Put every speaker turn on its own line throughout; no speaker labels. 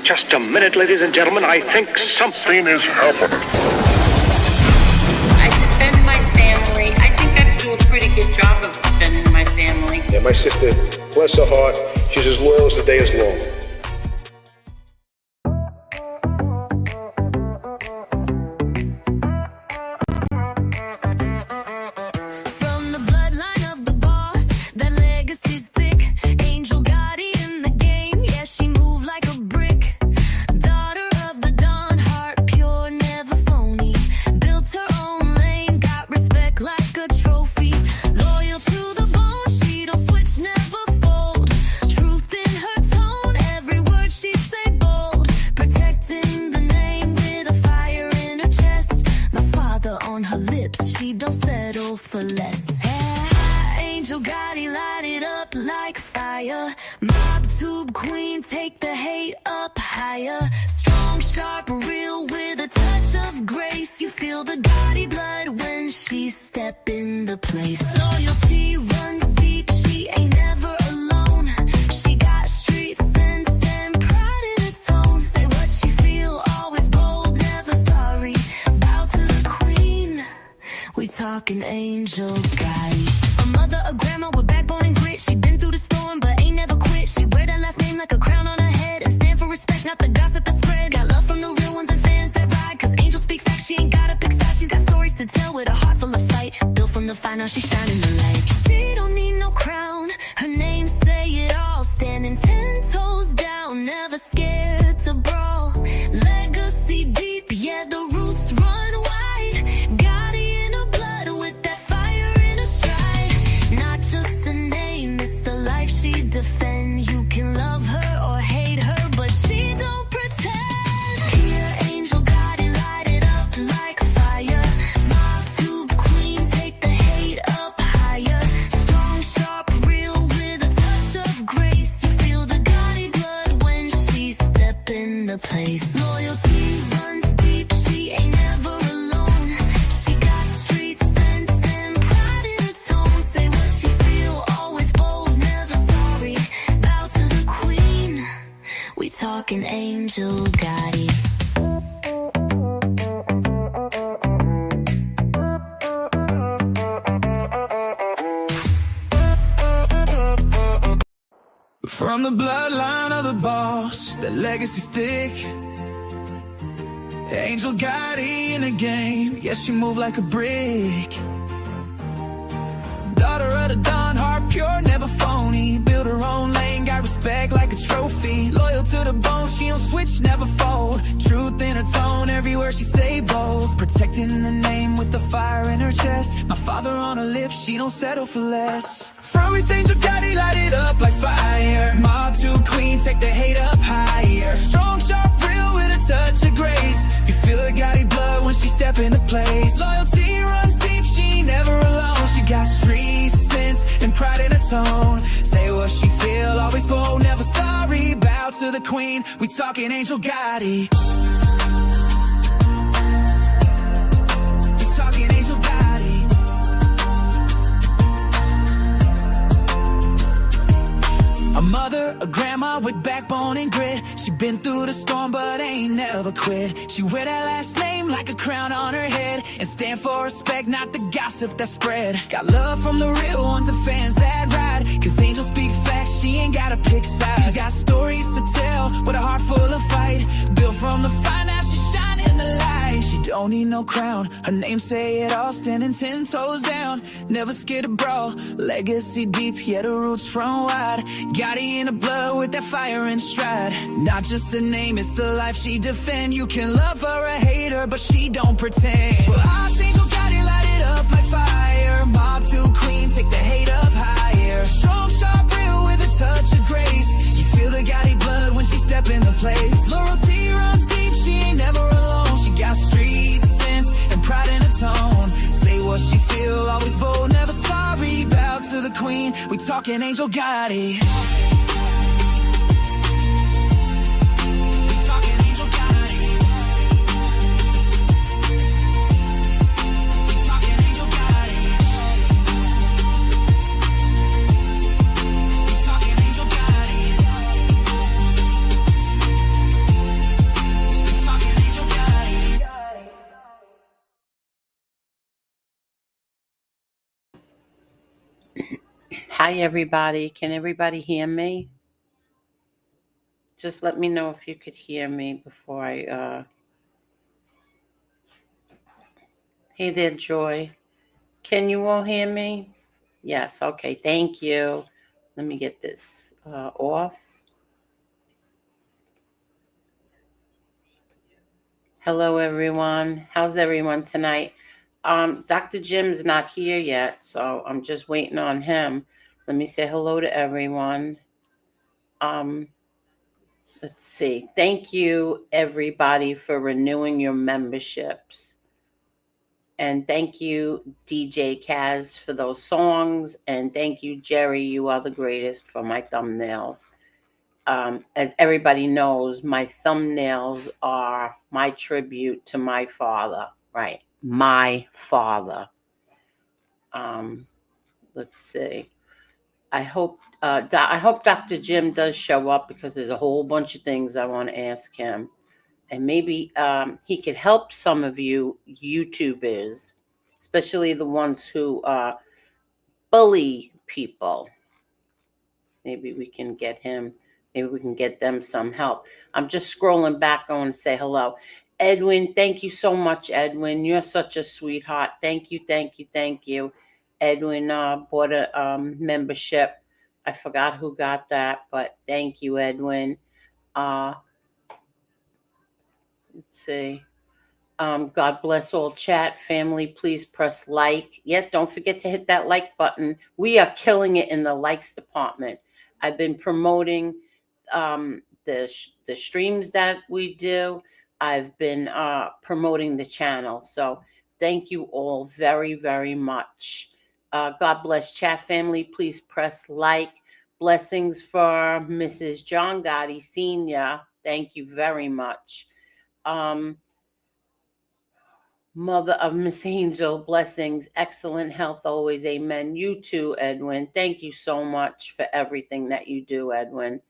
Just a minute, ladies and gentlemen. I think something is happening.
I defend my family. I think I do a pretty good job of defending my family.
Yeah, my sister, bless her heart, she's as loyal as the day is long.
For less. Angel Gotti, light it up like fire. Mob tube queen, take the hate up higher. Strong, sharp, real with a touch of grace. You feel the Gotti blood when she step in the place. Loyalty runs deep, she ain't never alone. She got street sense and pride in her tone. Say what she feel, always bold, never sorry. Bow to the queen. We talking Angel Gotti. A mother, a grandma with backbone and grit. She been through the storm, but ain't never quit. She wear that last name like a crown on her head and stand for respect, not the gossip that spread. Got love from the real ones and fans that ride. Cause Angel speak facts, she ain't gotta pick sides. She's got stories to tell with a heart full of fight. Built from the fire, now she shining the light. She don't need no crown, her name say it all. Standing 10 toes down, never scared to brawl. Legacy deep, yeah, the roots run wide. Defend. You can love her or hate her, but she don't pretend. Here, Angel Gotti, light it up like fire. Mob tube queen, take the hate up higher. Strong, sharp, real with a touch of grace. You feel the Gotti blood when she step in the place. Loyalty runs deep, she ain't never alone. She got street sense and pride in her tone. Say what she feel, always bold, never sorry. Bow to the queen. We talking Angel Gotti.
From the bloodline of the boss, the legacy's thick. Angel Gotti in the game, yes, she move like a brick. Daughter of the Don, heart pure, never phony. Build her own lane, got respect like a trophy. Loyal to the bone, she don't switch, never fold. Truth in her tone, every word she say bold. Protecting the name with the fire in her chest. My father on her lips, she don't settle for less. From with Angel Gotti, light it up like fire. Mob to queen, take the hate up higher. Strong, sharp, real with a touch of grace. You feel the Gotti blood when she step into place. Loyalty runs deep, she ain't never alone. She got street sense and pride in her tone. Say what she feel, always bold, never sorry. Bow to the queen, we talking Angel Gotti. We talking Angel Gotti. A mother, a grandma with backbone and grit. She been through the storm but ain't never quit. She wear that last name like a crown on her head and stand for respect, not the gossip that spread. Got love from the real ones and fans that ride. Cause angels speak facts, she ain't gotta pick sides. She got stories to tell with a heart full of fight. Built from the fire, now she shining the light. She don't need no crown, her name say it all. Standing 10 toes down, never scared to brawl. Legacy deep, yeah, the roots run wide. Gotti in the blood with that fire and stride. Not just a name, it's the life she defend. You can love her or hate her, but she don't pretend. Well, I've seen you Gotti light it up like fire. Mob to queen, take the hate up higher. Strong, sharp, real with a touch of grace. You feel the Gotti blood when she step in the place. Loyalty runs deep, she ain't never alone. She got street sense and pride in her tone. Say what she feel, always bold, never sorry. Bow to the queen, we talking Angel Gotti.
Hi, everybody. Can everybody hear me? Just let me know if you could hear me before I... Hey there, Joy. Can you all hear me? Yes, okay, thank you. Let me get this off. Hello, everyone. How's everyone tonight? Dr. Jim's not here yet, so I'm just waiting on him. Let me say hello to everyone. Let's see. Thank you, everybody, for renewing your memberships. And thank you, DJ Kaz, for those songs. And thank you, Jerry. You are the greatest for my thumbnails. As everybody knows, my thumbnails are my tribute to my father. Right. My father. Let's see. I hope Dr. Jim does show up because there's a whole bunch of things I want to ask him. And maybe he could help some of you YouTubers, especially the ones who bully people. Maybe we can get him. Maybe we can get them some help. I'm just scrolling back. I want to say hello. Edwin, thank you so much, Edwin. You're such a sweetheart. Thank you, thank you, thank you. Edwin bought a membership. I forgot who got that, but thank you, Edwin. Let's see. God bless all chat family. Please press like. Yeah, don't forget to hit that like button. We are killing it in the likes department. I've been promoting the streams that we do. I've been promoting the channel. So thank you all very, very much. God bless chat family. Please press like. Blessings for Mrs. John Gotti Sr. Thank you very much. Mother of Miss Angel, blessings, excellent health always, amen. You too, Edwin. Thank you so much for everything that you do, Edwin.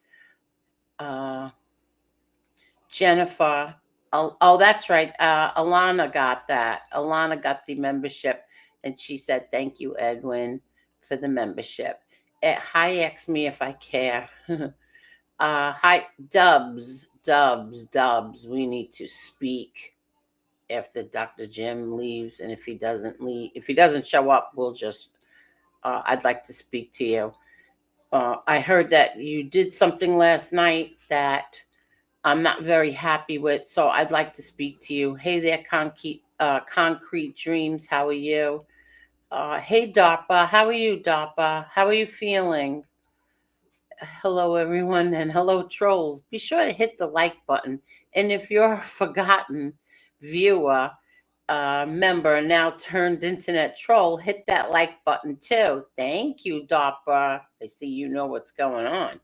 Jennifer, oh, that's right. Alana got that. Alana got the membership, and she said, thank you, Edwin, for the membership. Hi, X me if I care. Hi, Dubs. We need to speak after Dr. Jim leaves, and if he doesn't show up, we'll just I'd like to speak to you. I heard that you did something last night that I'm not very happy with, so I'd like to speak to you. Hey there, Concrete Dreams, how are you? Hey DARPA, how are you, DARPA? How are you feeling? Hello everyone, and hello trolls. Be sure to hit the like button, and if you're a forgotten viewer, member, now turned internet troll, hit that like button too. Thank you, DARPA. I see you know what's going on.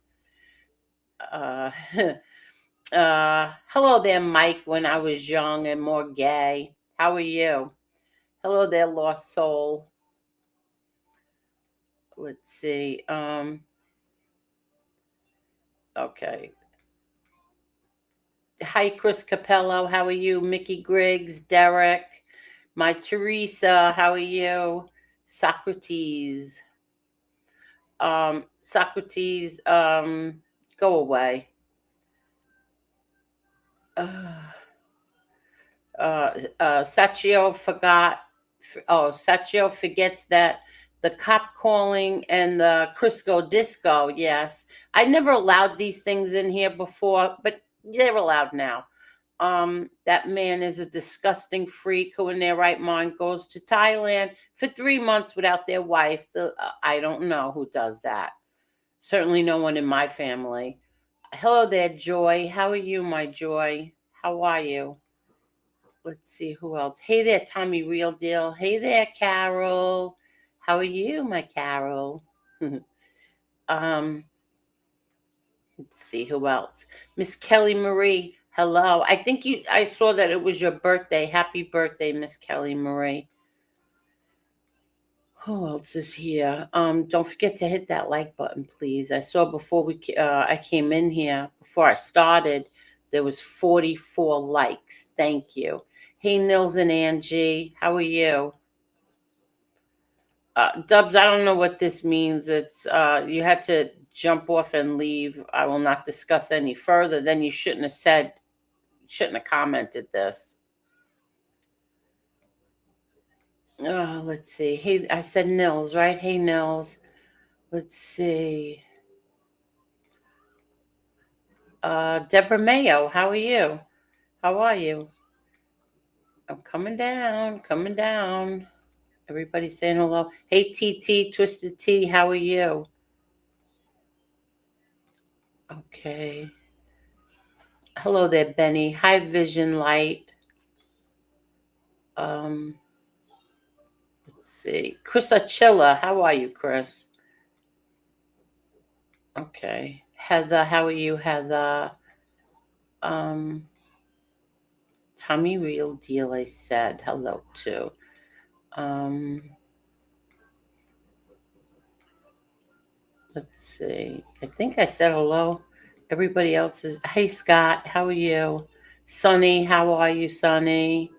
Hello there, Mike, when I was young and more gay. How are you? Hello there, Lost Soul. Let's see. Okay. Hi, Chris Capello. How are you? Mickey Griggs, Derek, my Teresa. How are you? Socrates. Socrates, go away. Sachio forgets that the cop calling and the Crisco disco. Yes, I never allowed these things in here before, but they're allowed now. That man is a disgusting freak who in their right mind goes to Thailand for 3 months without their wife. I don't know who does that. Certainly no one in my family. Hello there, Joy. How are you, my Joy? How are you? Let's see who else. Hey there, Tommy Real Deal. Hey there, Carol. How are you, my Carol? Let's see who else. Miss Kelly Marie. Hello. I saw that it was your birthday. Happy birthday, Miss Kelly Marie. Who else is here? Don't forget to hit that like button, please. I saw before I came in here, before I started, there was 44 likes. Thank you. Hey, Nils and Angie, how are you? Dubs, I don't know what this means. It's you had to jump off and leave. I will not discuss any further. Then you shouldn't have commented this. Let's see. Hey, I said Nils, right? Hey, Nils. Let's see. Deborah Mayo, how are you? How are you? I'm coming down, coming down. Everybody's saying hello. Hey, TT, Twisted T, how are you? Okay. Hello there, Benny. Hi, Vision Light. Let's see. Chris Achilla, how are you, Chris? Okay. Heather, how are you, Heather? Tommy Real Deal, I said hello to. Let's see. I think I said hello. Everybody else is. Hey, Scott, how are you? Sonny, how are you, Sonny?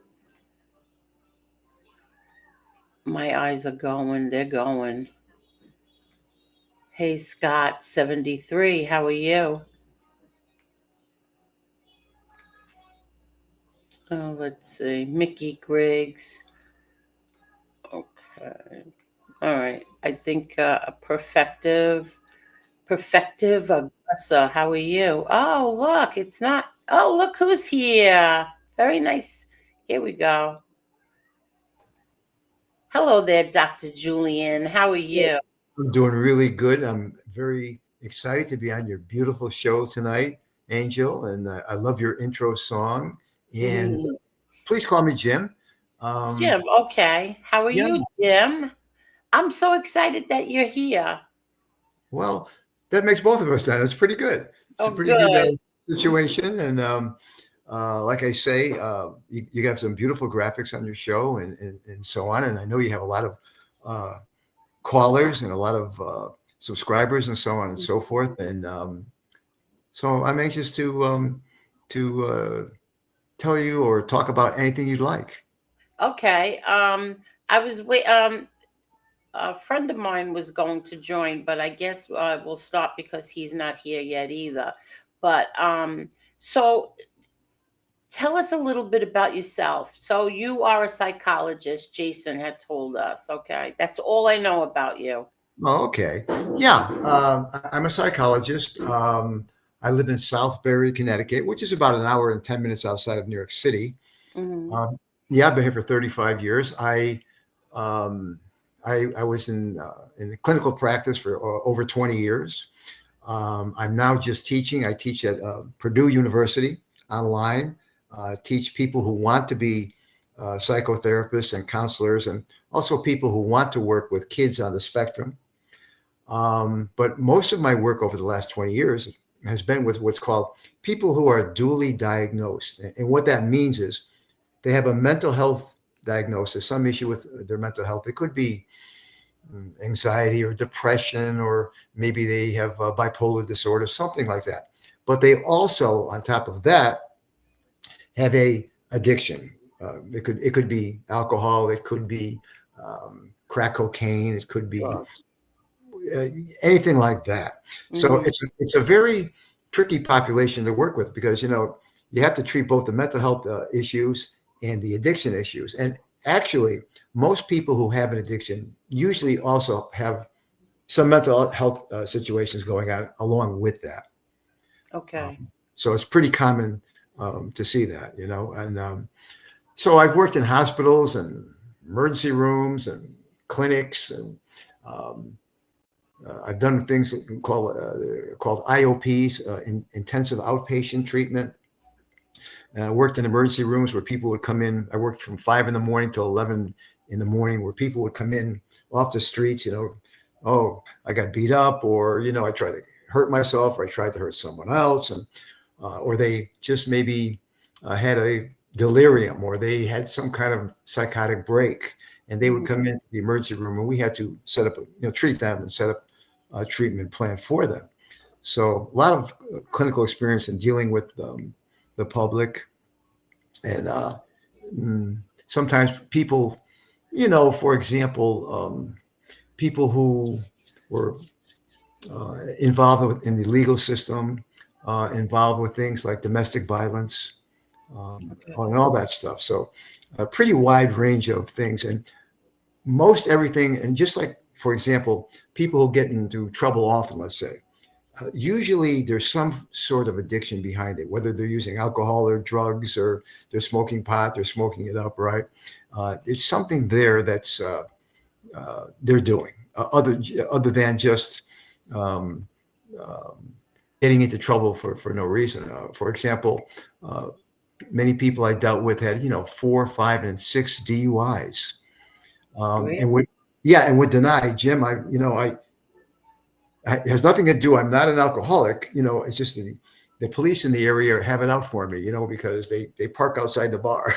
My eyes are going. They're going. Hey, Scott, 73, how are you? Oh, let's see. Mickey Griggs. Okay. All right. I think Perfective Aggressor. How are you? Oh, look, it's not. Oh, look who's here. Very nice. Here we go. Hello there, Dr. Julian. How are you?
I'm doing really good. I'm very excited to be on your beautiful show tonight, Angel, and I love your intro song. And please call me Jim.
Jim, okay. How are
Yeah.
you, Jim? I'm so excited that you're here.
Well, that makes both of us sound. It's pretty good. It's
Oh,
a pretty good
good.
situation. And like I say, you have some beautiful graphics on your show and so on. And I know you have a lot of callers and a lot of subscribers and so on and so forth. And so I'm anxious to tell you or talk about anything you'd like.
Okay. I was wait. A friend of mine was going to join, but I guess we'll stop because he's not here yet either. But so tell us a little bit about yourself. So you are a psychologist, Jason had told us. Okay, that's all I know about you.
Oh, okay. Yeah, I'm a psychologist. I live in Southbury, Connecticut, which is about an hour and 10 minutes outside of New York City.
Mhm.
Yeah, I've been here for 35 years. I was in clinical practice for over 20 years. I'm now just teaching. I teach at Purdue University online, teach people who want to be psychotherapists and counselors, and also people who want to work with kids on the spectrum. But most of my work over the last 20 years has been with what's called people who are dually diagnosed. And what that means is they have a mental health diagnosis, some issue with their mental health. It could be anxiety or depression, or maybe they have a bipolar disorder, something like that. But they also, on top of that, have a addiction. It could be alcohol, it could be crack cocaine, it could be anything like that. So it's a very tricky population to work with because you have to treat both the mental health issues and the addiction issues. And actually, most people who have an addiction usually also have some mental health situations going on along with that.
Okay.
So it's pretty common to see that, and so I've worked in hospitals and emergency rooms and clinics, and I've done things called IOPs, intensive outpatient treatment. I worked in emergency rooms where people would come in. I worked from 5 a.m. till 11 a.m, where people would come in off the streets, oh, I got beat up, or, I tried to hurt myself, or I tried to hurt someone else. And, or they just maybe had a delirium, or they had some kind of psychotic break, and they would come into the emergency room, and we had to set up, treat them and set up a treatment plan for them. So a lot of clinical experience in dealing with the public. And sometimes people, for example, people who were involved in the legal system, involved with things like domestic violence, and all that stuff. So a pretty wide range of things, and most everything. And just like, for example, people who get into trouble often, let's say, usually there's some sort of addiction behind it, whether they're using alcohol or drugs, or they're smoking pot, they're smoking it up, right? There's something there that's they're doing other than just getting into trouble for no reason. For example, many people I dealt with had 4, 5, and 6 DUIs,
Really?
and would deny, Jim, it has nothing to do. I'm not an alcoholic. It's just the police in the area have it out for me, because they park outside the bar,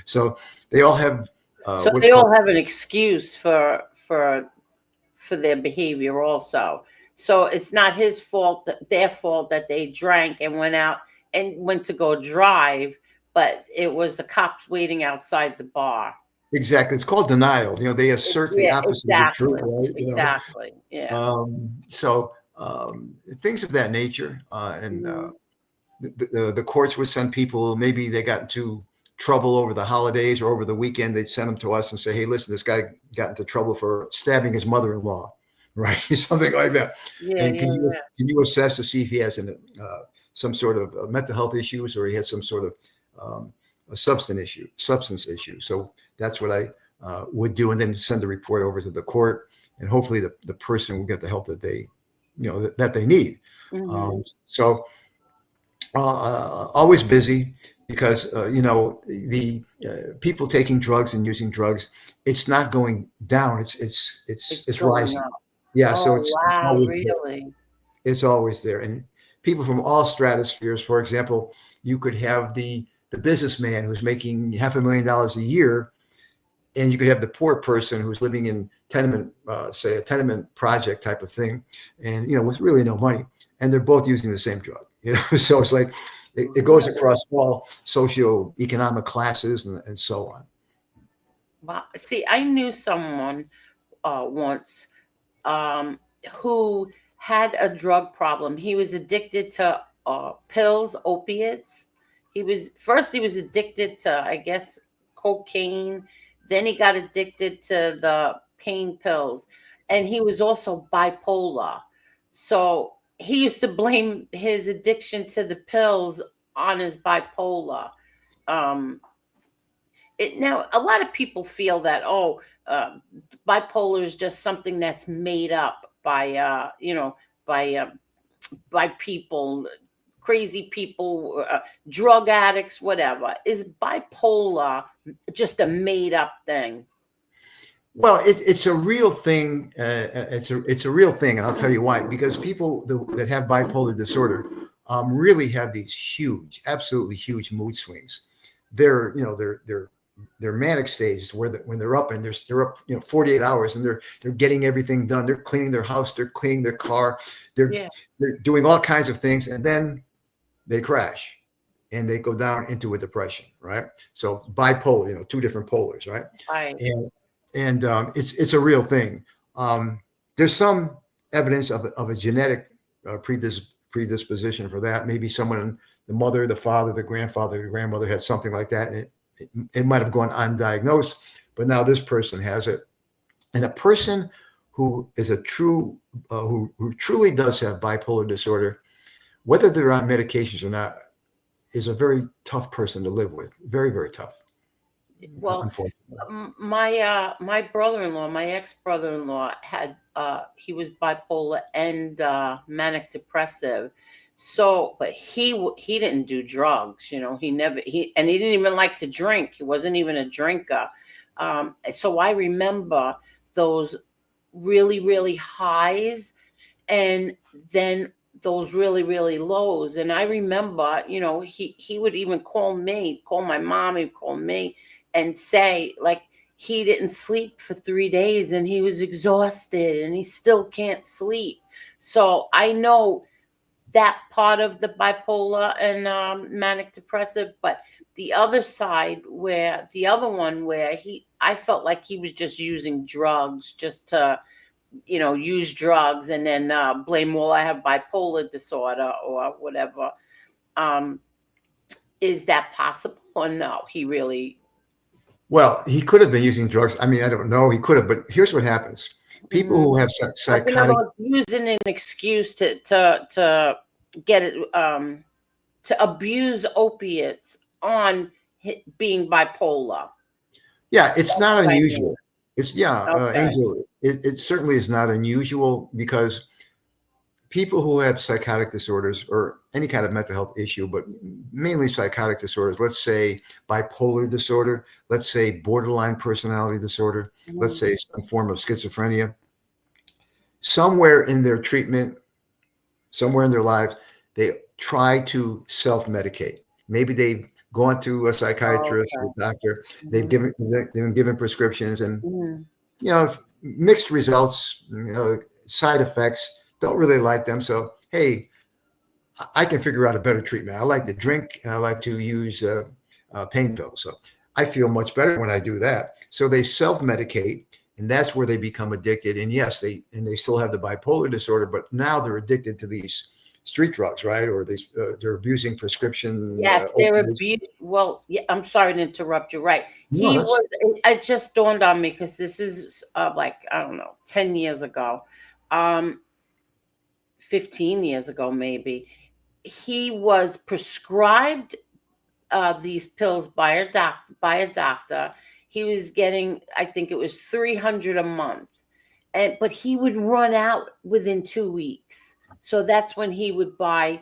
so they all have.
So they all have an excuse for their behavior also. So it's not his fault, their fault that they drank and went out and went to go drive, but it was the cops waiting outside the bar.
Exactly. It's called denial. They assert the opposite of the truth, right?
Exactly. Yeah.
So things of that nature, and the courts would send people. Maybe they got into trouble over the holidays or over the weekend. They'd send them to us and say, "Hey, listen, this guy got into trouble for stabbing his mother-in-law," right? Something like that.
Yeah.
And can you assess to see if he has some sort of mental health issues, or he has some sort of a substance issue? So that's what I would do, and then send the report over to the court, and hopefully the person will get the help that they, that they need.
Mm-hmm.
So always busy, because the people taking drugs and using drugs, it's not going down. It's rising.
Up.
Yeah.
Oh,
So it's always
really?
there. It's always there, and people from all stratospheres. For example, you could have the businessman who's making $500,000 a year, and you could have the poor person who's living in say a tenement project type of thing, and with really no money, and they're both using the same drug. So it's like it goes across all socioeconomic classes and so on.
Wow. See, I knew someone once who had a drug problem. He was addicted to pills, opiates. He was addicted to, I guess, cocaine. Then he got addicted to the pain pills, and he was also bipolar. So he used to blame his addiction to the pills on his bipolar. Now, a lot of people feel that bipolar is just something that's made up by by people, crazy people, drug addicts, whatever. Is bipolar just a made up thing?
Well, it's a real thing. It's a real thing, and I'll tell you why. Because people that have bipolar disorder really have these absolutely huge mood swings. They're manic stages when they're up, and they're up 48 hours, and they're getting everything done. They're cleaning their house, they're cleaning their car, they're doing all kinds of things, and then they crash and they go down into a depression, right? So bipolar, two different polars, right?
Right.
And it's a real thing. There's some evidence of a genetic predisposition for that. Maybe someone, the mother, the father, the grandfather, the grandmother had something like that, and it might have gone undiagnosed, but now this person has it. And a person who is who truly does have bipolar disorder, whether they're on medications or not, is a very tough person to live with. Very, very tough.
Well,
unfortunately.
My brother-in-law, my ex-brother-in-law had he was bipolar and manic depressive. So, but he didn't do drugs, he didn't even like to drink. He wasn't even a drinker. So I remember those really, really highs, and then those really, really lows. And I remember, he would even call my mom, he'd call me and say, like, he didn't sleep for 3 days and he was exhausted and he still can't sleep. So I know that part of the bipolar and manic depressive, but the other side where the other one where I felt like he was just using drugs just to, use drugs and then blame, well, I have bipolar disorder or whatever. Is that possible or no? He really.
Well, he could have been using drugs. I mean, I don't know. He could have, but here's what happens. People who have psychotic,
using an excuse to get it, to abuse opiates on being bipolar.
yeah, it's not
what I
unusual. It's
Okay.
Angel. It certainly is not unusual because people who have psychotic disorders or any kind of mental health issue, but mainly psychotic disorders, let's say bipolar disorder, let's say borderline personality disorder, let's say some form of schizophrenia, somewhere in their treatment, somewhere in their lives, they try to self-medicate. Maybe they've gone to a psychiatrist or a doctor, they've been given prescriptions and, mixed results, side effects, don't really like them. So, hey, I can figure out a better treatment. I like to drink and I like to use pain pills. So I feel much better when I do that. So they self-medicate, and that's where they become addicted. And yes, they still have the bipolar disorder, but now they're addicted to these street drugs, right? Or they're abusing prescription.
Yes, they're
opioids.
Well, yeah, I'm sorry to interrupt you. Right.
No,
He
that's
was, it just dawned on me because this is like, I don't know, 10 years ago, 15 years ago, maybe. He was prescribed these pills by a doctor. He was getting, I think it was 300 a month. But he would run out within 2 weeks. So that's when he would buy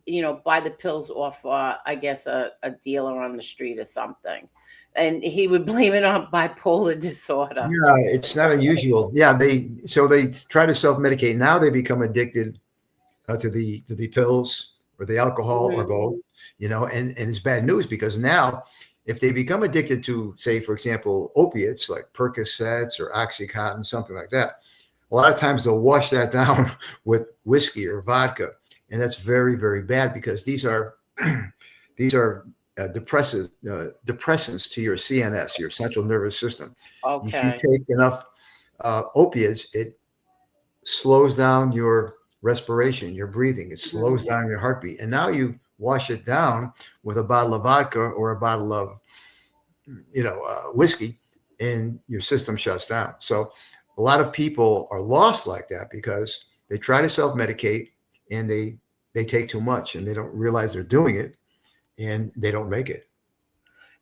the pills off, I guess, a dealer on the street or something. And he would blame it on bipolar disorder.
Yeah, it's not unusual. Yeah, they try to self-medicate. Now they become addicted to the pills or the alcohol or both. And it's bad news because now if they become addicted to, say, for example, opiates like Percocets or Oxycontin, something like that, a lot of times they'll wash that down with whiskey or vodka, and that's very, very bad because these are depressants to your CNS, your central nervous system.
Okay.
If you take enough opiates, it slows down your respiration, your breathing. It slows down your heartbeat, and now you wash it down with a bottle of vodka or a bottle of whiskey, and your system shuts down. So a lot of people are lost like that because they try to self-medicate and they take too much and they don't realize they're doing it and they don't make it.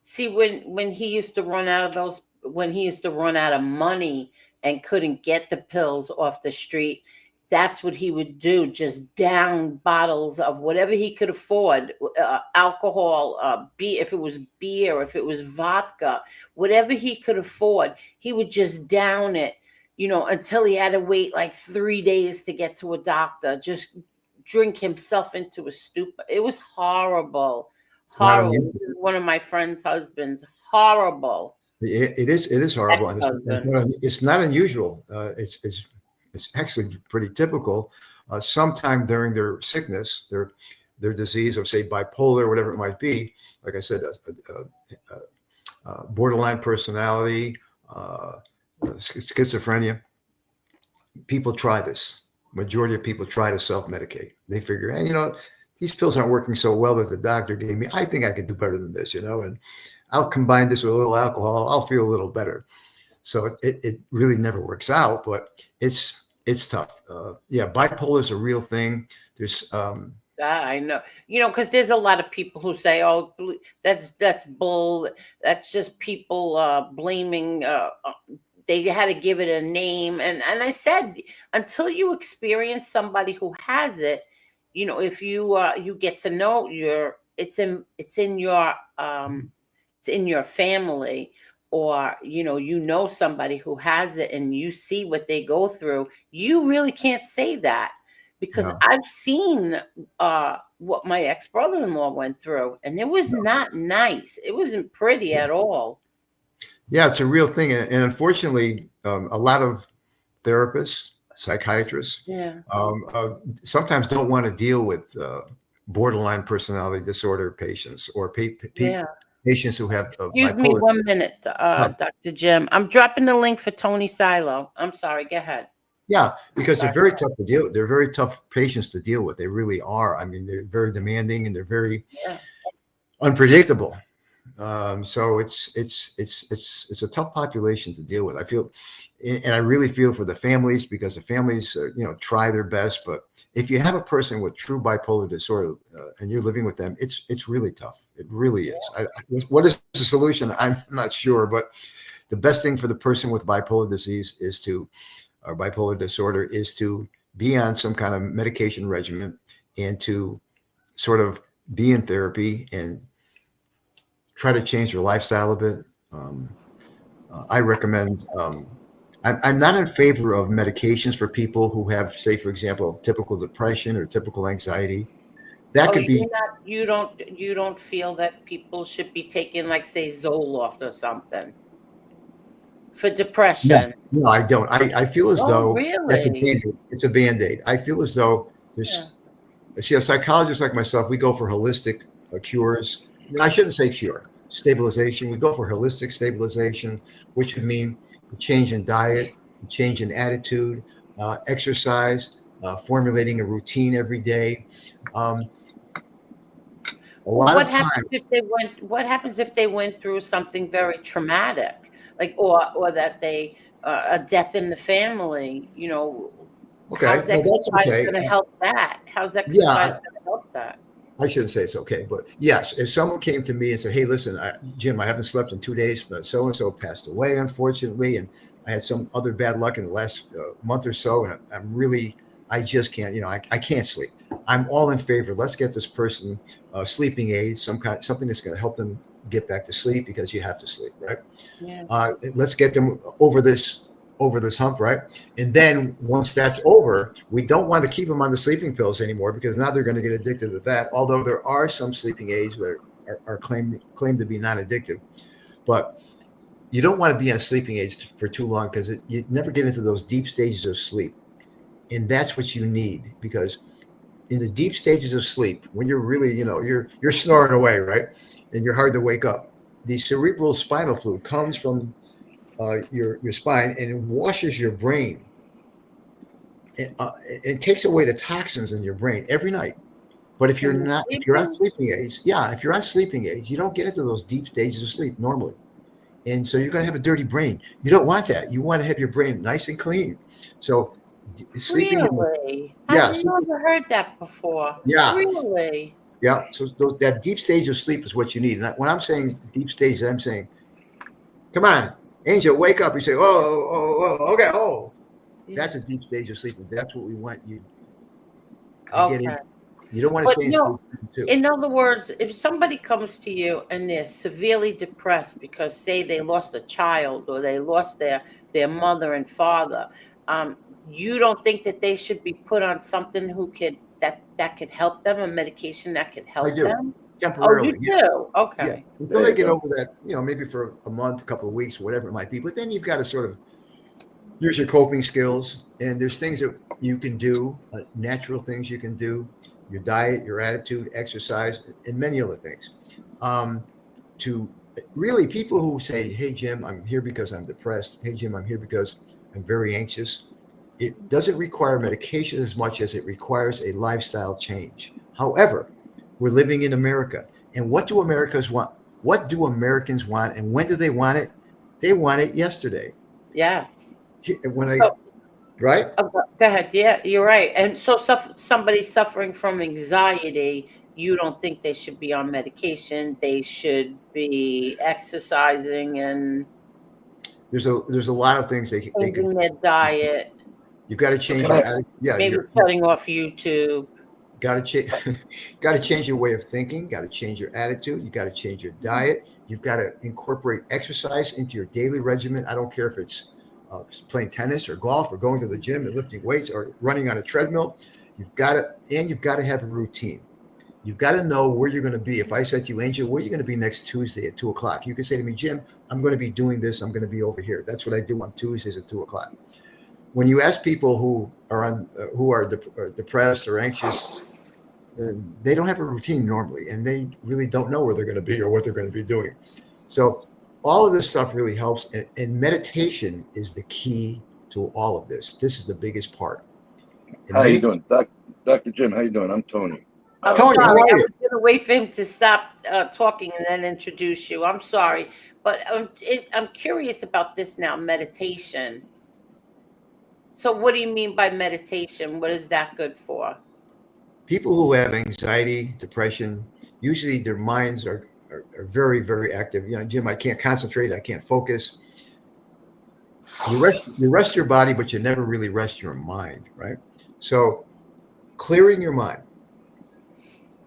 See, when he used to run out of money and couldn't get the pills off the street, that's what he would do, just down bottles of whatever he could afford, alcohol, if it was beer, if it was vodka, whatever he could afford, he would just down it, until he had to wait like 3 days to get to a doctor, just drink himself into a stupor. It was horrible. Horrible. One of my friend's husbands. Horrible.
It is horrible. It's not unusual. It's actually pretty typical. Sometime during their sickness, their disease of, say, bipolar, whatever it might be, like I said, borderline personality, schizophrenia, people try this. Majority of people try to self-medicate. They figure, hey, these pills aren't working so well that the doctor gave me. I think I could do better than this, and I'll combine this with a little alcohol. I'll feel a little better. So it really never works out, but it's tough. Bipolar is a real thing. There's
I know, because there's a lot of people who say, "Oh, that's bull. That's just people blaming." They had to give it a name, and I said, until you experience somebody who has it, if you get to know it's in your family, or somebody who has it and you see what they go through, you really can't say that because I've seen what my ex-brother-in-law went through, and it was not nice. It wasn't pretty at all.
Yeah, it's a real thing, and unfortunately, a lot of therapists psychiatrists,
Yeah.
sometimes don't want to deal with borderline personality disorder patients or
Yeah.
patients who have
Excuse me
bipolar.
1 minute,
Yeah,
Dr. Jim. I'm dropping the link for Tony Silo. I'm sorry. Go ahead.
yeah, because they're
Sorry.
very tough to deal with. They're very tough patients to deal with. They really are. I mean, they're very demanding and they're very
Yeah.
unpredictable. So it's a tough population to deal with. I feel, and I really feel for the families because the families, try their best. But if you have a person with true bipolar disorder and you're living with them, it's really tough. It really is. What is the solution? I'm not sure, but the best thing for the person with bipolar disease or bipolar disorder is to be on some kind of medication regimen and to sort of be in therapy and try to change your lifestyle a bit. I recommend, I'm not in favor of medications for people who have, say, for example, typical depression or typical anxiety. That could be,
You don't feel that people should be taking, like, say, Zoloft or something for
no,
depression?
no, I don't. I feel as
Oh,
though that's a
really?
Band-Aid. It's a Band-Aid. I feel as though see, a psychologist like myself, we go for holistic cures. I shouldn't say cure, stabilization. We go for holistic stabilization, which would mean a change in diet, a change in attitude, exercise, formulating a routine every day. A lot of time.
What happens if they went through something very traumatic, like, or that they a death in the family?
Okay,
How's
well, that's
exercise
okay.
going to help that? How's exercise
Yeah,
going to help that?
I shouldn't say it's okay, but yes, if someone came to me and said, "Hey, listen, Jim, I haven't slept in 2 days, but so and so passed away, unfortunately, and I had some other bad luck in the last month or so, and I just can't, I can't sleep." I'm all in favor. Let's get this person sleeping aids, something that's going to help them get back to sleep because you have to sleep, right?
Yeah.
Let's get them over this hump, right? And then once that's over, we don't want to keep them on the sleeping pills anymore because now they're going to get addicted to that. Although there are some sleeping aids that are claimed to be non-addictive, but you don't want to be on sleeping aids for too long because you never get into those deep stages of sleep, and that's what you need because in the deep stages of sleep, when you're really, you're snoring away, right, and you're hard to wake up, the cerebral spinal fluid comes from your spine and it washes your brain. It takes away the toxins in your brain every night. But if you're on sleeping aids, you don't get into those deep stages of sleep normally. And so you're going to have a dirty brain. You don't want that. You want to have your brain nice and clean. So sleeping.
Really? I've never heard that before.
Yeah.
Really?
Yeah. So that deep stage of sleep is what you need. And when I'm saying deep stage, I'm saying, come on, Angel, wake up. You say, oh, okay. Oh, that's a deep stage of sleep. That's what we want you to get in. You don't want to stay in sleep too.
In other words, if somebody comes to you and they're severely depressed because, say, they lost a child or they lost their mother and father, you don't think that they should be put on something that could help them, a medication that could help them?
Temporarily.
Oh, you do? Okay.
Yeah. Until they get over that, maybe for a month, a couple of weeks, whatever it might be. But then you've got to sort of use your coping skills. And there's things that you can do, natural things you can do, your diet, your attitude, exercise, and many other things. To really people who say, hey, Jim, I'm here because I'm depressed. Hey, Jim, I'm here because I'm very anxious. It doesn't require medication as much as it requires a lifestyle change. However, we're living in America. And what do Americans want? What do Americans want? And when do they want it? They want it yesterday.
Yes.
Right?
Go ahead. Yeah, you're right. And so somebody suffering from anxiety, you don't think they should be on medication. They should be exercising and
there's a lot of things they
changing their diet.
You got to change your attitude. Yeah,
maybe cutting off YouTube.
Got to change your way of thinking. Got to change your attitude. You got to change your diet. You've got to incorporate exercise into your daily regimen. I don't care if it's playing tennis or golf or going to the gym and lifting weights or running on a treadmill. You've got to have a routine. You've got to know where you're going to be. If I said to you, Angel, where are you going to be next Tuesday at 2:00? You can say to me, Jim, I'm going to be doing this. I'm going to be over here. That's what I do on Tuesdays at 2:00. when you ask people who are depressed or anxious, they don't have a routine normally, and they really don't know where they're going to be or what they're going to be doing. So all of this stuff really helps, and meditation is the key to all of this. This is the biggest part.
How you doing, Dr. Jim? How you doing? I'm Tony.
I'm
Tony, how
sorry.
are
I
you?
was going to wait for him to stop talking and then introduce you. I'm sorry. But I'm curious about this now, meditation. So what do you mean by meditation? What is that good for?
People who have anxiety, depression, usually their minds are very, very active. You know, Jim, I can't concentrate. I can't focus. You rest your body, but you never really rest your mind, right? So clearing your mind,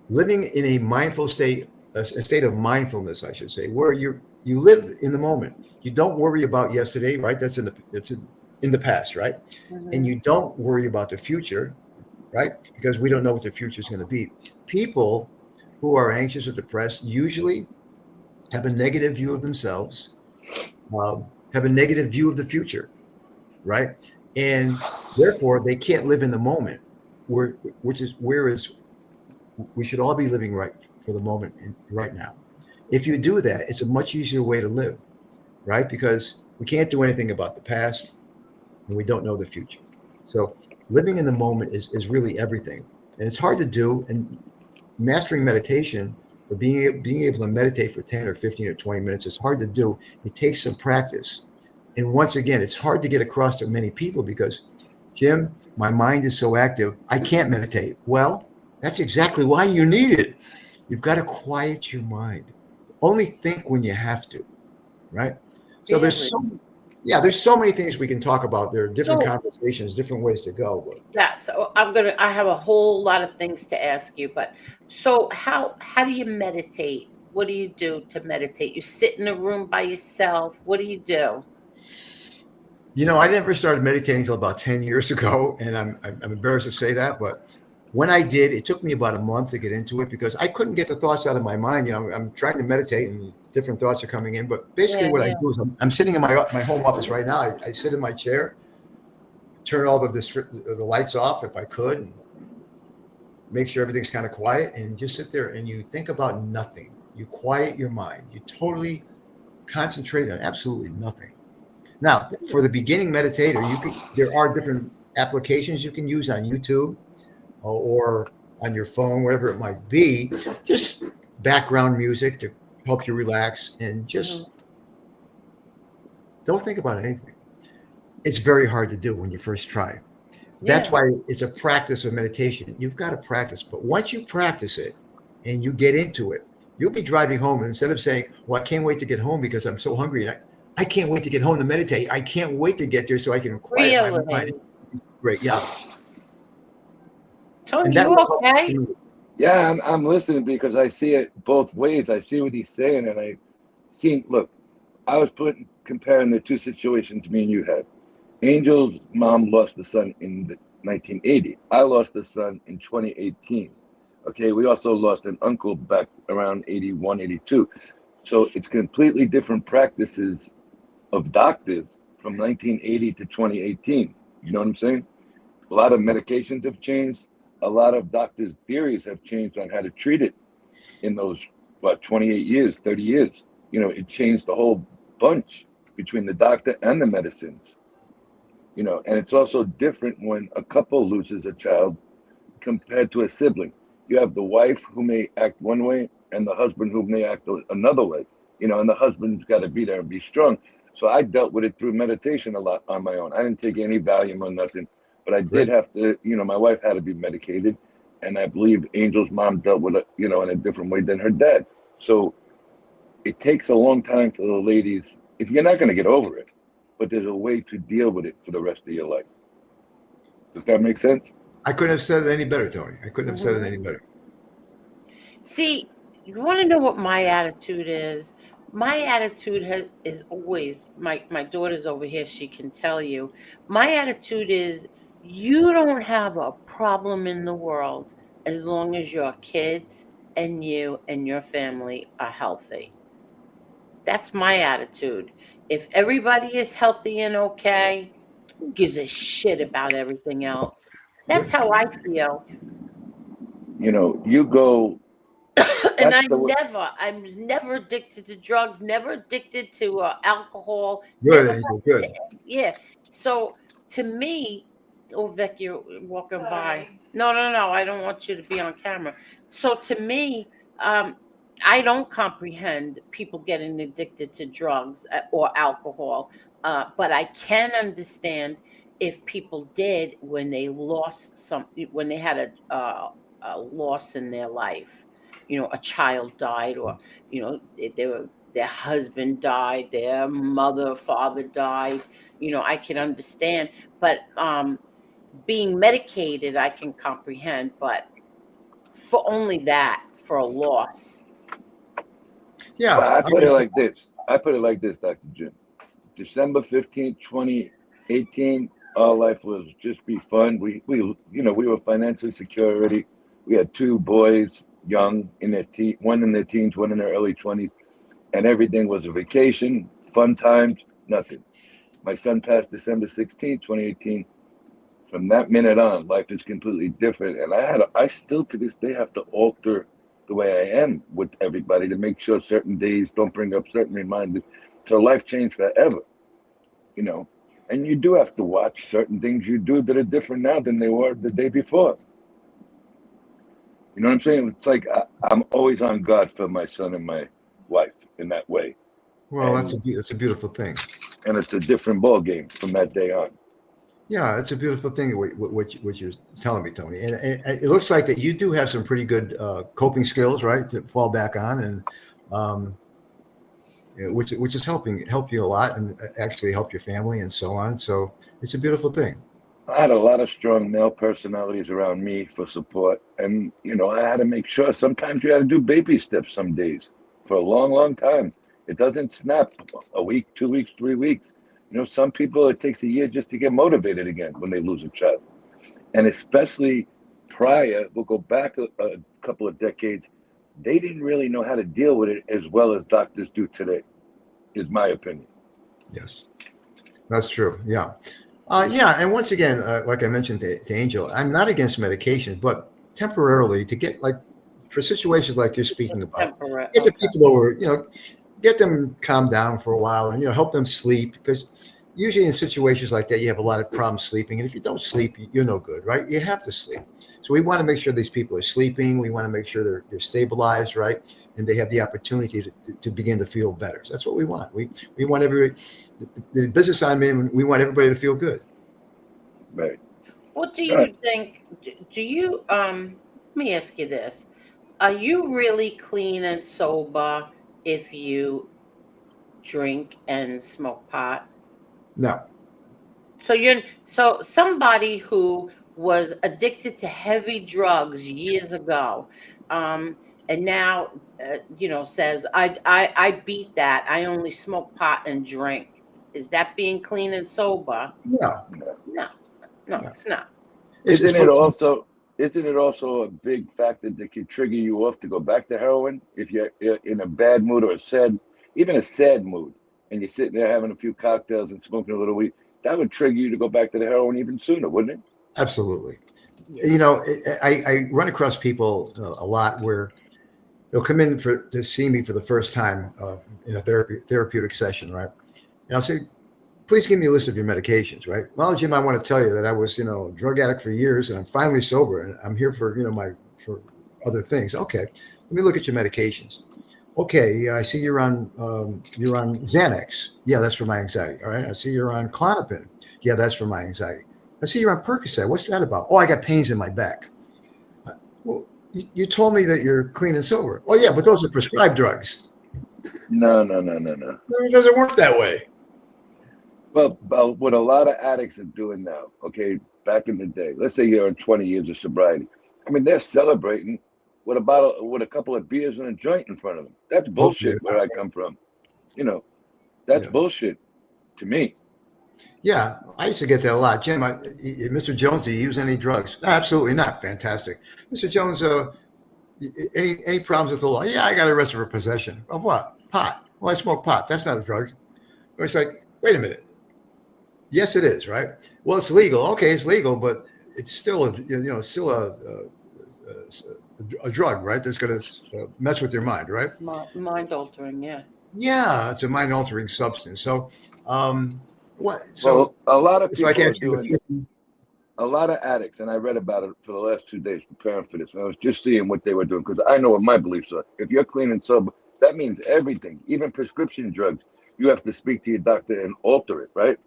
living in a mindful state, a state of mindfulness, I should say, where you live in the moment. You don't worry about yesterday, right? That's in the past, right?
Mm-hmm.
And you don't worry about the future, right? Because we don't know what the future is going to be. People who are anxious or depressed usually have a negative view of themselves, have a negative view of the future, right? And therefore, they can't live in the moment, whereas we should all be living right for the moment right now. If you do that, it's a much easier way to live, right? Because we can't do anything about the past, and we don't know the future. So living in the moment is really everything, and it's hard to do. And mastering meditation, or being able to meditate for 10 or 15 or 20 minutes, it's hard to do. It takes some practice. And once again, it's hard to get across to many people because, Jim, my mind is so active, I can't meditate. Well, that's exactly why you need it. You've got to quiet your mind. Only think when you have to, right? So there's so many things we can talk about. There are different conversations, different ways to go. But
Yeah, so I have a whole lot of things to ask you, but so how do you meditate? What do you do to meditate? You sit in a room by yourself. What do you do?
you know, I never started meditating until about 10 years ago, and I'm embarrassed to say that, but when I did, it took me about a month to get into it because I couldn't get the thoughts out of my mind. You know, I'm trying to meditate and different thoughts are coming in, but basically what I do is I'm sitting in my home office right now. I sit in my chair, turn all of the lights off if I could, and make sure everything's kind of quiet, and just sit there and you think about nothing. You quiet your mind. You totally concentrate on absolutely nothing. Now, for the beginning meditator, there are different applications you can use on YouTube or on your phone, whatever it might be. Just background music to help you relax, and just don't think about anything. It's very hard to do when you first try. That's why it's a practice of meditation. You've got to practice, but once you practice it and you get into it, you'll be driving home, and instead of saying, well, I can't wait to get home because I'm so hungry, and I can't wait to get home to meditate. I can't wait to get there so I can quiet my mind. It's great. Yeah.
Tony, you okay?
Yeah, I'm listening because I see it both ways. I see what he's saying, and look, I was comparing the two situations me and you had. Angel's mom lost the son in 1980. I lost the son in 2018. Okay, we also lost an uncle back around 81, 82. So it's completely different practices of doctors from 1980 to 2018. You know what I'm saying? A lot of medications have changed. A lot of doctors' theories have changed on how to treat it in those, 28 years, 30 years. You know, it changed the whole bunch between the doctor and the medicines. You know, and it's also different when a couple loses a child compared to a sibling. You have the wife who may act one way and the husband who may act another way, you know, and the husband's got to be there and be strong. So I dealt with it through meditation a lot on my own. I didn't take any Valium or nothing, but I did have to, you know, my wife had to be medicated. And I believe Angel's mom dealt with it, you know, in a different way than her dad. So it takes a long time for the ladies, if you're not going to get over it, but there's a way to deal with it for the rest of your life. Does that make sense?
I couldn't have said it any better, Tony. I couldn't have said it any better.
See, you want to know what my attitude is? My attitude is always, my daughter's over here, she can tell you. My attitude is, you don't have a problem in the world as long as your kids and you and your family are healthy. That's my attitude. If everybody is healthy and okay, Who gives a shit about everything else? That's how I feel.
You know, you go.
And
That's the way.
I was never addicted to drugs, never addicted to alcohol,
Good,
never,
Angel. Good.
yeah. So to me, oh, Vic, you're walking by. No, no, no, I don't want you to be on camera. So to me, I don't comprehend people getting addicted to drugs or alcohol, but I can understand if people did when they lost when they had a loss in their life. A child died, or they were their husband died, their mother, father died. I can understand, but being medicated, I can comprehend, but for only that, for a loss.
Yeah.
Well, I put it like this. Dr. Jim. December 15th, 2018, our life was just be fun. We were financially secure already. We had two boys, young in their one in their teens, one in their early 20s, and everything was a vacation, fun times, nothing. My son passed December 16th, 2018. From that minute on, life is completely different. And I still to this day have to alter the way I am with everybody to make sure certain days don't bring up certain reminders. So life changed forever, And you do have to watch certain things you do that are different now than they were the day before. You know what I'm saying? It's like I'm always on guard for my son and my wife in that way.
Well,
And
that's a beautiful thing.
and it's a different ball game from that day on.
Yeah, it's a beautiful thing what you're telling me, Tony. And it looks like that you do have some pretty good coping skills, right, to fall back on, and which is help you a lot, and actually help your family and so on. So it's a beautiful thing.
I had a lot of strong male personalities around me for support, and I had to make sure. Sometimes you had to do baby steps some days for a long, long time. It doesn't snap a week, 2 weeks, 3 weeks. Some people, it takes a year just to get motivated again when they lose a child. And especially prior, we'll go back a couple of decades, they didn't really know how to deal with it as well as doctors do today, is my opinion.
Yes, that's true. Yeah. And once again, like I mentioned to Angel, I'm not against medications, but temporarily to get, like, for situations like you're speaking about, get the people over, get them calmed down for a while, and help them sleep, because usually in situations like that you have a lot of problems sleeping, and if you don't sleep, you're no good, right? You have to sleep. So we want to make sure these people are sleeping. We want to make sure they're stabilized, right, and they have the opportunity to begin to feel better. So that's what we want. We want everybody, the business I'm in, we want everybody to feel good.
Right.
What do you think? Do you let me ask you this: are you really clean and sober if you drink and smoke pot?
No.
So somebody who was addicted to heavy drugs years ago, and now says, I beat that. I only smoke pot and drink. Is that being clean and sober?
No.
No, it's not.
Isn't it also a big factor that can trigger you off to go back to heroin if you're in a bad mood or even a sad mood, and you're sitting there having a few cocktails and smoking a little weed? That would trigger you to go back to the heroin even sooner, wouldn't it?
Absolutely. I run across people a lot where they'll come in to see me for the first time in a therapeutic session, right? And I'll say, please give me a list of your medications, right? Well, Jim, I want to tell you that I was, a drug addict for years, and I'm finally sober, and I'm here for, for other things. Okay, let me look at your medications. Okay, I see you're on Xanax. Yeah, that's for my anxiety. All right. I see you're on Klonopin. Yeah, that's for my anxiety. I see you're on Percocet. What's that about? Oh, I got pains in my back. Well, you told me that you're clean and sober. Oh, yeah, but those are prescribed drugs.
No.
It doesn't work that way.
Well, what a lot of addicts are doing now, okay, back in the day, let's say you're on 20 years of sobriety. I mean, they're celebrating with a couple of beers and a joint in front of them. That's bullshit where I come from. That's bullshit to me.
Yeah, I used to get that a lot. Jim, Mr. Jones, do you use any drugs? Absolutely not. Fantastic. Mr. Jones, any problems with the law? Yeah, I got arrested for possession. Of what? Pot. Well, I smoke pot. That's not a drug. It's like, wait a minute. Yes, it is, right? Well, it's legal. Okay, it's legal, but it's still a drug, right? That's going to mess with your mind, right?
Mind altering, yeah.
Yeah, it's a mind altering substance. So, what?
Well,
So
a lot of
it's like
people are
asking
doing. A lot of addicts, and I read about it for the last 2 days preparing for this. And I was just seeing what they were doing because I know what my beliefs are. If you're clean and sober, that means everything, even prescription drugs. You have to speak to your doctor and alter it, right?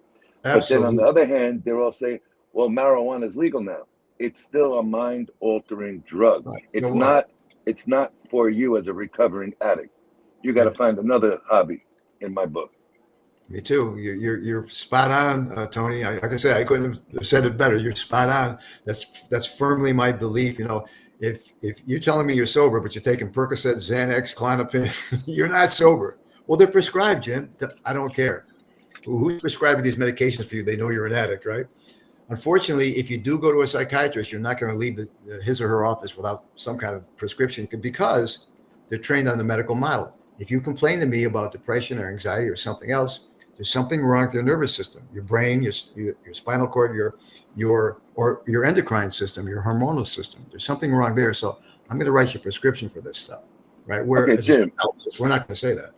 But then on the
absolutely.
other hand, they're all saying, well, marijuana is legal now. It's still a mind altering drug.
Right. So
It's
what?
not it's not for you as a recovering addict. You got to
And
find another hobby in my book.
me too. You're spot on, Tony. Like I said, I couldn't have said it better. You're spot on. That's firmly my belief. If you're telling me you're sober, but you're taking Percocet, Xanax, Klonopin, you're not sober. Well, they're prescribed, Jim. I don't care. Who's prescribing these medications for you? They know you're an addict, right? Unfortunately, if you do go to a psychiatrist, you're not going to leave his or her office without some kind of prescription because they're trained on the medical model. If you complain to me about depression or anxiety or something else, there's something wrong with your nervous system, your brain, your spinal cord, your endocrine system, your hormonal system. There's something wrong there. So I'm going to write you a prescription for this stuff, right?
Okay, Jim.
We're not going to say that.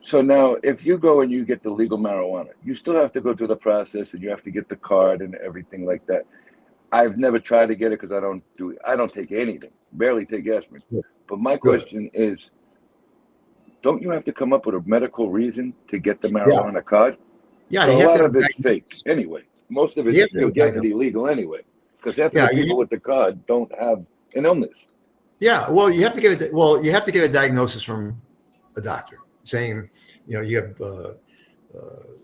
So now, if you go and you get the legal marijuana, you still have to go through the process, and you have to get the card and everything like that. I've never tried to get it because I don't take anything, barely take aspirin.
Yeah.
But my question is, don't you have to come up with a medical reason to get the marijuana card?
Yeah,
So
you
a
have
lot
to
of it's fake anyway. Most of it you'll get it illegal anyway, because half of the people with the card don't have an illness.
Yeah, well, you have to get a diagnosis from a doctor saying, you have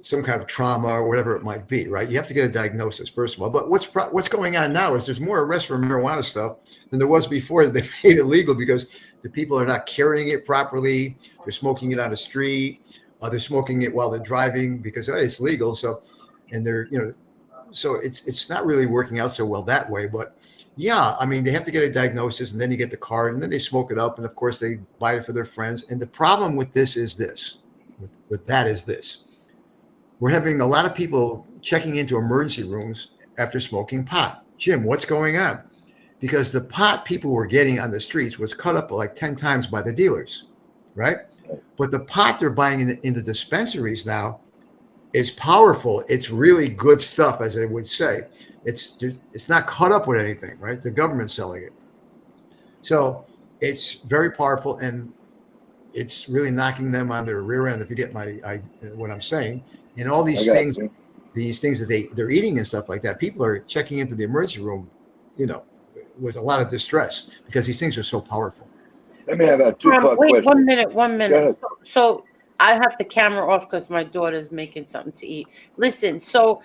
some kind of trauma or whatever it might be, right? You have to get a diagnosis first of all. But what's going on now is there's more arrests for marijuana stuff than there was before they made it legal because the people are not carrying it properly. They're smoking it on the street. They're smoking it while they're driving because it's legal. So, and they're so it's not really working out so well that way. But yeah, I mean, they have to get a diagnosis and then you get the card and then they smoke it up. And of course they buy it for their friends. And the problem with this is this, we're having a lot of people checking into emergency rooms after smoking pot. Jim, what's going on? Because the pot people were getting on the streets was cut up like 10 times by the dealers, right? But the pot they're buying in the dispensaries now is powerful. It's really good stuff, as they would say. It's not cut up with anything, right? The government's selling it. So it's very powerful and it's really knocking them on their rear end, if you get what I'm saying. And all these things that they're eating and stuff like that, people are checking into the emergency room, with a lot of distress because these things are so powerful.
Let me have a two-part
Wait,
question.
1 minute. So I have the camera off because my daughter's making something to eat. Listen, so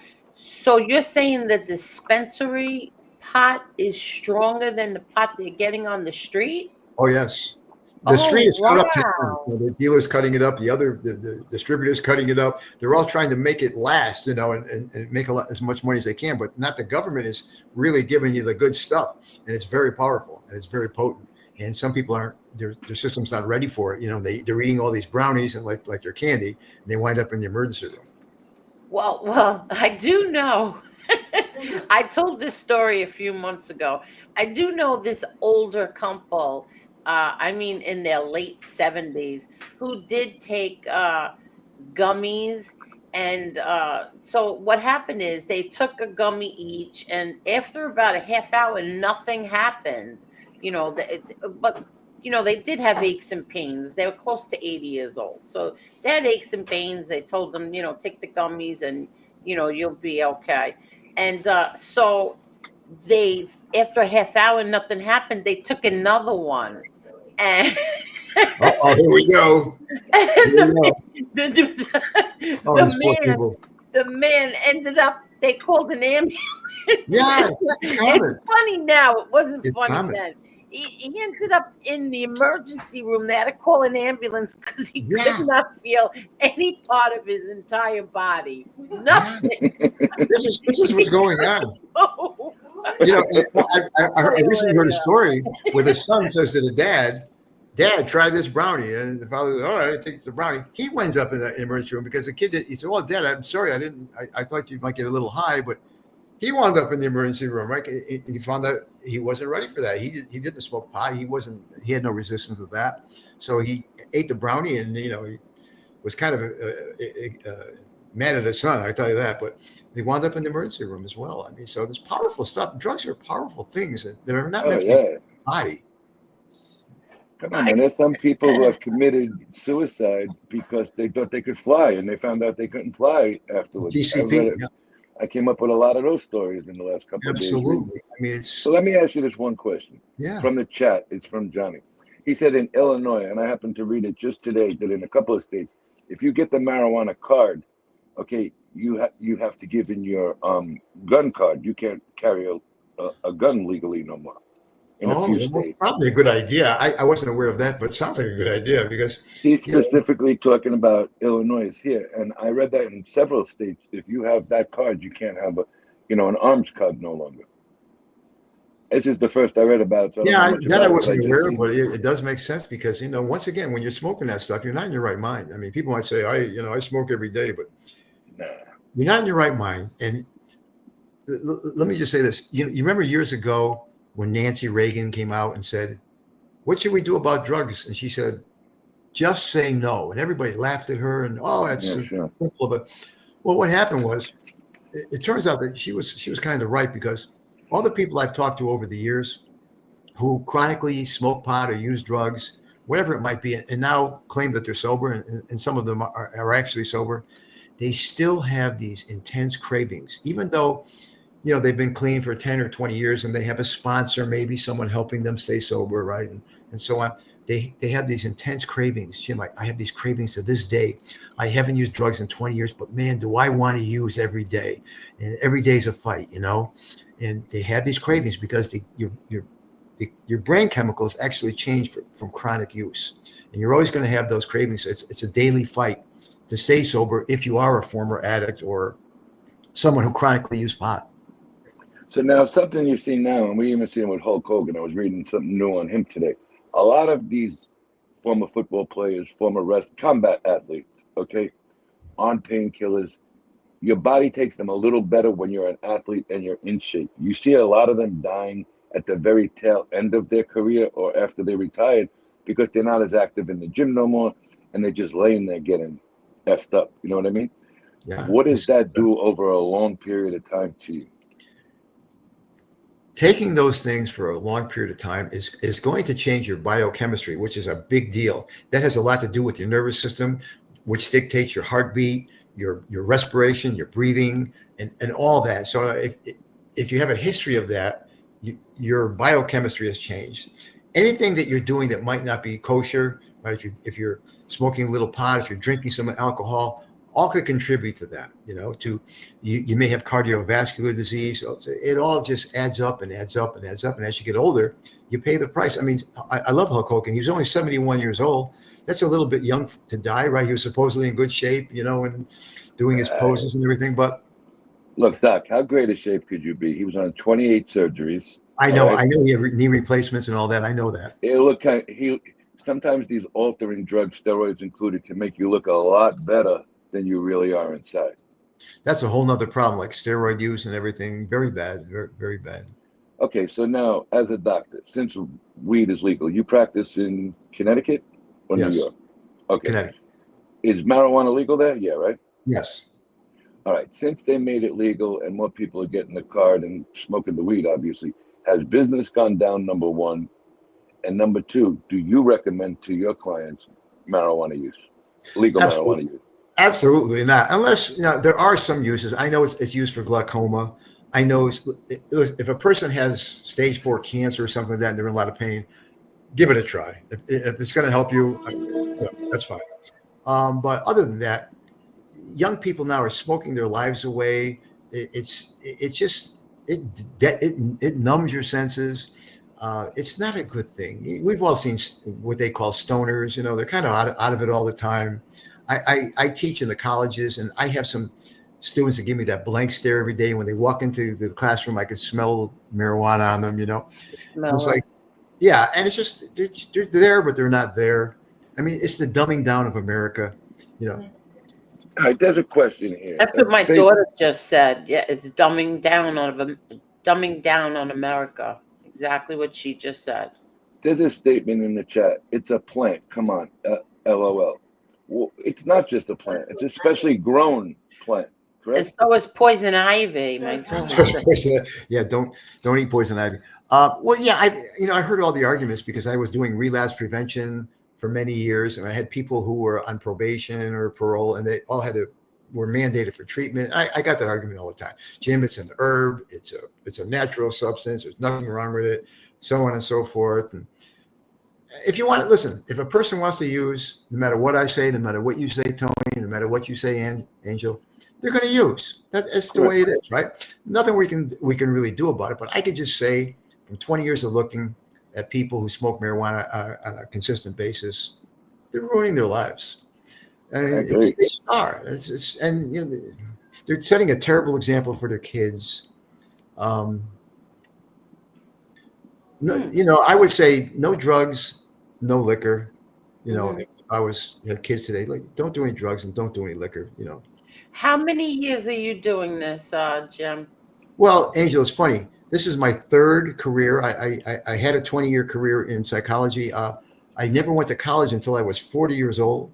you're saying the dispensary pot is stronger than the pot they're getting on the street?
Oh, yes. The street is cut up. The dealer's cutting it up. The distributor's cutting it up. They're all trying to make it last, and make as much money as they can. But not the government is really giving you the good stuff, and it's very powerful and it's very potent. And some people aren't. Their system's not ready for it. They're eating all these brownies and like they're candy, and they wind up in the emergency room.
Well, I do know. I told this story a few months ago. I do know this older couple. In their late 70s, who did take gummies. And so what happened is they took a gummy each, and after about a half hour, nothing happened. They did have aches and pains. They were close to 80 years old. So they had aches and pains. They told them, take the gummies and, you'll be okay. And so after a half hour, nothing happened. They took another one. And
here we go.
The man ended up, they called an ambulance.
Yeah,
it's funny now. It wasn't funny then. He ended up in the emergency room. They had to call an ambulance because he could not feel any part of his entire body. Nothing.
This is what's going on. I recently heard a story where the son says to the dad, Dad, try this brownie. And the father goes, all right, take the brownie. He winds up in the emergency room because the kid, he said, oh, Dad, I'm sorry. I thought you might get a little high, but he wound up in the emergency room, right? He found out he wasn't ready for that. He didn't smoke pot. He had no resistance to that. So he ate the brownie and, he was kind of mad at his son, I tell you that, but he wound up in the emergency room as well. I mean, so there's powerful stuff. Drugs are powerful things that are not meant to be in the body.
Come on, man. There's some people who have committed suicide because they thought they could fly and they found out they couldn't fly afterwards.
GCP.
I came up with a lot of those stories in the last couple of days.
Absolutely. I mean,
so let me ask you this one question.
Yeah.
From the chat, it's from Johnny. He said in Illinois, and I happened to read it just today, that in a couple of states, if you get the marijuana card, okay, you have to give in your gun card. You can't carry a gun legally no more. In a few states.
Probably a good idea. I wasn't aware of that, but it sounds like a good idea because
he's specifically talking about Illinois here, and I read that in several states. If you have that card, you can't have an arms card no longer. This is the first I read about it. So
I wasn't aware of, but it does make sense because once again, when you're smoking that stuff, you're not in your right mind. I mean, people might say, I smoke every day, but you're not in your right mind. And let me just say this: you remember years ago when Nancy Reagan came out and said, what should we do about drugs? And she said, just say no. And everybody laughed at her and, that's simple. But what happened was, it turns out that she was kind of right because all the people I've talked to over the years who chronically smoke pot or use drugs, whatever it might be, and now claim that they're sober, and some of them are actually sober, they still have these intense cravings, even though they've been clean for 10 or 20 years and they have a sponsor, maybe someone helping them stay sober, right? And so on. They have these intense cravings. Jim, I have these cravings to this day. I haven't used drugs in 20 years, but man, do I want to use every day. And every day's a fight, And they have these cravings because your brain chemicals actually change from chronic use. And you're always going to have those cravings. It's a daily fight to stay sober if you are a former addict or someone who chronically used pot.
So now something you see now, and we even see him with Hulk Hogan. I was reading something new on him today. A lot of these former football players, former combat athletes, okay, on painkillers, your body takes them a little better when you're an athlete and you're in shape. You see a lot of them dying at the very tail end of their career or after they retired because they're not as active in the gym no more and they're just laying there getting effed up. You know what I mean?
Yeah.
What does that do over a long period of time to you?
Taking those things for a long period of time is going to change your biochemistry, which is a big deal. That has a lot to do with your nervous system, which dictates your heartbeat, your respiration, your breathing, and all that. So if you have a history of that, your biochemistry has changed. Anything that you're doing that might not be kosher, right? If you're smoking a little pot, if you're drinking some alcohol, all could contribute to that, you may have cardiovascular disease. It all just adds up and adds up and adds up. And as you get older, you pay the price. I mean, I love Hulk Hogan. He was only 71 years old. That's a little bit young to die, right? He was supposedly in good shape, and doing his poses and everything. But
look, Doc, how great a shape could you be? He was on 28 surgeries.
I know he had knee replacements and all that. I know that.
It looked sometimes these altering drugs, steroids included, can make you look a lot better than you really are inside.
That's a whole nother problem, like steroid use and everything. Very bad, very, very bad.
Okay, so now as a doctor, since weed is legal, you practice in Connecticut or
Yes.
New York? Okay.
Connecticut.
Is marijuana legal there? Yeah, right?
Yes.
All right, since they made it legal and more people are getting the card and smoking the weed, obviously, has business gone down, number one? And number two, do you recommend to your clients marijuana use, legal marijuana use?
Absolutely not. Unless, there are some uses. I know it's used for glaucoma. I know if a person has stage 4 cancer or something like that and they're in a lot of pain, give it a try. If it's going to help you, that's fine. But other than that, young people now are smoking their lives away. It numbs your senses. It's not a good thing. We've all seen what they call stoners. They're kind of out of it all the time. I teach in the colleges, and I have some students that give me that blank stare every day. When they walk into the classroom, I can smell marijuana on them. It's like, Yeah, and it's just they're there, but they're not there. I mean, it's the dumbing down of America. You know,
All right, there's a question here.
That's what my
Space-
daughter just said. Yeah, it's dumbing down on America. Exactly what she just said.
There's a statement in the chat. It's a plant. Come on, LOL. Well, it's not just a plant. It's a specially grown plant,
And
correct?
so is poison ivy. My daughter said.
yeah, don't eat poison ivy. Well, yeah, I heard all the arguments because I was doing relapse prevention for many years, and I had people who were on probation or parole, and they all were mandated for treatment. I got that argument all the time. Jim, it's an herb. It's a natural substance. There's nothing wrong with it. So on and so forth. And if you want to listen, if a person wants to use, no matter what I say, no matter what you say, Tony, no matter what you say, Angel, they're going to use. That's the way it is, right? Nothing we can really do about it. But I could just say, from 20 years of looking at people who smoke marijuana on a consistent basis, they're ruining their lives. I mean, they are. And they're setting a terrible example for their kids. No, I would say no drugs, no liquor. If I had kids today, like, don't do any drugs and don't do any liquor.
How many years are you doing this, Jim?
Well, Angel, it's funny. This is my third career. I had a 20-year career in psychology. I never went to college until I was 40 years old.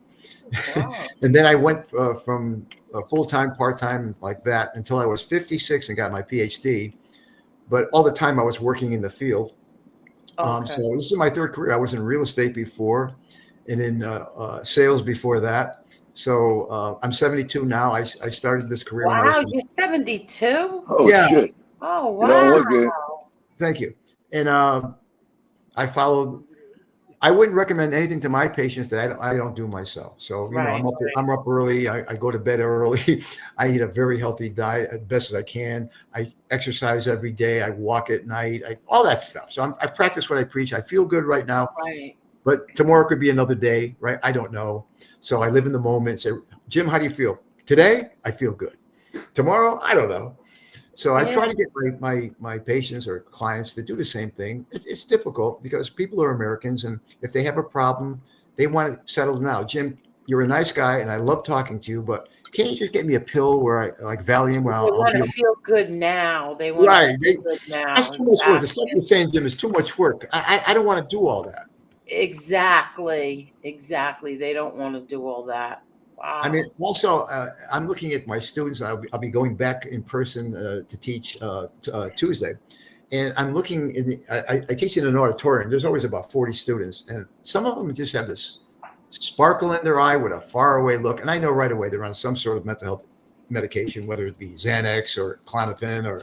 Wow.
And then I went from full-time, part-time like that until I was 56 and got my PhD. But all the time I was working in the field.
Okay.
So this is my third career. I was in real estate before and in sales before that. So I'm 72 now. I started this career when I
Wow,
was.
you're 72?
Oh,
Yeah.
shit.
Oh,
You don't look
wow.
good.
Thank you. And I followed. I wouldn't recommend anything to my patients that I don't do myself. So
Right,
I'm up early. I go to bed early. I eat a very healthy diet as best as I can. I exercise every day. I walk at night. All that stuff. So I practice what I preach. I feel good right now.
Right.
But tomorrow could be another day, right? I don't know. So I live in the moment. Say, Jim, how do you feel? Today, I feel good. Tomorrow, I don't know. So I try to get my patients or clients to do the same thing. It's difficult because people are Americans, and if they have a problem, they want to settle now. Jim, you're a nice guy, and I love talking to you, but can't you just get me a pill where I like Valium? Where
They want to feel good now. They want to feel good now.
That's too much work. The stuff you're saying, Jim, is too much work. I don't want to do all that.
Exactly. They don't want to do all that. Wow.
I mean, also, I'm looking at my students. I'll be going back in person to teach Tuesday, and I'm looking I teach in an auditorium. There's always about 40 students, and some of them just have this sparkle in their eye with a faraway look, and I know right away they're on some sort of mental health medication, whether it be Xanax or Klonopin or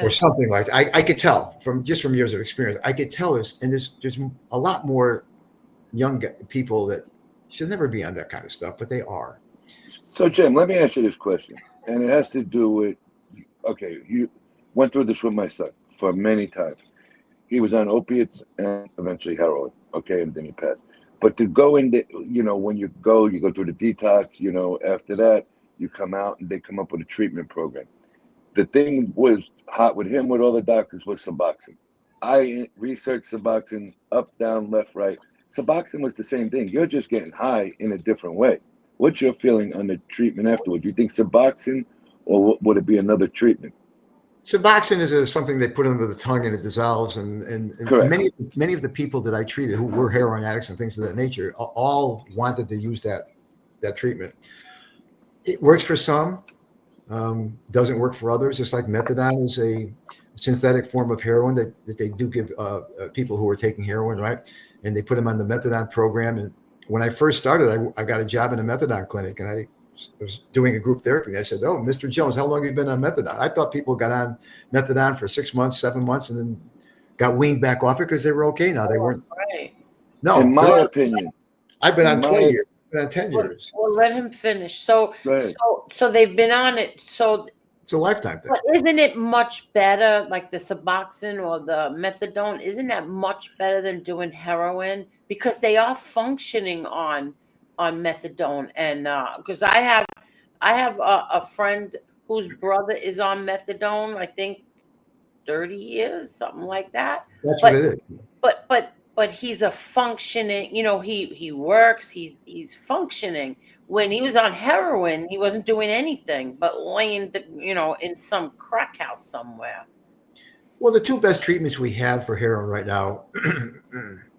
something like that. I could tell from years of experience. I could tell this, and there's a lot more young people that should never be on that kind of stuff, but they are.
So, Jim, let me ask you this question, and it has to do with, okay, you went through this with my son for many times. He was on opiates and eventually heroin, okay, and then he passed. But to go in, when you go through the detox, after that, you come out and they come up with a treatment program. The thing was hot with him, with all the doctors, was Suboxone. I researched Suboxone, up, down, left, right. Suboxone was the same thing. You're just getting high in a different way. What's your feeling on the treatment afterward? Do you think Suboxone, or would it be another treatment?
Suboxone is something they put under the tongue and it dissolves. And many of the people that I treated who were heroin addicts and things of that nature all wanted to use that treatment. It works for some, doesn't work for others. It's like methadone is a synthetic form of heroin that they do give people who are taking heroin, right? And they put them on the methadone program. And when I first started, I got a job in a methadone clinic, and I was doing a group therapy. And I said, "Oh, Mr. Jones, how long have you been on methadone?" I thought people got on methadone for 6 months, 7 months, and then got weaned back off it because they were okay now. They weren't.
Right.
No,
in my opinion,
I've been on 20 years. I've been on 10 years.
Well, let him finish. So they've been on it. So
it's a lifetime thing.
But isn't it much better, like the Suboxone or the methadone? Isn't that much better than doing heroin? Because they are functioning on methadone, and because I have a friend whose brother is on methadone. I think 30 years, something like that.
That's
But
what it is.
but he's a functioning, he works, he's functioning. When he was on heroin, he wasn't doing anything but laying in some crack house somewhere.
Well, the two best treatments we have for heroin right now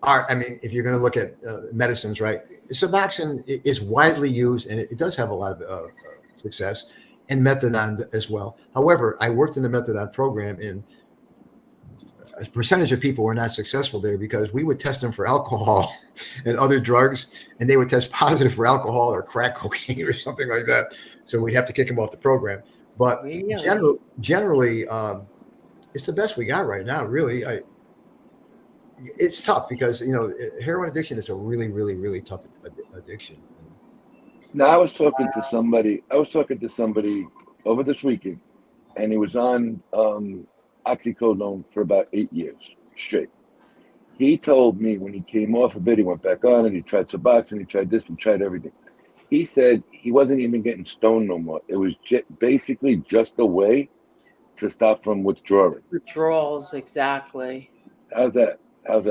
are, I mean, if you're going to look at medicines, right? Suboxone is widely used, and it does have a lot of success, and methadone as well. However, I worked in the methadone program, and a percentage of people were not successful there because we would test them for alcohol and other drugs, and they would test positive for alcohol or crack cocaine or something like that. So we'd have to kick them off the program. But
Really?
generally, it's the best we got right now. Really, it's tough because heroin addiction is a really, really, really tough addiction.
Now, I was talking to somebody over this weekend, and he was on oxycodone for about 8 years straight. He told me when he came off of it, he went back on and he tried Suboxone, he tried this, he tried everything. He said he wasn't even getting stoned no more. It was basically just a way to stop from withdrawing.
Withdrawals, exactly.
How's that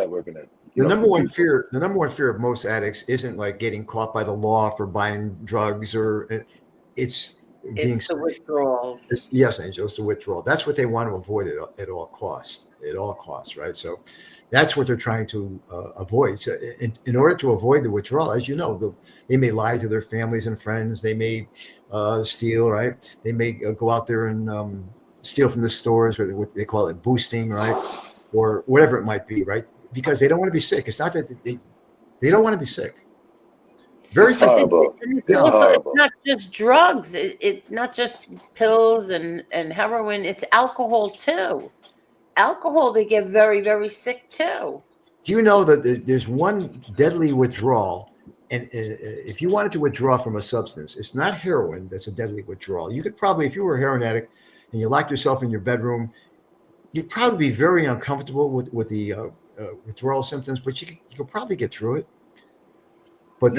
working out?
The number one fear of most addicts isn't like getting caught by the law for buying drugs, or it's being
It's the withdrawals.
Yes, Angel, it's the withdrawal. That's what they want to avoid at all costs. At all costs, right? So that's what they're trying to avoid. So in order to avoid the withdrawal, as you know, they may lie to their families and friends. They may steal, right? They may go out there and steal from the stores, or what they call it boosting, right? Or whatever it might be, right? Because they don't want to be sick. It's not that they don't want to be sick. Very
It's horrible.
It's not just drugs. It's not just pills and heroin. It's alcohol too. Alcohol, they get very, very sick too.
Do you know that there's one deadly withdrawal? And if you wanted to withdraw from a substance, it's not heroin that's a deadly withdrawal. You could probably, if you were a heroin addict and you locked yourself in your bedroom, you'd probably be very uncomfortable with the withdrawal symptoms, but you could probably get through it. But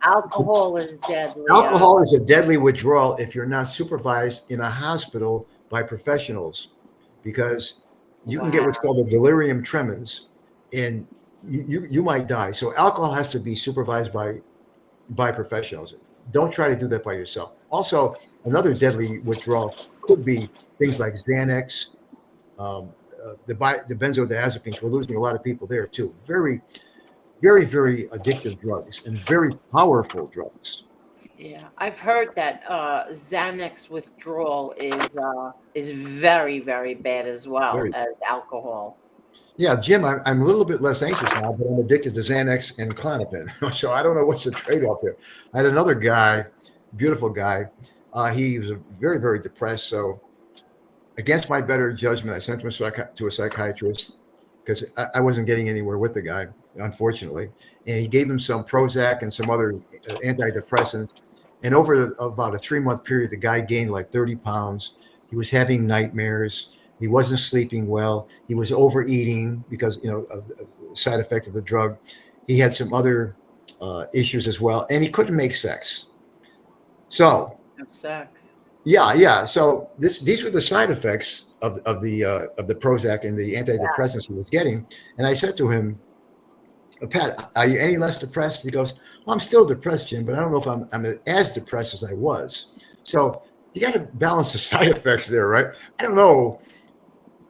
Alcohol is deadly.
Alcohol is a deadly withdrawal if you're not supervised in a hospital by professionals, because you can get what's called a delirium tremens, and you might die. So alcohol has to be supervised by professionals. Don't try to do that by yourself. Also, another deadly withdrawal could be things like Xanax, the benzodiazepines. We're losing a lot of people there too. Very, very, very addictive drugs and very powerful drugs.
Yeah, I've heard that Xanax withdrawal is very, very bad as well as alcohol.
Yeah, Jim, I'm a little bit less anxious now, but I'm addicted to Xanax and Klonopin. So I don't know what's the trade-off there. I had another guy, beautiful guy. He was very, very depressed. So against my better judgment, I sent him to a psychiatrist because I wasn't getting anywhere with the guy, unfortunately. And he gave him some Prozac and some other antidepressants. And over about a 3-month period, the guy gained like 30 pounds. He was having nightmares. He wasn't sleeping well. He was overeating because, of the side effect of the drug. He had some other issues as well, and he couldn't make sex. So,
Sex.
Yeah. So these were the side effects of the Prozac and the antidepressants he was getting. And I said to him, Pat, are you any less depressed? He goes, well, I'm still depressed, Jim, but I don't know if I'm as depressed as I was. So you got to balance the side effects there, right? I don't know.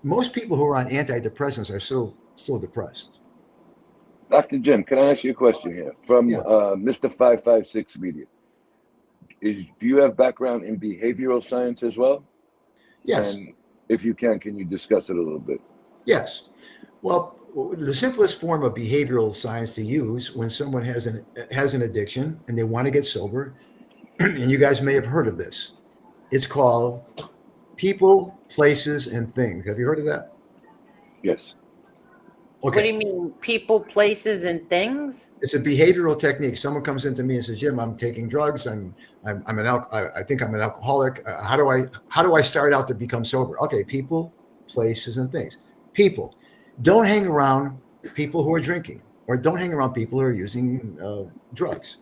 Most people who are on antidepressants are still depressed.
Dr. Jim, can I ask you a question here from Mr. 556 Media? Do you have background in behavioral science as well?
Yes.
And if you can you discuss it a little bit?
Yes. Well, the simplest form of behavioral science to use when someone has an addiction and they want to get sober, and you guys may have heard of this, it's called people, places, and things. Have you heard of that?
Yes.
Okay.
What do you mean, people, places, and things?
It's a behavioral technique. Someone comes into me and says, "Jim, I'm taking drugs. I think I'm an alcoholic. How do I start out to become sober?" Okay, people, places, and things. People, don't hang around people who are drinking, or don't hang around people who are using drugs.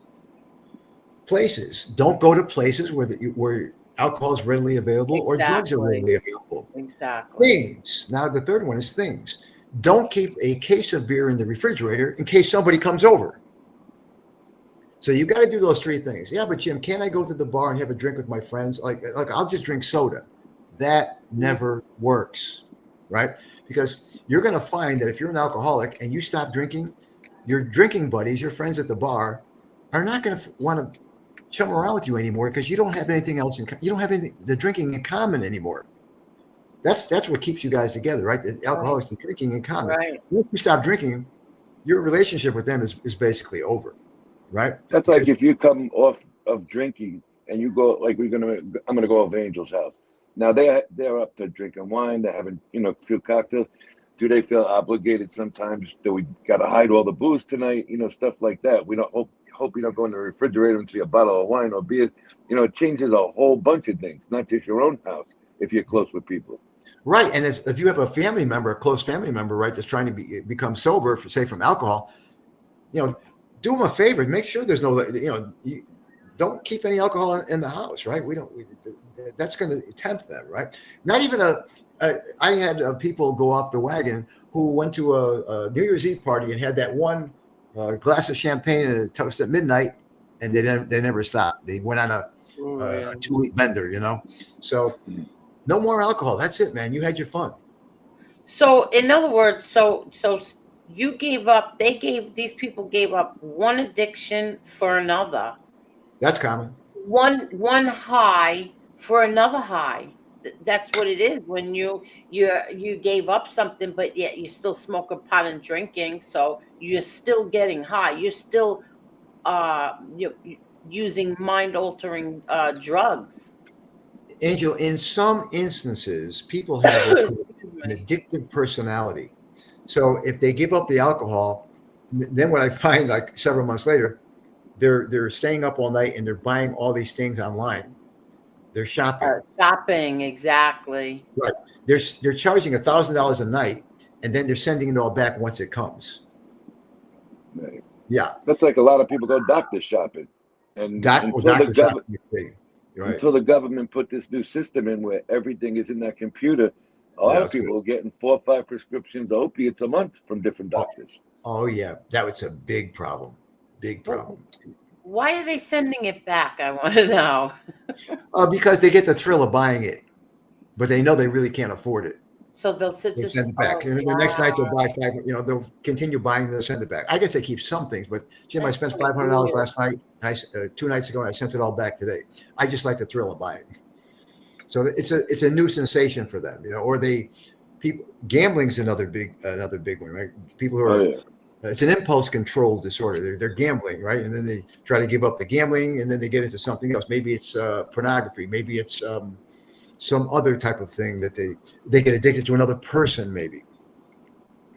Places, don't go to places where alcohol is readily available or drugs are readily available.
Exactly.
Things. Now, the third one is things. Don't keep a case of beer in the refrigerator in case somebody comes over. So you got to do those three things. Yeah, but Jim, can't I go to the bar and have a drink with my friends? Like I'll just drink soda. That never works, right? Because you're going to find that if you're an alcoholic and you stop drinking, your drinking buddies, your friends at the bar, are not going to want to chum around with you anymore because you don't have anything else you don't have the drinking in common anymore. That's what keeps you guys together, right? The alcoholics, the drinking in common.
Right.
Once you stop drinking, your relationship with them is basically over. Right.
That's like if you come off of drinking and you go, like I'm gonna go over Angel's house. Now they're up to drinking wine, they're having a few cocktails. Do they feel obligated sometimes that we gotta hide all the booze tonight? Stuff like that. We don't hope you don't go in the refrigerator and see a bottle of wine or beer. It changes a whole bunch of things, not just your own house if you're close with people.
Right. And if you have a family member, a close family member, right, that's trying to become sober, say from alcohol, do them a favor. Make sure there's no, you don't keep any alcohol in the house, right? That's going to tempt them, right? Not even I had people go off the wagon who went to a New Year's Eve party and had that one glass of champagne and a toast at midnight, and they never stopped. They went on a 2-week bender, So no more alcohol. That's it, man. You had your fun.
So in other words, so you gave up, these people gave up one addiction for another.
That's common.
One high for another high. That's what it is when you gave up something, but yet you still smoke a pot and drinking. So you're still getting high. You're still you're using mind-altering drugs.
Angel, in some instances, people have an addictive personality. So if they give up the alcohol, then what I find, like several months later, they're staying up all night and they're buying all these things online. They're shopping.
Shopping, exactly.
Right. They're charging $1,000 a night, and then they're sending it all back once it comes.
Right.
Yeah.
That's like a lot of people go doctor shopping, and until the government put this new system in where everything is in that computer, a lot of people are getting 4 or 5 prescriptions of opiates a month from different doctors.
Oh yeah, that was a big problem. Big problem.
Why are they sending it back? I want to know.
Because they get the thrill of buying it, but they know they really can't afford it.
So they'll
send it back. And the next night they'll buy 5. They'll continue buying and they'll send it back. I guess they keep some things, but Jim, I spent $500 last night, and 2 nights ago, and I sent it all back today. I just like the thrill of buying. So it's a new sensation for them, Or gambling's another big one, right? People who are. It's an impulse control disorder. They're gambling, right? And then they try to give up the gambling, and then they get into something else. Maybe it's pornography. Maybe it's some other type of thing that they get addicted to another person, maybe.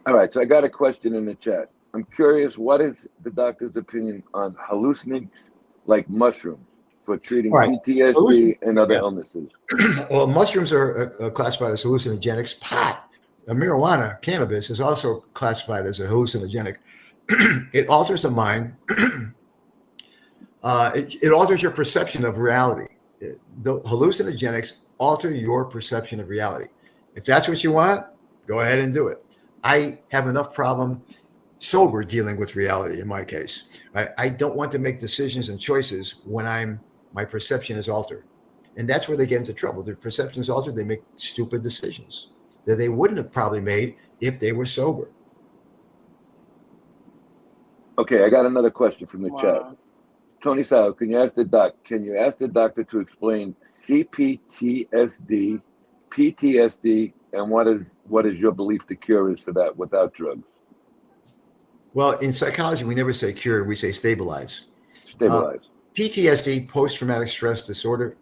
All right. So I got a question in the chat. I'm curious, what is the doctor's opinion on hallucinogens like mushrooms for treating PTSD and other illnesses?
Well, mushrooms are classified as hallucinogenics. Pot. Marijuana, cannabis, is also classified as a hallucinogenic. It alters the mind. It alters your perception of reality. The hallucinogenics alter your perception of reality. If that's what you want, go ahead and do it. I have enough problem sober dealing with reality in my case. I don't want to make decisions and choices when my perception is altered. And that's where they get into trouble. Their perception is altered. They make stupid decisions that they wouldn't have probably made if they were sober. Okay, I got another question from the chat. Tony Sal, can you ask the doctor to explain CPTSD, PTSD, and what is your belief the cure is for that without drugs? Well, in psychology, we never say cure, we say stabilize. Stabilize. PTSD, post-traumatic stress disorder,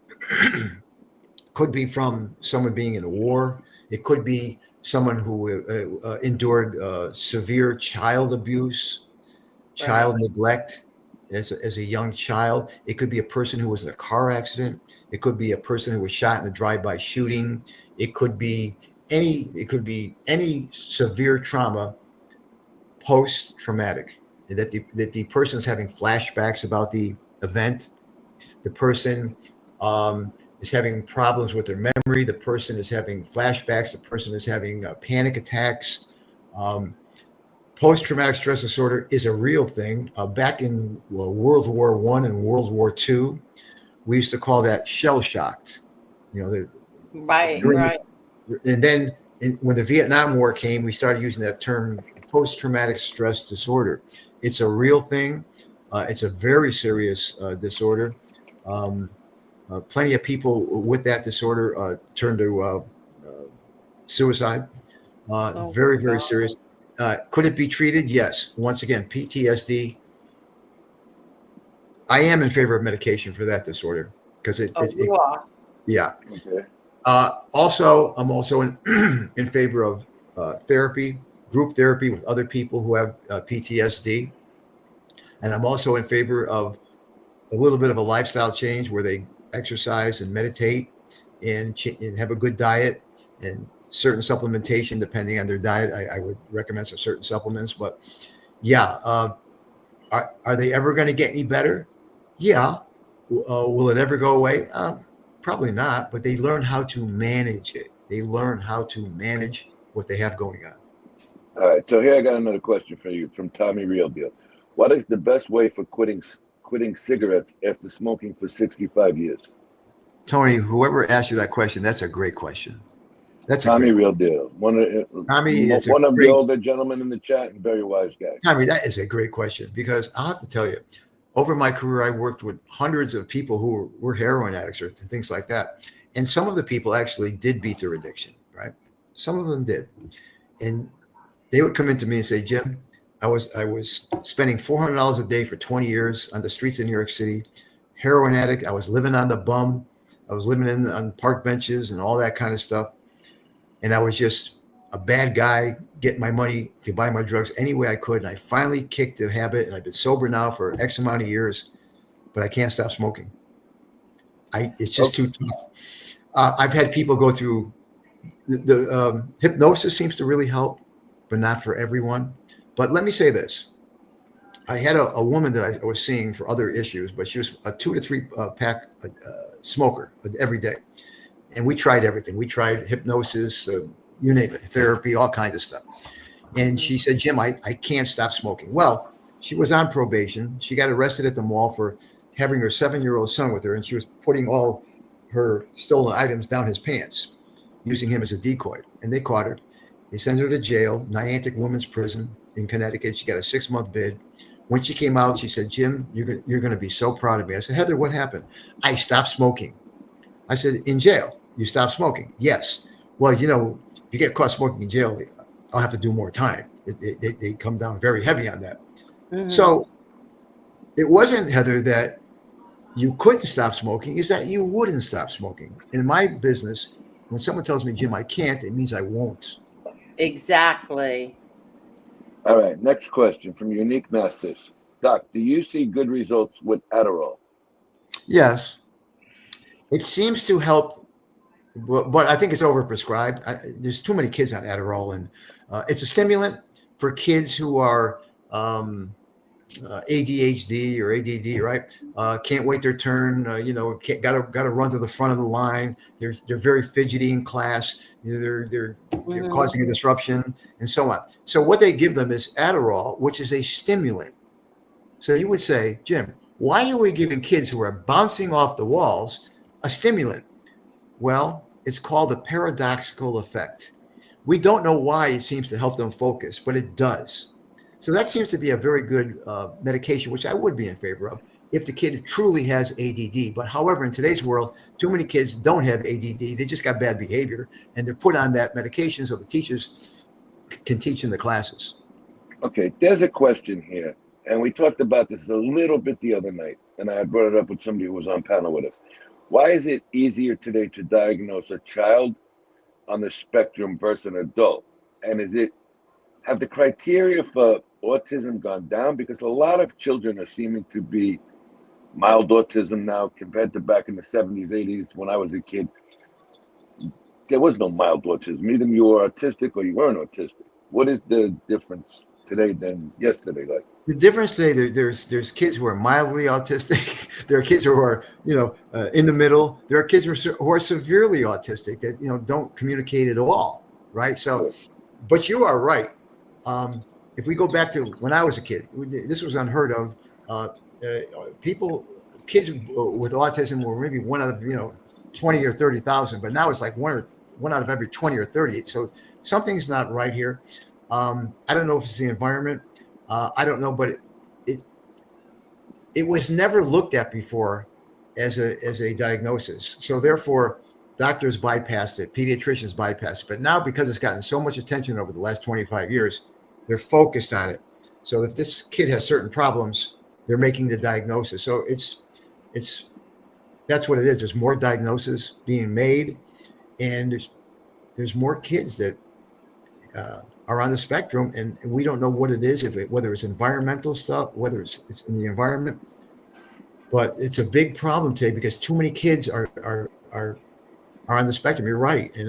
could be from someone being in a war. It could be someone who endured severe child abuse, child neglect as a young child. It could be a person who was in a car accident. It could be a person who was shot in a drive-by shooting. It could be any severe trauma post-traumatic, that the person is having flashbacks about the event. The person is having problems with their memory. The person is having flashbacks. The person is having panic attacks. Post-traumatic stress disorder is a real thing. Back in World War I and World War II, we used to call that shell-shocked.
Right.
And then when the Vietnam War came, we started using that term post-traumatic stress disorder. It's a real thing. It's a very serious disorder. Plenty of people with that disorder turn to suicide. Very, very serious. Could it be treated? Yes. Once again, PTSD. I am in favor of medication for that disorder because
you are.
Yeah.
Okay.
Also, I'm also in favor of therapy, group therapy with other people who have PTSD, and I'm also in favor of a little bit of a lifestyle change where they exercise and meditate and have a good diet and certain supplementation depending on their diet. I would recommend some certain supplements, but yeah, are they ever going to get any better? Yeah. Will it ever go away? Probably not, but they learn how to manage it. They learn how to manage what they have going on.
All right, so here I got another question for you from Tommy Real Deal. What is the best way for quitting cigarettes after smoking for 65 years?
Tony, whoever asked you that question, that's a great question. That's
Tommy Real Deal. One of the older gentlemen in the chat and very wise guy.
Tommy, that is a great question because I'll have to tell you, over my career, I worked with hundreds of people who were heroin addicts and things like that. And some of the people actually did beat their addiction, right? Some of them did. And they would come into me and say, Jim, I was spending $400 a day for 20 years on the streets of New York City, heroin addict. I was living on the bum. I was living on park benches and all that kind of stuff. And I was just a bad guy getting my money to buy my drugs any way I could. And I finally kicked the habit, and I've been sober now for X amount of years, but I can't stop smoking. It's just too tough. I've had people go through the hypnosis seems to really help, but not for everyone. But let me say this. I had a woman that I was seeing for other issues, but she was a 2 to 3 pack smoker every day. And we tried everything. We tried hypnosis, you name it, therapy, all kinds of stuff. And she said, Jim, I can't stop smoking. Well, she was on probation. She got arrested at the mall for having her 7-year-old son with her, and she was putting all her stolen items down his pants, using him as a decoy. And they caught her. They sent her to jail, Niantic Women's Prison in Connecticut. She got a 6-month bid. When she came out, she said, Jim, you're going to be so proud of me. I said, Heather, what happened? I stopped smoking. I said, in jail, you stopped smoking? Yes. Well, if you get caught smoking in jail, I'll have to do more time. They come down very heavy on that. Mm-hmm. So it wasn't, Heather, that you couldn't stop smoking, is that you wouldn't stop smoking. In my business, when someone tells me, Jim, I can't, it means I won't.
Exactly.
All right, next question from Unique Masters. Doc, do you see good results with Adderall?
Yes. It seems to help, but I think it's overprescribed. There's too many kids on Adderall, and it's a stimulant for kids who are ADHD or ADD, right? Can't wait their turn. Gotta run to the front of the line. They're very fidgety in class. They're causing a disruption and so on. So what they give them is Adderall, which is a stimulant. So you would say, Jim, why are we giving kids who are bouncing off the walls a stimulant? Well, it's called a paradoxical effect. We don't know why it seems to help them focus, but it does. So that seems to be a very good medication, which I would be in favor of if the kid truly has ADD. But however, in today's world, too many kids don't have ADD. They just got bad behavior, and they're put on that medication so the teachers can teach in the classes. Okay,
there's a question here, and we talked about this a little bit the other night, and I brought it up with somebody who was on panel with us. Why is it easier today to diagnose a child on the spectrum versus an adult? And have the criteria for autism gone down? Because a lot of children are seeming to be mild autism now compared to back in the 70s, 80s when I was a kid. There was no mild autism. Either you were autistic or you weren't autistic. What is the difference today than yesterday. Like,
the difference today, there's kids who are mildly autistic. There are kids who are, in the middle. There are kids who are severely autistic that, don't communicate at all, right? So, but you are right. If we go back to when I was a kid, this was unheard of. Kids with autism were maybe one out of 20 or 30,000, but now it's like one out of every 20 or 30. So something's not right here. I don't know if it's the environment. I don't know, but it was never looked at before as a diagnosis. So therefore, doctors bypassed it, pediatricians bypassed it. But now, because it's gotten so much attention over the last 25 years, they're focused on it. So if this kid has certain problems, they're making the diagnosis. So that's what it is. There's more diagnoses being made, and there's more kids that are on the spectrum, and we don't know what it is, whether it's environmental stuff, whether it's in the environment. But it's a big problem today because too many kids are on the spectrum. You're right, and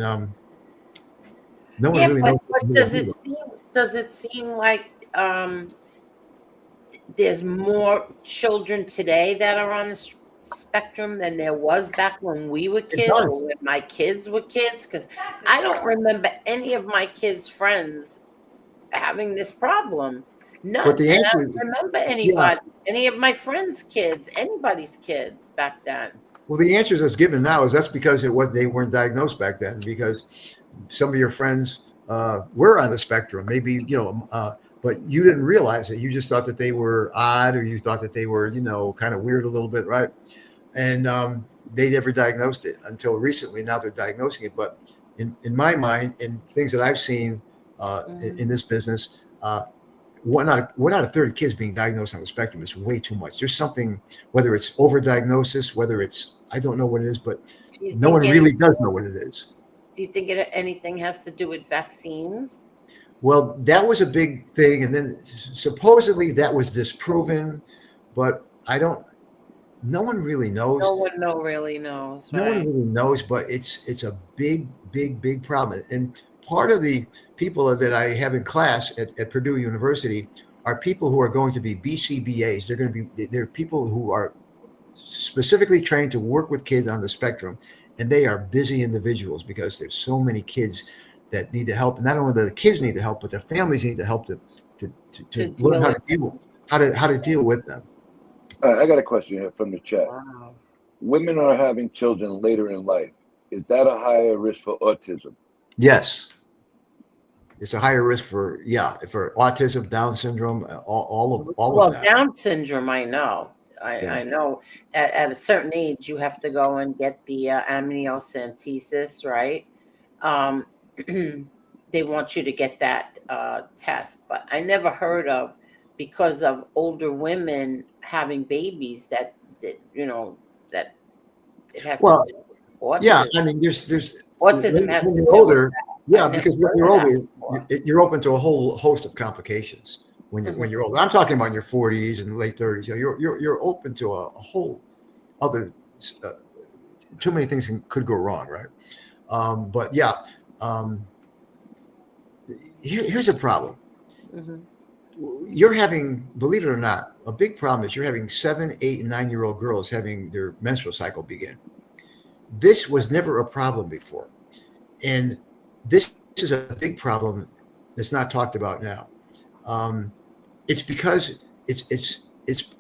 no one really knows.
But does it seem like there's more children today that are on the spectrum than there was back when we were kids or when my kids were kids? Because I don't remember any of my kids' friends having this problem. None.
But the answer,
I don't remember anybody, any of my friends' kids, anybody's kids back then.
Well, the answer that's given now is that's because they weren't diagnosed back then, because some of your friends were on the spectrum, maybe, but you didn't realize it. You just thought that they were odd, or you thought that they were, kind of weird a little bit, right? And they never diagnosed it until recently. Now they're diagnosing it. But in my mind, in things that I've seen in this business, 1 out of 30 kids being diagnosed on the spectrum is way too much. There's something, whether it's overdiagnosis, whether it's, I don't know what it is, but no one really does know what it is.
Do you think anything has to do with vaccines?
Well, that was a big thing, and then supposedly that was disproven, but no one really knows.
No one really knows.
No one really knows, but it's a big problem. And part of the people that I have in class at Purdue University are people who are going to be BCBAs. They're people who are specifically trained to work with kids on the spectrum, and they are busy individuals because there's so many kids that need the help. Not only do the kids need the help, but the families need the help to learn how to deal with them.
I got a question here from the chat.
Wow.
Women are having children later in life. Is that a higher risk for autism?
Yes. It's a higher risk for autism, Down syndrome, all of that.
Down syndrome, I know. I know at a certain age you have to go and get the amniocentesis, right? They want you to get that test, but I never heard of, because of older women having babies, that it has to do with autism.
Yeah, I mean, there's
autism has to do
older.
with that.
Yeah, because when you're older, you're open to a whole host of complications. When you're older, I'm talking about in your 40s and late 30s. You're open to a whole other. Too many things could go wrong, right? But yeah, here's a problem.
Mm-hmm.
You're having, believe it or not, a big problem is you're having 7, 8, and 9-year-old girls having their menstrual cycle begin. This was never a problem before, and this is a big problem that's not talked about now. It's because it's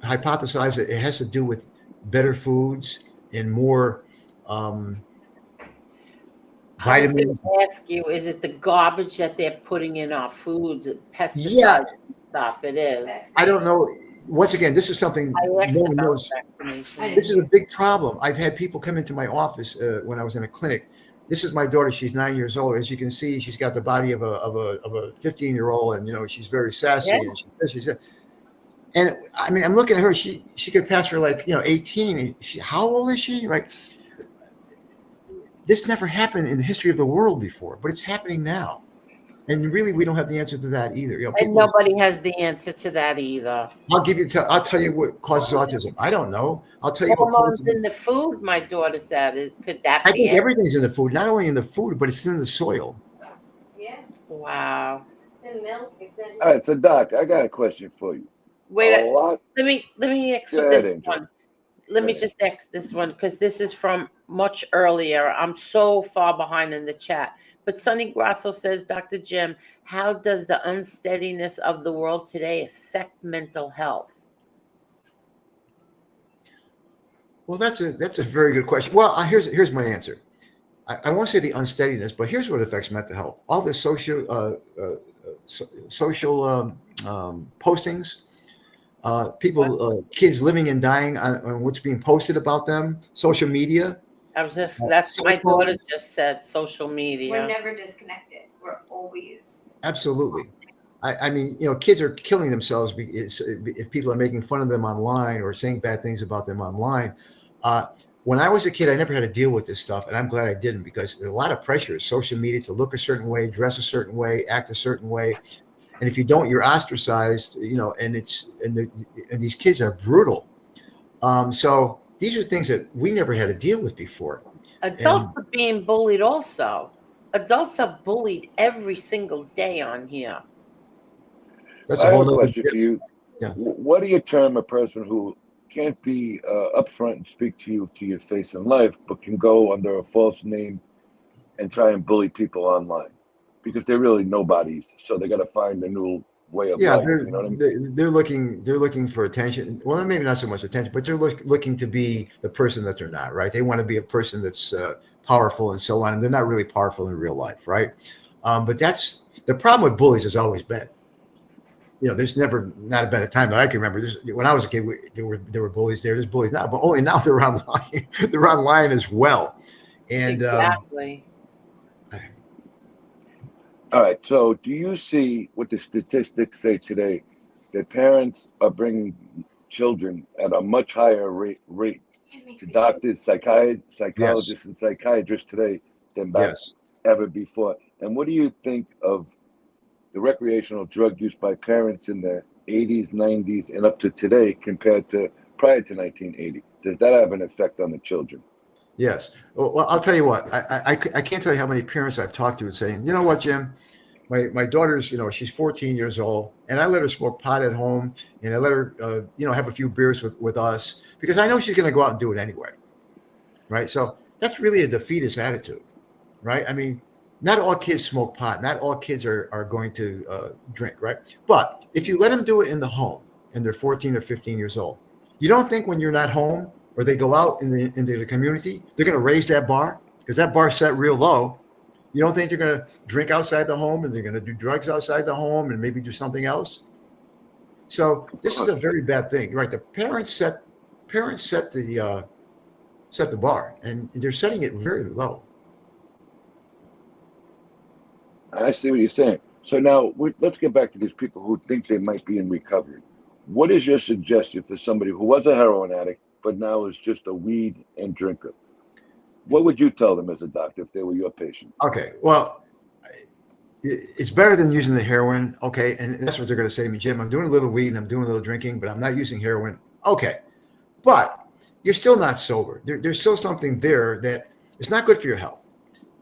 hypothesized that it has to do with better foods and more vitamins.
I was going to ask you, is it the garbage that they're putting in our foods, pesticides and stuff? It is.
I don't know. Once again, this is something no one knows. This is a big problem. I've had people come into my office when I was in a clinic. This is my daughter. She's 9 years old. As you can see, she's got the body of a 15-year-old, and she's very sassy. Yeah. And I mean, I'm looking at her. She could pass for 18. How old is she? Right. This never happened in the history of the world before, but it's happening now. And really, we don't have the answer to that either.
And nobody has the answer to that either.
I'll tell you what causes autism. I don't know. I'll tell you what
causes in the food. My daughter said, could that be?
I think everything's in the food. Not only in the food, but it's in the soil.
Yeah. Wow.
All right, so Doc, I got a question for you.
Wait,
A lot.
let me ask
Go
you
ahead,
this
Angel.
one. Let me
ahead.
just ask this one because this is from much earlier. I'm so far behind in the chat. But Sonny Grasso says, Dr. Jim, how does the unsteadiness of the world today affect mental health?
Well, that's a very good question. Well, here's my answer. I won't say the unsteadiness, but here's what affects mental health: all the social postings, people, kids living and dying on what's being posted about them, social media.
That's my daughter just said, social media.
We're never disconnected. We're always.
Absolutely. I mean, kids are killing themselves if people are making fun of them online or saying bad things about them online. When I was a kid, I never had to deal with this stuff, and I'm glad I didn't, because there's a lot of pressure, social media, to look a certain way, dress a certain way, act a certain way, and if you don't, you're ostracized. And these kids are brutal. So these are things that we never had to deal with before.
Adults are being bullied also. Adults are bullied every single day on here.
That's
I
a
have
whole
a
other
question for you.
Yeah.
What do you term a person who can't be upfront and speak to you to your face in life, but can go under a false name and try and bully people online? Because they're really nobodies, so they got to find a new way of life.
They're,
You know what I mean?
they're looking for attention. Well, maybe not so much attention, but they're looking to be the person that they're not, right? They want to be a person that's powerful and so on, and they're not really powerful in real life, right? But that's the problem with bullies. Has always been, there's never not been a time that I can remember. When I was a kid, there were bullies there. There's bullies now, but only now they're online. They're online as well, and
exactly.
All right. So, do you see what the statistics say today, that parents are bringing children at a much higher rate to doctors, psychologists, and psychiatrists today than back ever before? And what do you think of the recreational drug use by parents in the 80s, 90s, and up to today compared to prior to 1980? Does that have an effect on the children?
Yes. Well, I'll tell you what. I can't tell you how many parents I've talked to and saying, you know what, Jim, my daughter's, she's 14 years old, and I let her smoke pot at home, and I let her, have a few beers with us, because I know she's going to go out and do it anyway, right? So that's really a defeatist attitude, right? I mean, not all kids smoke pot. Not all kids are going to drink, right? But if you let them do it in the home, and they're 14 or 15 years old, you don't think when you're not home, or they go out into the community, they're going to raise that bar, because that bar's set real low. You don't think they're going to drink outside the home, and they're going to do drugs outside the home, and maybe do something else? So this is a very bad thing, right? The parents set the bar, and they're setting it very low.
I see what you're saying. So now let's get back to these people who think they might be in recovery. What is your suggestion for somebody who was a heroin addict, but now is just a weed and drinker? What would you tell them as a doctor if they were your patient?
Okay, well, it's better than using the heroin. Okay, and that's what they're going to say to me, Jim. I'm doing a little weed and I'm doing a little drinking, but I'm not using heroin. Okay, but you're still not sober. There's still something there that is not good for your health,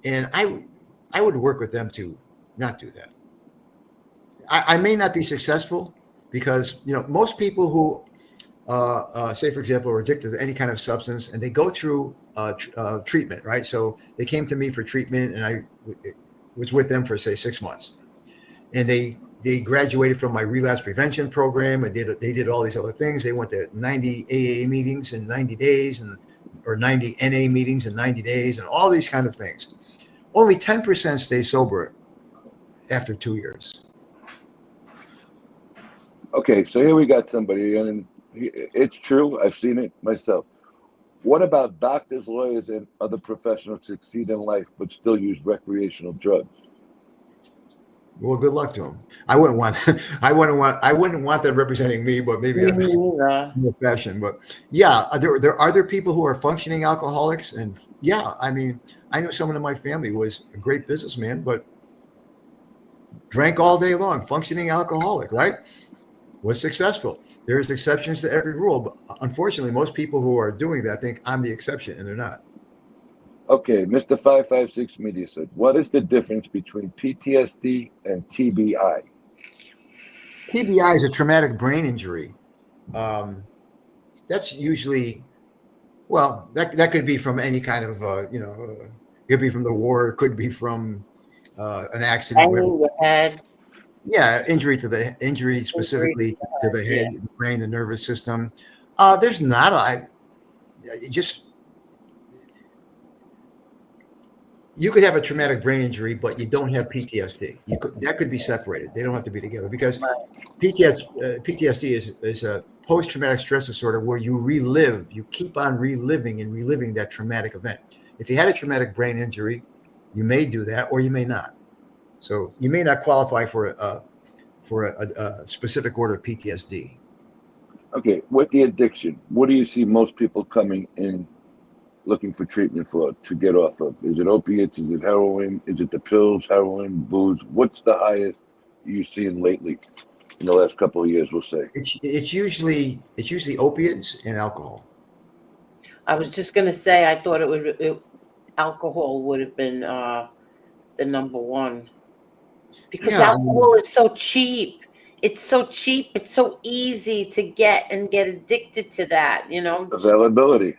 and I would work with them to not do that. I may not be successful, because most people who say, for example, are addicted to any kind of substance, and they go through treatment, right? So they came to me for treatment, and I was with them for, say, 6 months, and they graduated from my relapse prevention program, and they did all these other things. They went to 90 AA meetings in 90 days, or 90 NA meetings in 90 days, and all these kind of things. Only 10% stay sober after 2 years.
Okay, so here we got somebody, and it's true. I've seen it myself. What about doctors, lawyers, and other professionals who succeed in life but still use recreational drugs?
Well, good luck to them. I wouldn't want them representing me, but maybe I'm in a fashion. But yeah, there are there people who are functioning alcoholics, and yeah, I mean, I know someone in my family was a great businessman, but drank all day long, functioning alcoholic, right? Was successful. There's exceptions to every rule, but unfortunately, most people who are doing that think I'm the exception, and they're not.
Okay, Mr. 556 Media said, what is the difference between PTSD and TBI?
TBI is a traumatic brain injury. That's usually, well, that could be from any kind of, it could be from the war. It could be from an accident. Whatever.
Banging your head,
Yeah, injury
injury
specifically
to the
to the
head.
head, the brain, the nervous system. There's not just you could have a traumatic brain injury, but you don't have PTSD. That could be separated. They don't have to be together because PTSD is a post-traumatic stress disorder where you keep on reliving that traumatic event. If you had a traumatic brain injury, you may do that or you may not. So you may not qualify for a specific order of PTSD.
Okay, with the addiction, what do you see most people coming in looking for treatment for to get off of? Is it opiates? Is it heroin? Is it the pills, heroin, booze? What's the highest you've seen lately in the last couple of years, we'll say?
It's usually opiates and alcohol.
I was just gonna say I thought alcohol would have been the number one because alcohol is so cheap. It's so cheap. It's so easy to get and get addicted to that.
Availability.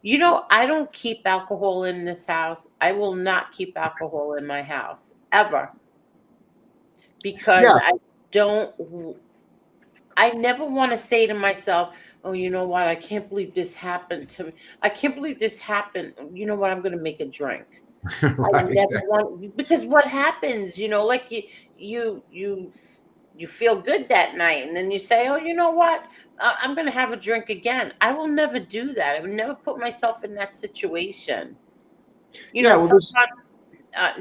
I don't keep alcohol in this house. I will not keep alcohol in my house ever because I never want to say to myself, oh, you know what? I can't believe this happened to me. I can't believe this happened. You know what? I'm going to make a drink.
Right,
I never want, because what happens, like you feel good that night and then you say, oh, you know what? I'm going to have a drink again. I will never do that. I would never put myself in that situation.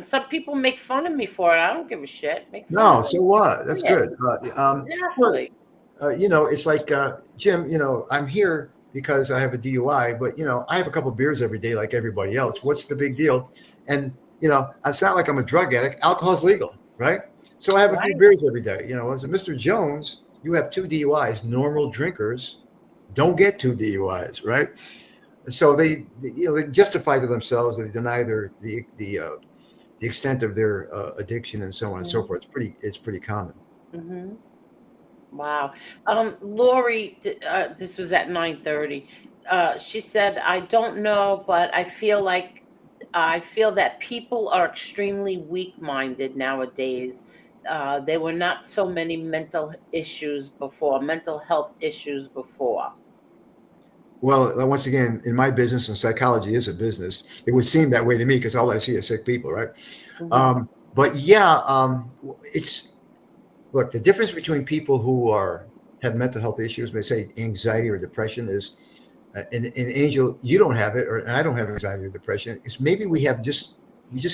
Some people make fun of me for it. I don't give a shit.
No, so what? That's good.
Exactly.
It's like, Jim, I'm here because I have a DUI, but, I have a couple of beers every day like everybody else. What's the big deal? And, it's not like I'm a drug addict. Alcohol's legal, right? So I have a few beers every day. As a Mr. Jones, you have 2 DUIs. Normal drinkers don't get 2 DUIs, right? So they justify to themselves. They deny the extent of their addiction and so on and so forth. It's pretty common.
Mm-hmm. Wow. Lori, this was at 9:30. She said, I don't know, but I feel that people are extremely weak-minded nowadays. There were not so many mental health issues before.
Well, once again, in my business, and psychology is a business, it would seem that way to me because all I see is sick people, right? Mm-hmm. But look, the difference between people who have mental health issues, may say anxiety or depression, is, and Angel, you don't have it, and I don't have anxiety or depression. It's maybe we just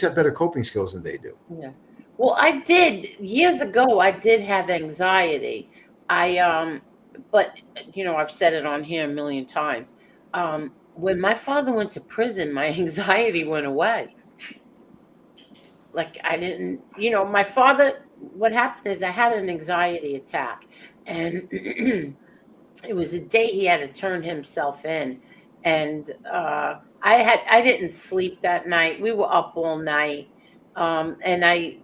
have better coping skills than they do.
Yeah. Well, I did years ago. I did have anxiety. But I've said it on here a million times. When my father went to prison, my anxiety went away. Like I didn't, my father. What happened is I had an anxiety attack, and it was a day he had to turn himself in, and I didn't sleep that night. We were up all night, and I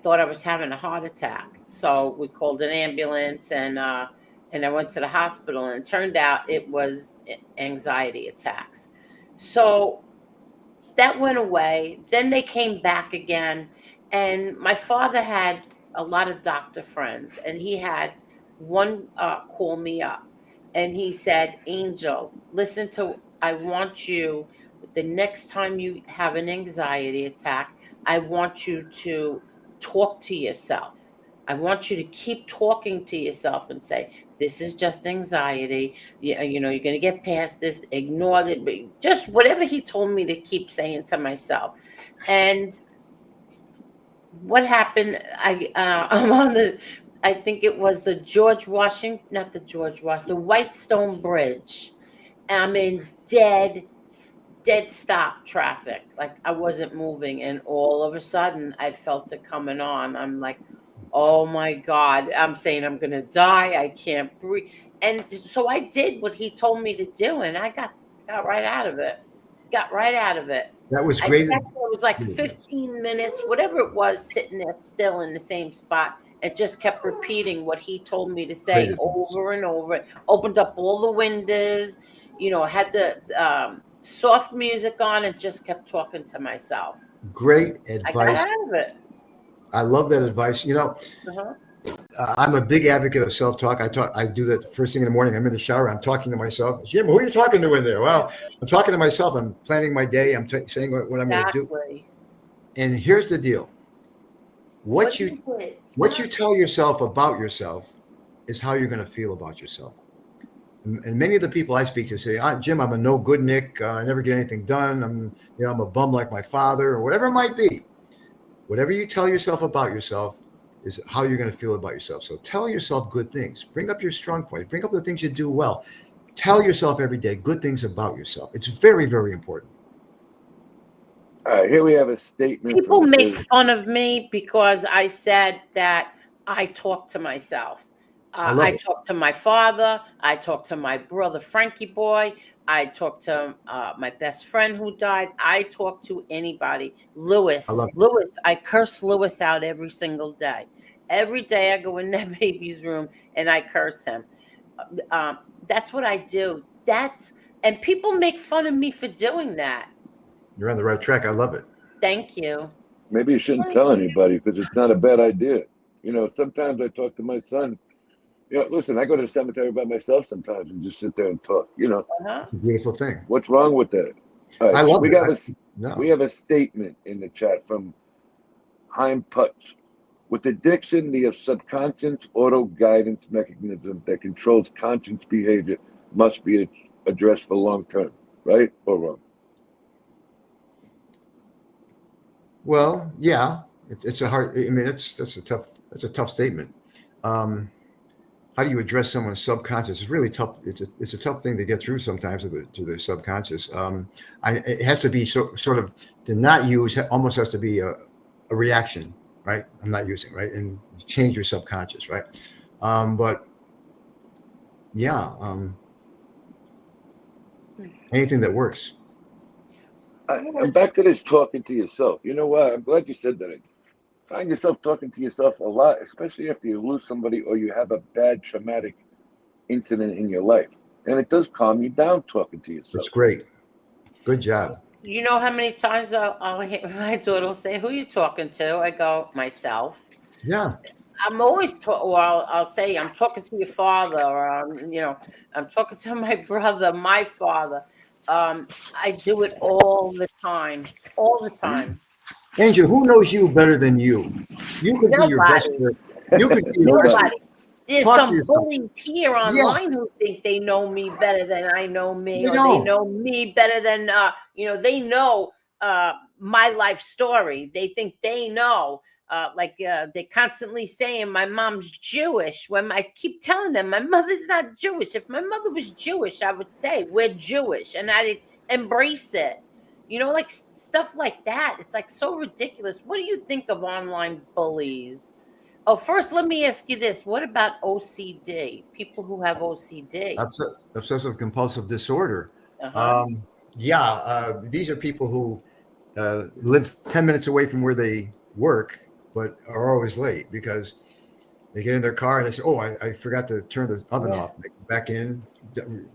thought I was having a heart attack. So we called an ambulance, and I went to the hospital, and it turned out it was anxiety attacks. So that went away. Then they came back again. And my father had a lot of doctor friends, and he had one call me up, and he said, Angel, I want you, the next time you have an anxiety attack, I want you to talk to yourself. I want you to keep talking to yourself and say, this is just anxiety. You're going to get past this. Ignore it. Just whatever he told me to keep saying to myself. And what happened? I'm on I think it was the the Whitestone Bridge. I'm in dead stop traffic. Like I wasn't moving. And all of a sudden I felt it coming on. I'm like, oh my God, I'm saying I'm going to die. I can't breathe. And so I did what he told me to do. And I got right out of it.
That was great.
It was like 15 minutes, whatever it was, sitting there still in the same spot. and just kept repeating what he told me to say
Great advice.
over and over. Opened up all the windows, had the soft music on, and just kept talking to myself.
Great
I got
advice.
out of it.
I love that advice.
Uh-huh.
I'm a big advocate of self-talk. I do that first thing in the morning. I'm in the shower. I'm talking to myself. Jim, who are you talking to in there? Well, I'm talking to myself. I'm planning my day. I'm saying what I'm going to do.
Exactly.
And here's the deal. What you tell yourself about yourself is how you're going to feel about yourself. And many of the people I speak to say, Jim, I'm a no good Nick. I never get anything done. I'm a bum like my father, or whatever it might be. Whatever you tell yourself about yourself is how you're going to feel about yourself. So tell yourself good things. Bring up your strong points. Bring up the things you do well. Tell yourself every day good things about yourself. It's very, very important.
All right, here we have a statement.
People make fun of me because I said that I talk to myself. I talk to my father. I talk to my brother, Frankie boy. I talk to my best friend who died. I talk to anybody. Lewis. I curse Lewis out every single day. Every day I go in that baby's room and I curse him. That's what I do. And people make fun of me for doing that.
You're on the right track. I love it.
Thank you.
Maybe you shouldn't tell anybody because it's not a bad idea. Sometimes I talk to my son. Listen, I go to the cemetery by myself sometimes and just sit there and talk.
Uh-huh.
It's a beautiful thing.
What's wrong with that? All right,
I love it.
We have a statement in the chat from Heim Putz. With addiction, the subconscious auto-guidance mechanism that controls conscious behavior must be addressed for long term. Right or wrong?
Well, yeah, it's a hard. I mean, that's a tough statement. How do you address someone's subconscious? It's really tough. It's a tough thing to get through sometimes to their subconscious. It has to be sort of to not use. Almost has to be a reaction, right? I'm not using, right, and change your subconscious, right? But yeah, anything that works.
I'm back to this talking to yourself. You know what? I'm glad you said that. Find yourself talking to yourself a lot, especially after you lose somebody or you have a bad traumatic incident in your life. And it does calm you down talking to yourself.
That's great. Good job.
You know how many times I'll hear my daughter will say, "Who are you talking to?" I go, "Myself."
Yeah.
I'm always I'll say, "I'm talking to your father," or I'm talking to my brother, my father. I do it all the time.
Angel, who knows you better than you? You could be your best friend. You could be your best friend.
There's some bullies here online who think they know me better than I know me, they know me better than they know my life story. They think they know. They constantly saying my mom's Jewish. When I keep telling them my mother's not Jewish. If my mother was Jewish, I would say we're Jewish, and I'd embrace it. Like stuff like that. It's like so ridiculous. What do you think of online bullies? Oh, first, let me ask you this. What about OCD? People who have OCD.
That's obsessive compulsive disorder.
Uh-huh.
These are people who live 10 minutes away from where they work, but are always late because they get in their car and they say, "Oh, I forgot to turn the oven off." They get back in,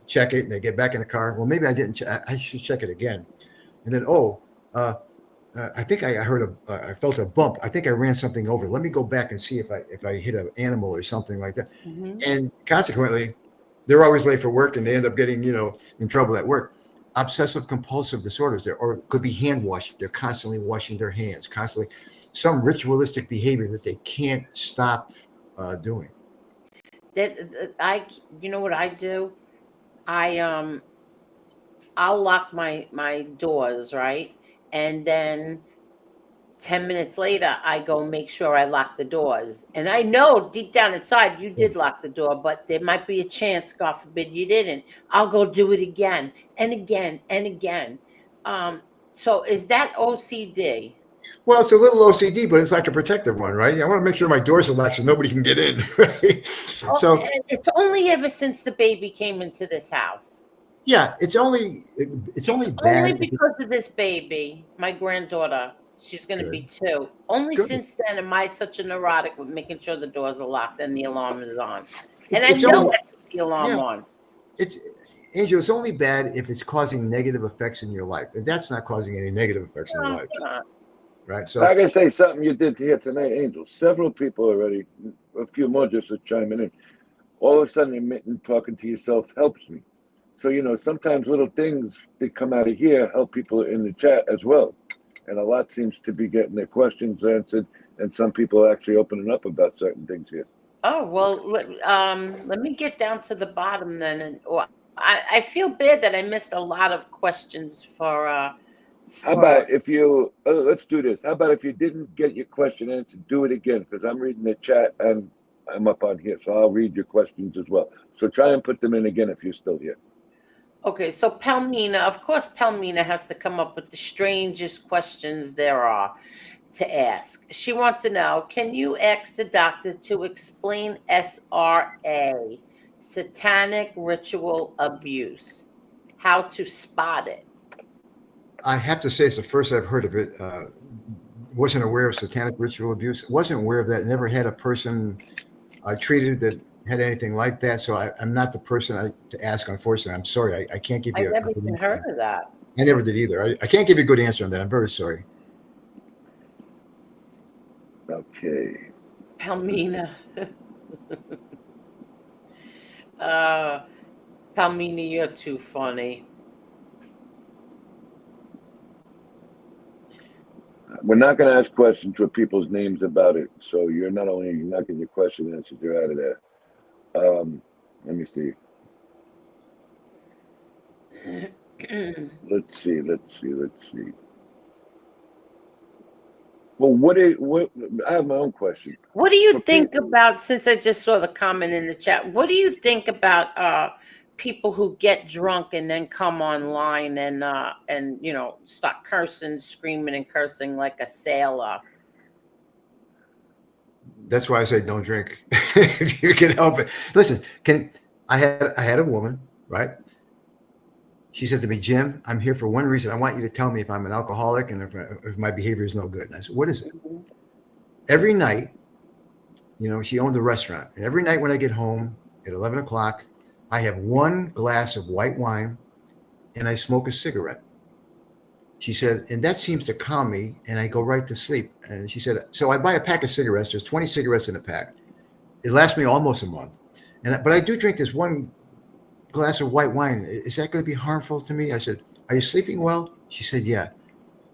check it, and they get back in the car. Well, maybe I didn't. I should check it again. And then, I think I felt a bump. I think I ran something over. Let me go back and see if I hit an animal or something like that.
Mm-hmm.
And consequently, they're always late for work, and they end up getting in trouble at work. Obsessive compulsive disorders, or it could be hand washing. They're constantly washing their hands, constantly some ritualistic behavior that they can't stop doing.
You know what I do? I'll lock my doors, right? And then 10 minutes later, I go make sure I lock the doors. And I know deep down inside you did lock the door, but there might be a chance, God forbid, you didn't. I'll go do it again and again and again. So is that OCD?
Well, it's a little OCD, but it's like a protective one, right? I want to make sure my doors are locked so nobody can get in, right? So
it's only ever since the baby came into this house.
Yeah, it's only bad
only because of this baby, my granddaughter. She's going to
Good.
be 2. Only
Good.
since then am I such a neurotic with making sure the doors are locked and the alarm is on. And
It's
I know
only,
I put the alarm
yeah.
on.
It's Angel. It's only bad if it's causing negative effects in your life. If that's not causing any negative effects in your
No,
life,
it's not.
right?
I
So
gotta say something you did here tonight, Angel. Several people already, a few more just to chime in. All of a sudden, admitting talking to yourself helps me. So sometimes little things that come out of here help people in the chat as well. And a lot seems to be getting their questions answered, and some people are actually opening up about certain things here.
Oh, well, let me get down to the bottom then. And I feel bad that I missed a lot of questions for
How about if you, let's do this. How about if you didn't get your question answered, do it again, because I'm reading the chat and I'm up on here, so I'll read your questions as well. So try and put them in again if you're still here.
Okay, so Palmina, of course, Palmina has to come up with the strangest questions there are to ask. She wants to know, can you ask the doctor to explain SRA, Satanic Ritual Abuse, how to spot it?
I have to say it's the first I've heard of it. Wasn't aware of satanic ritual abuse. Wasn't aware of that. Never had a person treated that had anything like that. So I'm not the person to ask. Unfortunately, I'm sorry. I can't give
I
you a
never
good
even
answer.
heard of that.
I never did either. I can't give you a good answer on that. I'm very sorry.
Okay.
Palmina. Palmina, you're too funny.
We're not going to ask questions with people's names about it. So you're not getting your question answered, you're out of there. Let me see. Let's see. Well, I have my own question.
What do you think about, since I just saw the comment in the chat, what do you think about people who get drunk and then come online and start cursing, screaming and cursing like a sailor?
That's why I say don't drink if you can help it. Listen, I had a woman, right? She said to me, Jim, I'm here for one reason. I want you to tell me if I'm an alcoholic and if my behavior is no good. And I said, what is it? Mm-hmm. Every night, she owned a restaurant. And every night when I get home at 11 o'clock, I have one glass of white wine and I smoke a cigarette. She said, and that seems to calm me and I go right to sleep. And she said, so I buy a pack of cigarettes. There's 20 cigarettes in a pack. It lasts me almost a month. But I do drink this one glass of white wine. Is that going to be harmful to me? I said, are you sleeping well? She said, yeah.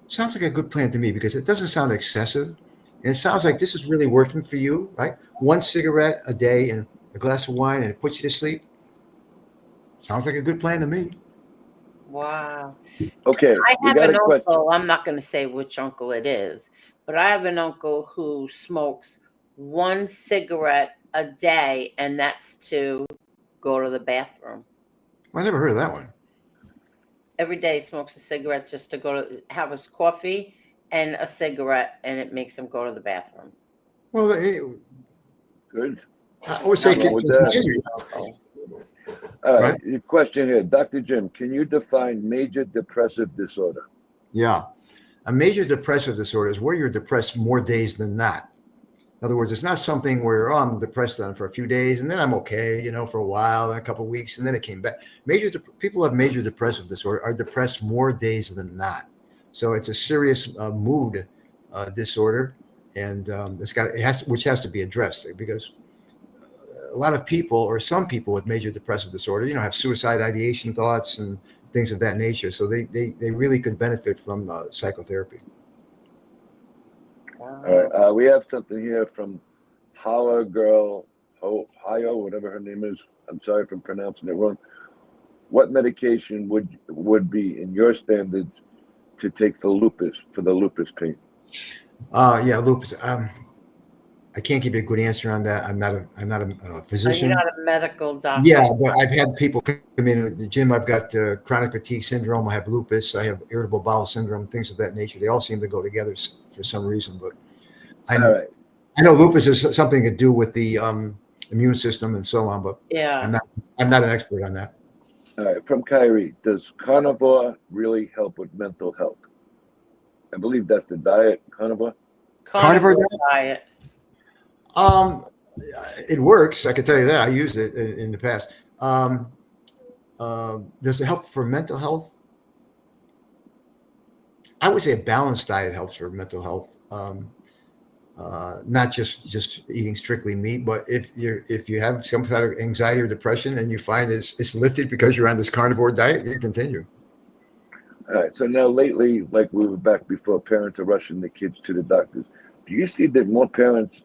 Sounds like a good plan to me because it doesn't sound excessive. And it sounds like this is really working for you, right? One cigarette a day and a glass of wine and it puts you to sleep. Sounds like a good plan to me.
Wow.
Okay.
I have an uncle. I'm not going to say which uncle it is, but I have an uncle who smokes one cigarette a day, and that's to go to the bathroom.
Well, I never heard of that one.
Every day he smokes a cigarette just to go to have his coffee and a cigarette, and it makes him go to the bathroom.
Well,
good.
I would say continue.
All right. Your question here, Dr. Jim, can you define major depressive disorder?
Yeah. A major depressive disorder is where you're depressed more days than not. In other words, it's not something where, I'm depressed for a few days and then I'm okay, for a while and a couple of weeks and then it came back. People who have major depressive disorder are depressed more days than not. So it's a serious mood disorder, and which has to be addressed because a lot of people, or some people with major depressive disorder, have suicide ideation thoughts and things of that nature. So they really could benefit from psychotherapy.
All right. We have something here from Holla Girl, Hayo, whatever her name is. I'm sorry if I'm pronouncing it wrong. What medication would be in your standards to take for the lupus pain?
Yeah, lupus. I can't give you a good answer on that. I'm not a physician.
You're not a medical doctor.
Yeah, but I've had people come in the gym. I've got chronic fatigue syndrome. I have lupus. I have irritable bowel syndrome, things of that nature. They all seem to go together for some reason. But I know lupus is something to do with the immune system and so on. But
yeah,
I'm not an expert on that.
All right, from Kyrie, does carnivore really help with mental health? I believe that's the diet, carnivore.
Carnivore
diet.
It works. I can tell you that. I used it in the past. Does it help for mental health? I would say a balanced diet helps for mental health. Not just eating strictly meat, but if you have some kind of anxiety or depression and you find it's lifted because you're on this carnivore diet, you continue.
All right. So now lately, like we were back before, parents are rushing the kids to the doctors. Do you see that more parents,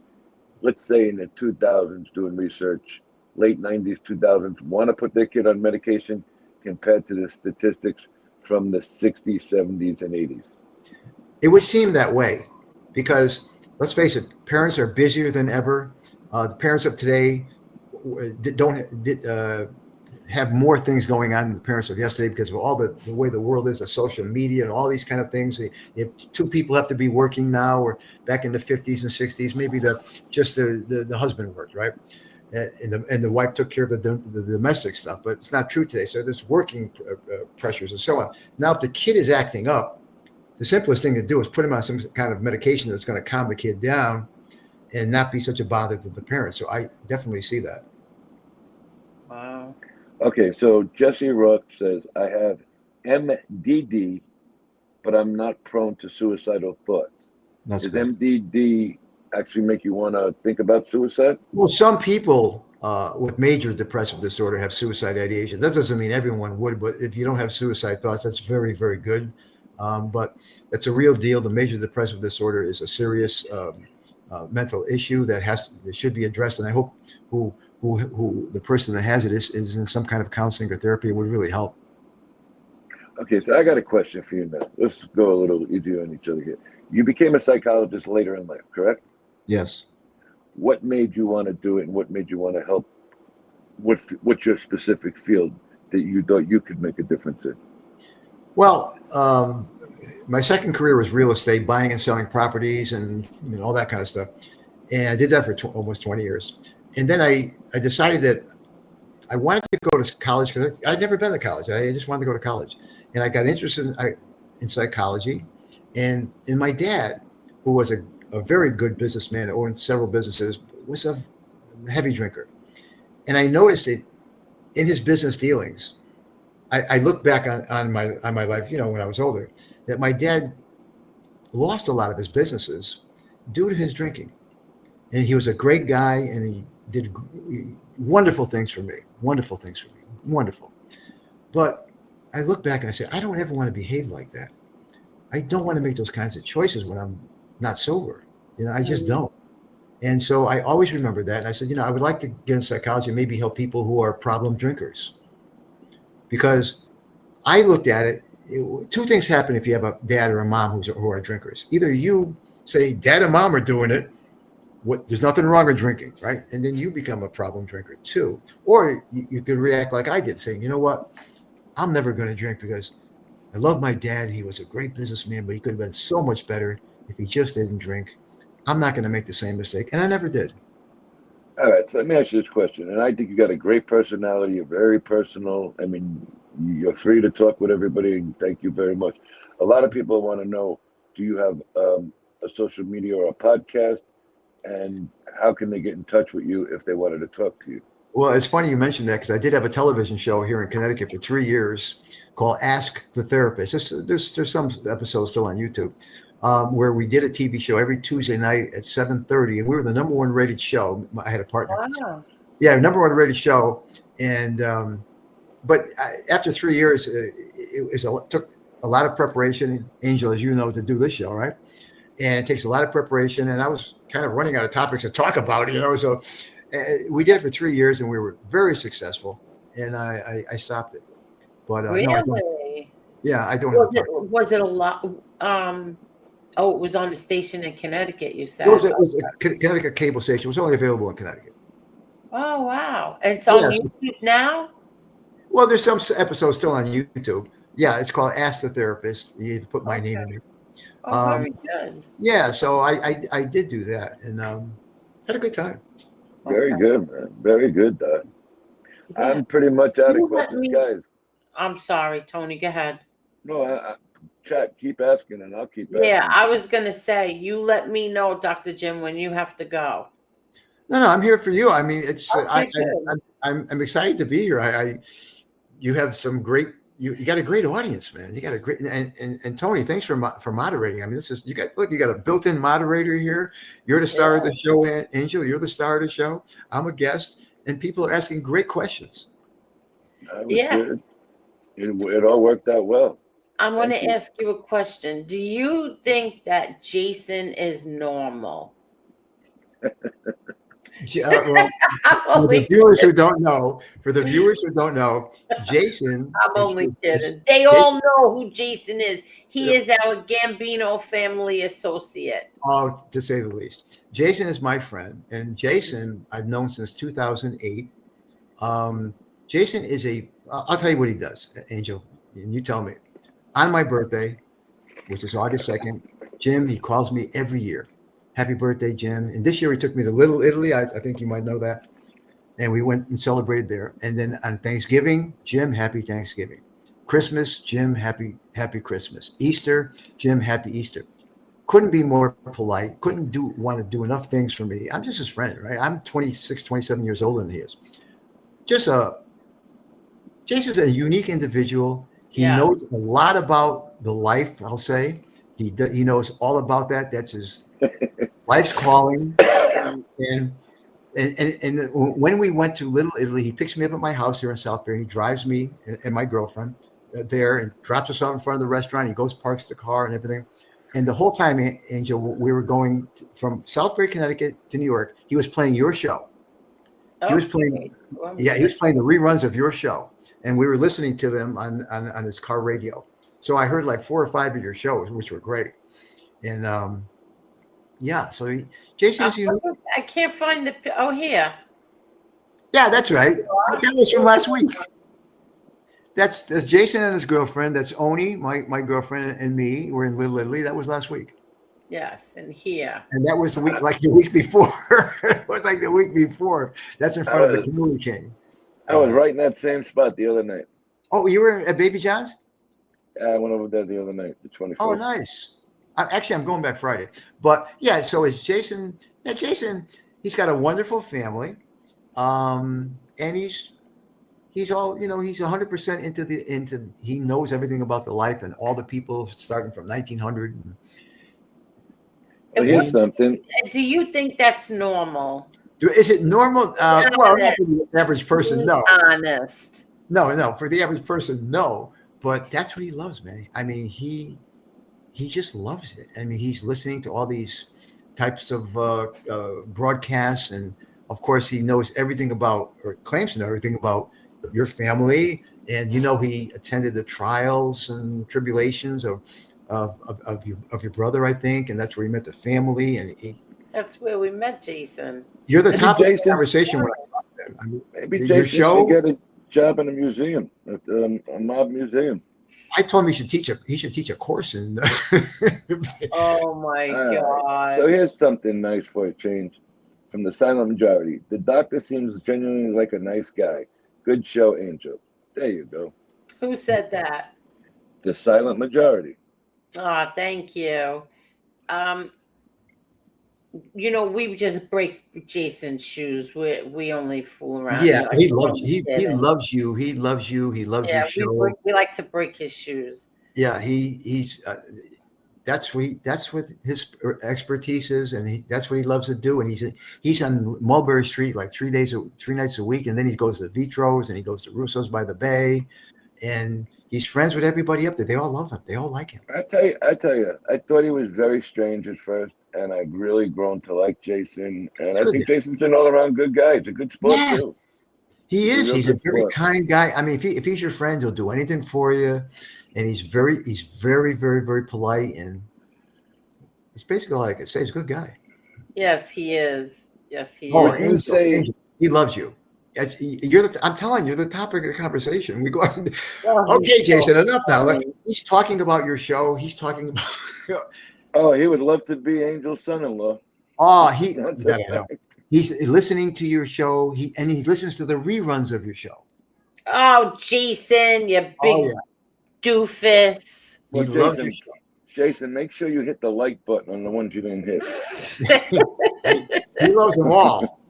let's say in the 2000s, doing research, late 90s, 2000s, want to put their kid on medication compared to the statistics from the 60s, 70s, and 80s?
It would seem that way because let's face it, parents are busier than ever. The parents of today don't have more things going on than the parents of yesterday because of all the way the world is, the social media and all these kind of things. If two people have to be working now, or back in the 50s and 60s, maybe just the husband worked, right? And the wife took care of the domestic stuff, but it's not true today. So there's working pressures and so on. Now, if the kid is acting up, the simplest thing to do is put him on some kind of medication that's going to calm the kid down and not be such a bother to the parents. So I definitely see that.
Wow.
Okay, so Jesse Roth says, I have MDD, but I'm not prone to suicidal thoughts.
That's
Does
good.
MDD actually make you want to think about suicide?
Well, some people with major depressive disorder have suicide ideation. That doesn't mean everyone would, but if you don't have suicide thoughts, that's very, very good. But it's a real deal. The major depressive disorder is a serious mental issue that should be addressed. And I hope who the person that has it is in some kind of counseling or therapy. It would really help.
Okay, so I got a question for you now. Let's go a little easier on each other here. You became a psychologist later in life, correct?
Yes.
What made you want to do it, and what made you want to help? What's your specific field that you thought you could make a difference in?
Well, my second career was real estate, buying and selling properties and all that kind of stuff. And I did that for almost 20 years. And then I decided that I wanted to go to college because I'd never been to college. I just wanted to go to college. And I got interested in psychology. And my dad, who was a very good businessman, owned several businesses, was a heavy drinker. And I noticed it in his business dealings. I look back on my life, when I was older, that my dad lost a lot of his businesses due to his drinking. And he was a great guy, and he did wonderful things for me. Wonderful. But I look back and I say, I don't ever want to behave like that. I don't want to make those kinds of choices when I'm not sober. I just don't. And so I always remember that. And I said, I would like to get in psychology and maybe help people who are problem drinkers. Because I looked at it, two things happen if you have a dad or a mom who are drinkers. Either you say, dad and mom are doing it, there's nothing wrong with drinking, right? And then you become a problem drinker too. Or you could react like I did, saying, you know what, I'm never going to drink because I love my dad. He was a great businessman, but he could have been so much better if he just didn't drink. I'm not going to make the same mistake. And I never did.
All right, so let me ask you this question. And I think you got a great personality. You're very personal. I mean, you're free to talk with everybody. And thank you very much. A lot of people want to know, do you have a social media or a podcast? And how can they get in touch with you if they wanted to talk to you?
Well, it's funny you mentioned that because I did have a television show here in Connecticut for 3 years called Ask the Therapist. There's some episodes still on YouTube where we did a TV show every Tuesday night at 7:30, and we were the number one rated show. I had a partner.
Wow.
Yeah, number one rated show. And but after 3 years, it took a lot of preparation, Angel, as you know, to do this show, right? And it takes a lot of preparation. And I was kind of running out of topics to talk about, So we did it for 3 years, and we were very successful. And I stopped it. But
really?
No, I don't.
Was it a lot? It was on the station in Connecticut, you said.
It was a Connecticut cable station. It was only available in Connecticut.
Oh, wow. And it's on YouTube now?
Well, there's some episodes still on YouTube. Yeah, it's called Ask the Therapist. You have to put my name in there.
Oh, very good.
Yeah, so I did do that and had a good time.
Very good, man. Very good, Doc. Yeah. I'm pretty much out of questions, guys.
I'm sorry, Tony. Go ahead.
No, chat. Keep asking, and I'll keep asking.
Yeah, I was gonna say, you let me know, Dr. Jim, when you have to go.
No, I'm here for you. I mean, it's
Okay, good.
I'm excited to be here. You have some great. You got a great audience, man. You got a great and Tony, thanks for moderating. I mean, you got a built-in moderator here. You're the star of the show, Angel. You're the star of the show. I'm a guest, and people are asking great questions.
That was good. It all worked out well.
I want to ask you a question. Do you think that Jason is normal?
Well, for the viewers who don't know, Jason.
I'm only kidding. They all know who Jason is. He is our Gambino family associate.
Oh, to say the least. Jason is my friend, and Jason I've known since 2008. Jason is I'll tell you what he does, Angel, and you tell me. On my birthday, which is August 2nd, Jim, he calls me every year. Happy birthday, Jim. And this year he took me to Little Italy. I think you might know that. And we went and celebrated there. And then on Thanksgiving, Jim, happy Thanksgiving. Christmas, Jim, happy Christmas. Easter, Jim, happy Easter. Couldn't be more polite. Couldn't want to do enough things for me. I'm just his friend, right? I'm 26, 27 years older than he is. Jason's a unique individual. He knows a lot about the life, I'll say. He knows all about that. That's his life's calling. And when we went to Little Italy, he picks me up at my house here in Southbury. He drives me and my girlfriend there and drops us off in front of the restaurant. He goes, parks the car and everything. And the whole time, Angel, we were going from Southbury, Connecticut to New York. He was playing your show. He was playing the reruns of your show. And we were listening to them on his car radio. So I heard like 4 or 5 of your shows, which were great. And so Jason is unique.
I can't find here.
Yeah, that's right. That was from last week. That's Jason and his girlfriend. That's Oni, my girlfriend, and me. We're in Little Italy. That was last week.
Yes, and here.
And that was the week before. It was like the week before. That's in front of the Community King.
I was right in that same spot the other night.
Oh, you were at Baby John's?
Yeah, I went over there the other night, the 21st.
Oh, nice. I'm going back Friday. But yeah, so it's Jason. Yeah, Jason, he's got a wonderful family. And he's all, he's 100% he knows everything about the life and all the people starting from 1900.
Well, here's something.
Do you think that's normal?
Is it normal? Well, not for the average person, no.
Honest.
No. For the average person, no. But that's what he loves, man. I mean, he just loves it. I mean, he's listening to all these types of broadcasts, and of course, he knows everything about, or claims to know everything about your family. And he attended the trials and tribulations of your brother, I think, and that's where he met the family. And
that's where we met Jason.
You're the top of the conversation when I talk to him. I mean,
maybe Jason should get a job in a museum, at a mob museum.
I told him he should teach a course in.
Oh my God!
So here's something nice for a change from the silent majority. The doctor seems genuinely like a nice guy. Good show, Angel. There you go.
Who said that?
The silent majority.
Oh, thank you. We just break Jason's shoes. We only fool around.
Yeah, he loves you. He loves you. He loves you. He loves your show.
We like to break his shoes.
Yeah, he's that's what his expertise is, and that's what he loves to do. And he's on Mulberry Street like 3 nights a week, and then he goes to Vitro's and he goes to Russo's by the Bay, and he's friends with everybody up there. They all love him. They all like him.
I tell you, I thought he was very strange at first, and I've really grown to like Jason. And I think Jason's an all-around good guy. He's a good sport too.
He is. He's a very kind guy. I mean, if he's your friend, he'll do anything for you, and he's very, very, very polite, and he's basically, like I say, he's a good guy.
Yes, he is. Yes, he
is. Angel, he loves you. I'm telling you, the topic of the conversation. We go. Okay, Jason, enough now. Look, he's talking about your show. He's talking about.
Oh, he would love to be Angel's son-in-law.
Oh, he's listening to your show. He listens to the reruns of your show.
Oh, Jason, you big doofus.
Well,
He loves your
Jason, make sure you hit the like button on the ones you didn't hit.
He loves them all.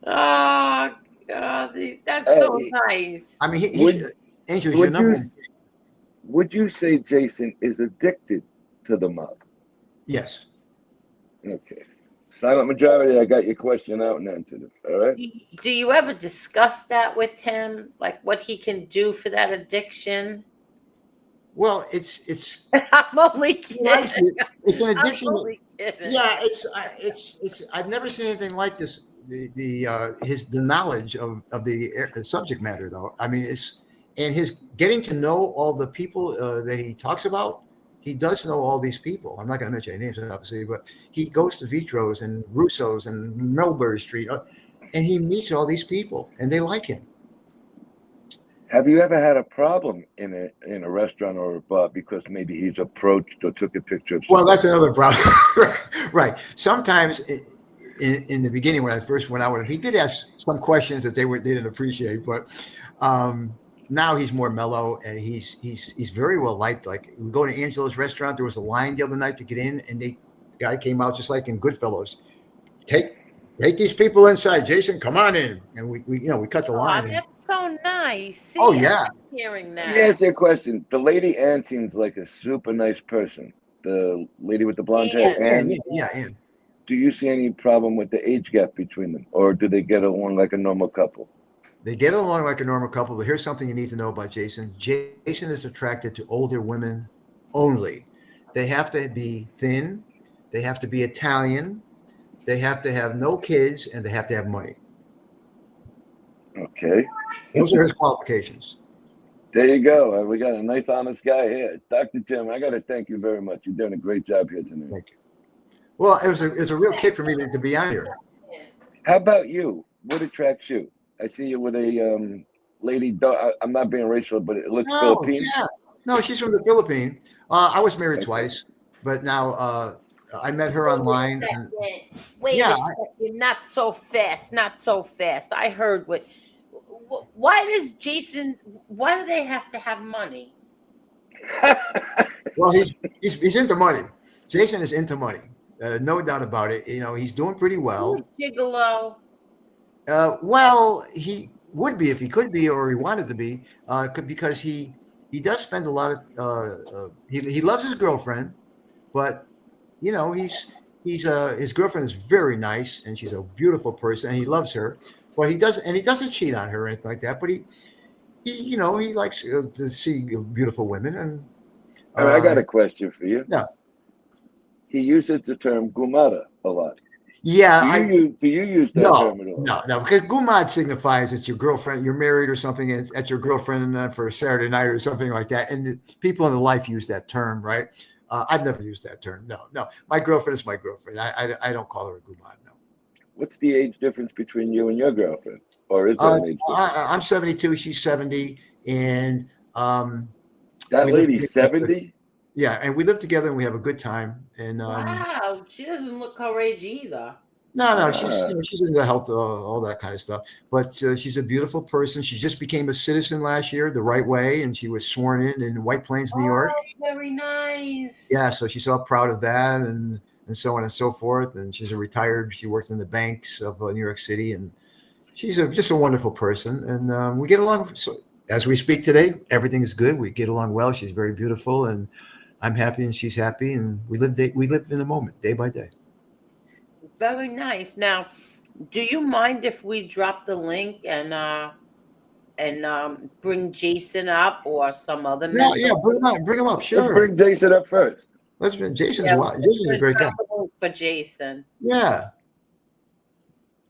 Oh God, that's so
Hey,
nice.
I mean,
Would
Angel, he's your
would
number
you
one.
would you say Jason is addicted to the mob?
Yes.
Okay. Silent majority, I got your question out and answered it. All right.
Do you ever discuss that with him, like what he can do for that addiction?
Well, it's
I'm only
he
kidding.
likes it. It's an
I'm
addiction.
only kidding.
Yeah, it's. I've never seen anything like this. The knowledge of the subject matter, though. I mean, and his getting to know all the people that he talks about. He does know all these people. I'm not going to mention any names, obviously, but he goes to Vitros and Russo's and Melbury Street, and he meets all these people, and they like him.
Have you ever had a problem in a restaurant or a bar because maybe he's approached or took a picture of
Well,
somebody?
that's another problem. Right. Sometimes in the beginning, when I first went out with him, he did ask some questions that they didn't appreciate, but now he's more mellow and he's very well liked. Like we go to Angela's restaurant, there was a line the other night to get in, and the guy came out just like in Goodfellas. Take these people inside, Jason. Come on in, and we cut the line.
That's so nice. See,
Oh, yeah.
I'm hearing
Let me
that.
ask you a question. The lady Ann seems like a super nice person. The lady with the blonde hair.
Yeah.
Do you see any problem with the age gap between them, or do they get along like a normal couple?
They get along like a normal couple, but here's something you need to know about Jason. Jason is attracted to older women only. They have to be thin. They have to be Italian. They have to have no kids, and they have to have money.
Okay.
Those are his qualifications.
There you go. We got a nice, honest guy here. Dr. Jim, I got to thank you very much. You're doing a great job here tonight.
Thank you. Well, it was a real kick for me to be on here.
How about you? What attracts you? I see you with a lady. I'm not being racial, but it looks Filipino.
Yeah. No, she's from the Philippines. I was married twice, but now I met her online.
Wait
Yeah,
a second. Not so fast. Not so fast. I heard what. Why does Jason? Why do they have to have money?
Well, he's into money. Jason is into money, no doubt about it. He's doing pretty well.
Gigolo.
Well, he would be if he could be, or he wanted to be, because he does spend a lot of. He loves his girlfriend, but his girlfriend is very nice and she's a beautiful person and he loves her, but he doesn't cheat on her or anything like that. But he likes to see beautiful women. And
I got a question for you.
Yeah.
He uses the term gumara a lot.
Yeah.
Do you use that term at all?
No, because gumad signifies that your girlfriend, you're married or something, and it's at your girlfriend for a Saturday night or something like that. And the people in the life use that term, right? I've never used that term. No. My girlfriend is my girlfriend. I don't call her a gumad. No.
What's the age difference between you and your girlfriend? Or is there an age difference?
I'm 72. She's 70, and
that lady's 70.
Yeah, and we live together and we have a good time. And
Wow, she doesn't look her age either.
No, she's into health, all that kind of stuff. But she's a beautiful person. She just became a citizen last year the right way, and she was sworn in White Plains, New York.
Very nice.
Yeah, so she's all proud of that, and so on and so forth. And she's she worked in the banks of New York City, and she's just a wonderful person. And we get along. So as we speak today, everything is good. We get along well. She's very beautiful, and I'm happy, and she's happy, and we live in the moment, day by day.
Very nice. Now, do you mind if we drop the link and bring Jason up or some other member?
Yeah, bring him up. Sure.
Let's bring Jason up first.
Jason's a great guy.
For Jason.
Yeah.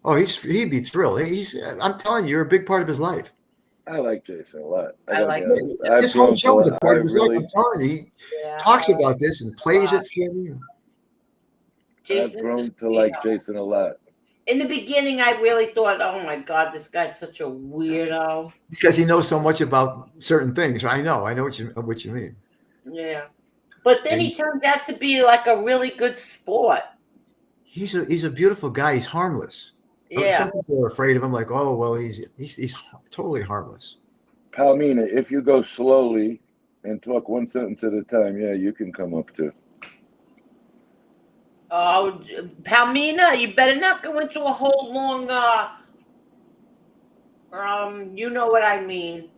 Oh, he'd be thrilled. I'm telling you, you're a big part of his life.
I like Jason a lot.
I like
this whole show is a part of his life. I'm telling you, he talks about this and plays it for me.
I've grown to like Jason a lot.
In the beginning, I really thought, oh my God, this guy's such a weirdo.
Because he knows so much about certain things. I know what you mean.
Yeah. But then he turned out to be like a really good sport.
He's a beautiful guy. He's harmless.
Yeah.
Some people are afraid of him, like, oh well, he's totally harmless.
Palmina, if you go slowly, and talk one sentence at a time, yeah, you can come up too.
Oh, Palmina, you better not go into a whole long, you know what I mean.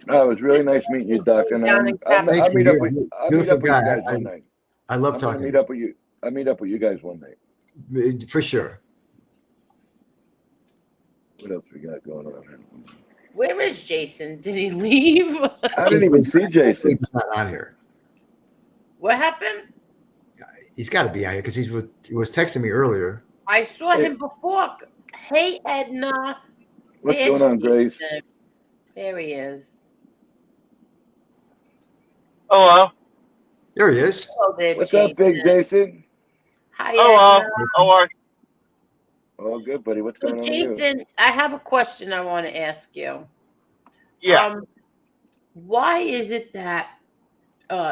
Oh, it was really nice meeting you, Doc. And
Down in
I'll
Thank
meet
you.
up with
You're a
I'll meet
beautiful
up with you
guy.
guys one night.
I love
I'm gonna
talking
meet
to
up with you. I'll meet up with you guys one night.
you. For sure.
What else we got going on here?
Where is Jason? Did he leave?
I didn't even see Jason.
He's not on here.
What happened?
He's got to be on here because he was texting me earlier.
I saw him before. Hey, Edna.
What's
There's
going on, Grace?
Jason. There he is.
Hello.
There he is.
Hello there,
What's
Jason.
up, Big Jason?
Hi,
Hello.
Edna.
How are you?
Oh, good, buddy. What's
So,
going on with you?
Jason, I have a question I want to ask you.
Yeah.
Why is it that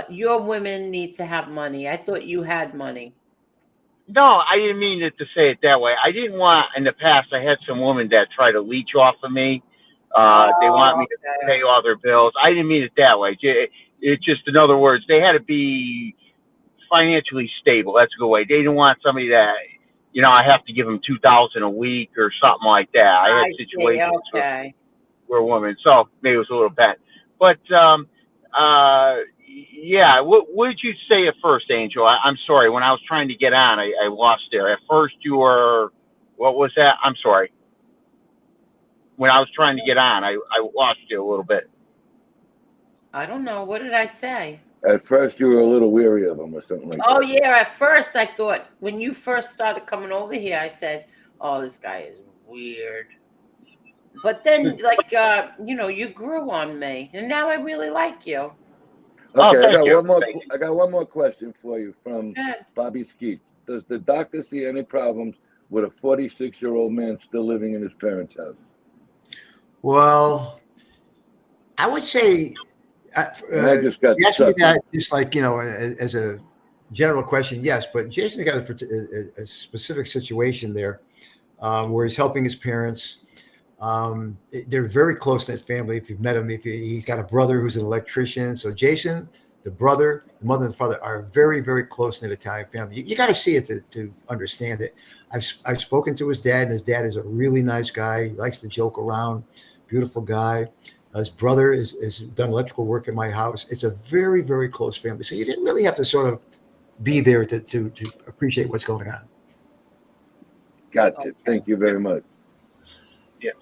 your women need to have money? I thought you had money.
No, I didn't mean it to say it that way. I didn't want, in the past, I had some women that try to leech off of me. They want me to pay all their bills. I didn't mean it that way. It's just, in other words, they had to be financially stable. That's a good way. They didn't want somebody that, I have to give them $2,000 a week or something like that. I had situations where women, so maybe it was a little bad. But, yeah, what did you say at first, Angel? I'm sorry. When I was trying to get on, I lost there. At first, you were, what was that? I'm sorry. When I was trying to get on, I lost you a little bit.
I don't know. What did I say?
At first, you were a little weary of him or something like that.
Oh, yeah. At first, I thought when you first started coming over here, I said, oh, this guy is weird. But then, you grew on me. And now I really like you.
Okay,
Oh,
I got one more question for you from Bobby Skeet. Does the doctor see any problems with a 46-year-old man still living in his parents' house?
Well, I would say,
I just got
asking that just like, as a general question, yes. But Jason's got a specific situation there where he's helping his parents. They're very close-knit family. If you've met him, he's got a brother who's an electrician. So Jason, the brother, the mother, and the father are a very, very close-knit Italian family. You got to see it to understand it. I've spoken to his dad, and his dad is a really nice guy. He likes to joke around. Beautiful guy. His brother has done electrical work in my house. It's a very, very close family. So you didn't really have to sort of be there to appreciate what's going on.
Gotcha. Thank you very much.
Yes.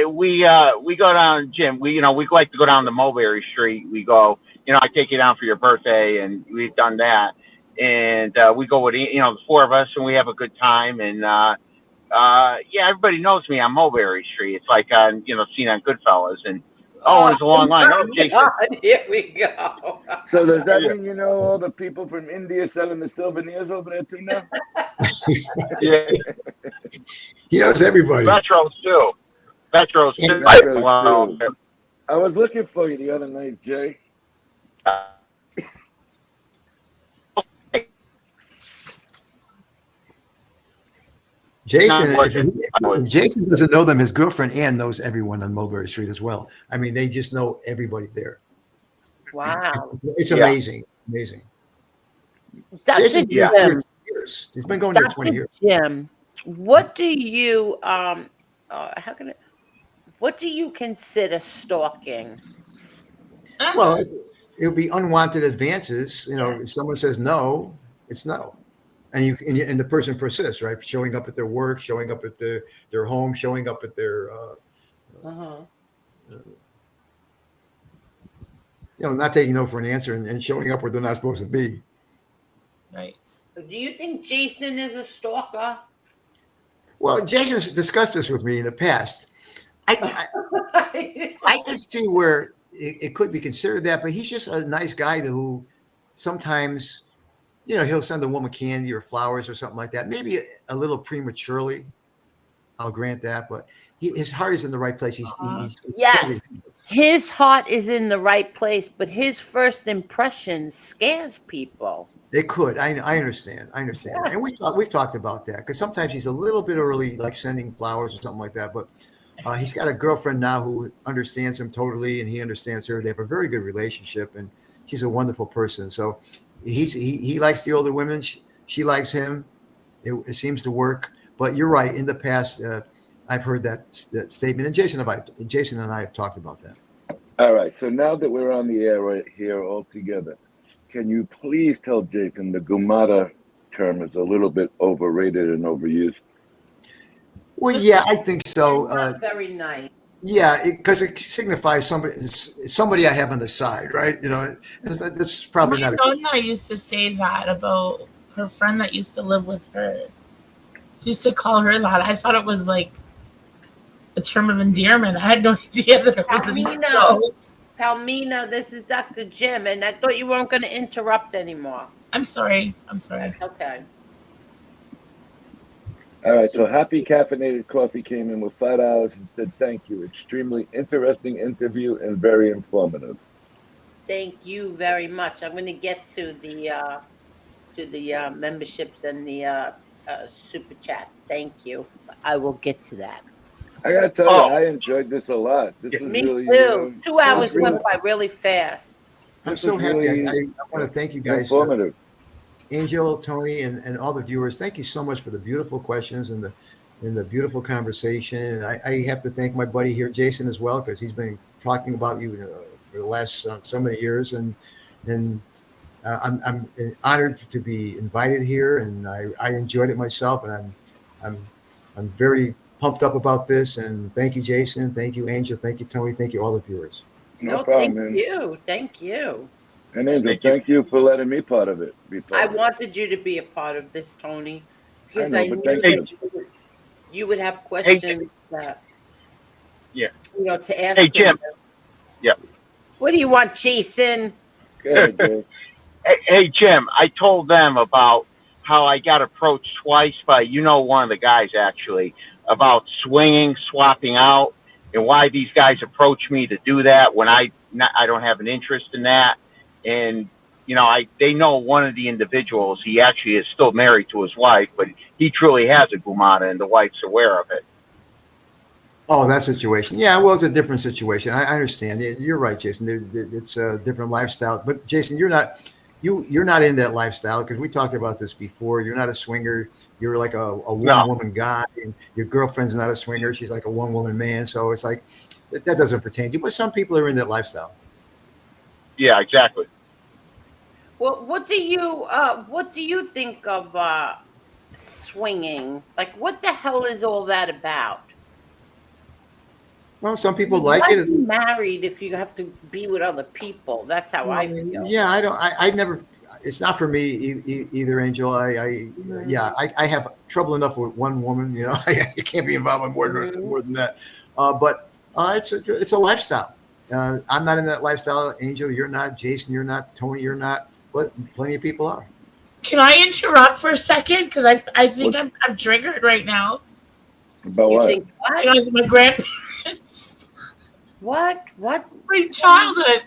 We go down, Jim. We like to go down to Mulberry Street. We go, I take you down for your birthday, and we've done that. And we go with the four of us, and we have a good time. And everybody knows me on Mulberry Street. It's like on seen on Goodfellas. And it's a long line. Oh, Jason.
Here we go.
So does that mean all the people from India selling the souvenirs over there too now?
Yeah.
He knows everybody.
Metros too. Metros too.
Metros too. I was looking for you the other night, Jay.
Jason, if Jason doesn't know them, his girlfriend Ann knows everyone on Mulberry Street as well. I mean, they just know everybody there.
Wow.
It's amazing. Amazing.
Dr. Jim,
he's been going there 20 years.
Jim, what do you what do you consider stalking?
Well, it would be unwanted advances. If someone says no, it's no. And the person persists, right? Showing up at their work, showing up at their home, showing up at their not taking no for an answer and showing up where they're not supposed to be.
Right. So do you think Jason is a stalker?
Well, Jason's discussed this with me in the past. I can see where it could be considered that, but he's just a nice guy who sometimes, he'll send a woman candy or flowers or something like that. Maybe a little prematurely. I'll grant that, but his heart is in the right place.
Yes. His heart is in the right place, but his first impression scares people.
It could. I understand. I understand. And we've talked about that because sometimes he's a little bit early, like sending flowers or something like that. But he's got a girlfriend now who understands him totally, and he understands her. They have a very good relationship, and she's a wonderful person. So he likes the older women. She likes him. It seems to work. But you're right. In the past, I've heard that statement, and Jason and I have talked about that.
All right. So now that we're on the air right here all together, can you please tell Jason the Gumata term is a little bit overrated and overused?
Well, yeah, I think so.
Not very nice.
Yeah, because it signifies somebody I have on the side, right? You know, that's probably
My
not.
nonna used to say that about her friend that used to live with her. She used to call her that. I thought it was like a term of endearment. I had no idea that it was an insult.
Palmina, this is Dr. Jim, and I thought you weren't going to interrupt anymore.
I'm sorry.
Okay.
All right, so Happy Caffeinated Coffee came in with $5 and said, thank you. Extremely interesting interview and very informative.
Thank you very much. I'm going to get to the memberships and the super chats. Thank you. I will get to that.
I got to tell you, I enjoyed this a lot. This was
Me
really,
too. 2 hours went by really fast.
I'm so happy.
Really
I want to thank you guys.
Informative.
Angel, Tony, and all the viewers, thank you so much for the beautiful questions and the beautiful conversation. And I have to thank my buddy here, Jason, as well, because he's been talking about you for the last so many years. And I'm honored to be invited here, and I enjoyed it myself, and I'm very pumped up about this. And thank you, Jason. Thank you, Angel. Thank you, Tony. Thank you, all the viewers.
No problem,
thank
man.
you. Thank you.
And Angel, thank you for letting me be part of it.
I wanted you to be a part of this, Tony, because
I
I
know,
knew
but
that you would have questions that,
Yeah.
To ask.
Hey, Jim. Yeah.
What do you want, Jason?
Good,
Hey, Jim, I told them about how I got approached twice by, one of the guys actually, about swinging, swapping out, and why these guys approach me to do that when I don't have an interest in that. And, they know one of the individuals, he actually is still married to his wife, but he truly has a Gumata, and the wife's aware of it.
Oh, that situation. Yeah, well, it's a different situation. I understand. You're right, Jason. It's a different lifestyle. But Jason, you're not in that lifestyle, because we talked about this before. You're not a swinger. You're like a one-woman guy, and your girlfriend's not a swinger. She's like a one-woman man. So it's like that doesn't pertain to you. But some people are in that lifestyle.
Yeah, exactly.
Well, what do you think of swinging? Like, what the hell is all that about?
Well, some people like
Why
it.
be married if you have to be with other people? That's how I feel.
Yeah, I never. It's not for me either, Angel. I have trouble enough with one woman. I can't be involved with more than that. But it's a lifestyle. I'm not in that lifestyle. Angel, you're not. Jason, you're not. Tony, you're not. But plenty of people are.
Can I interrupt for a second? Because I think I'm triggered right now.
About what?
Think what?
Because my grandparents.
What?
My childhood.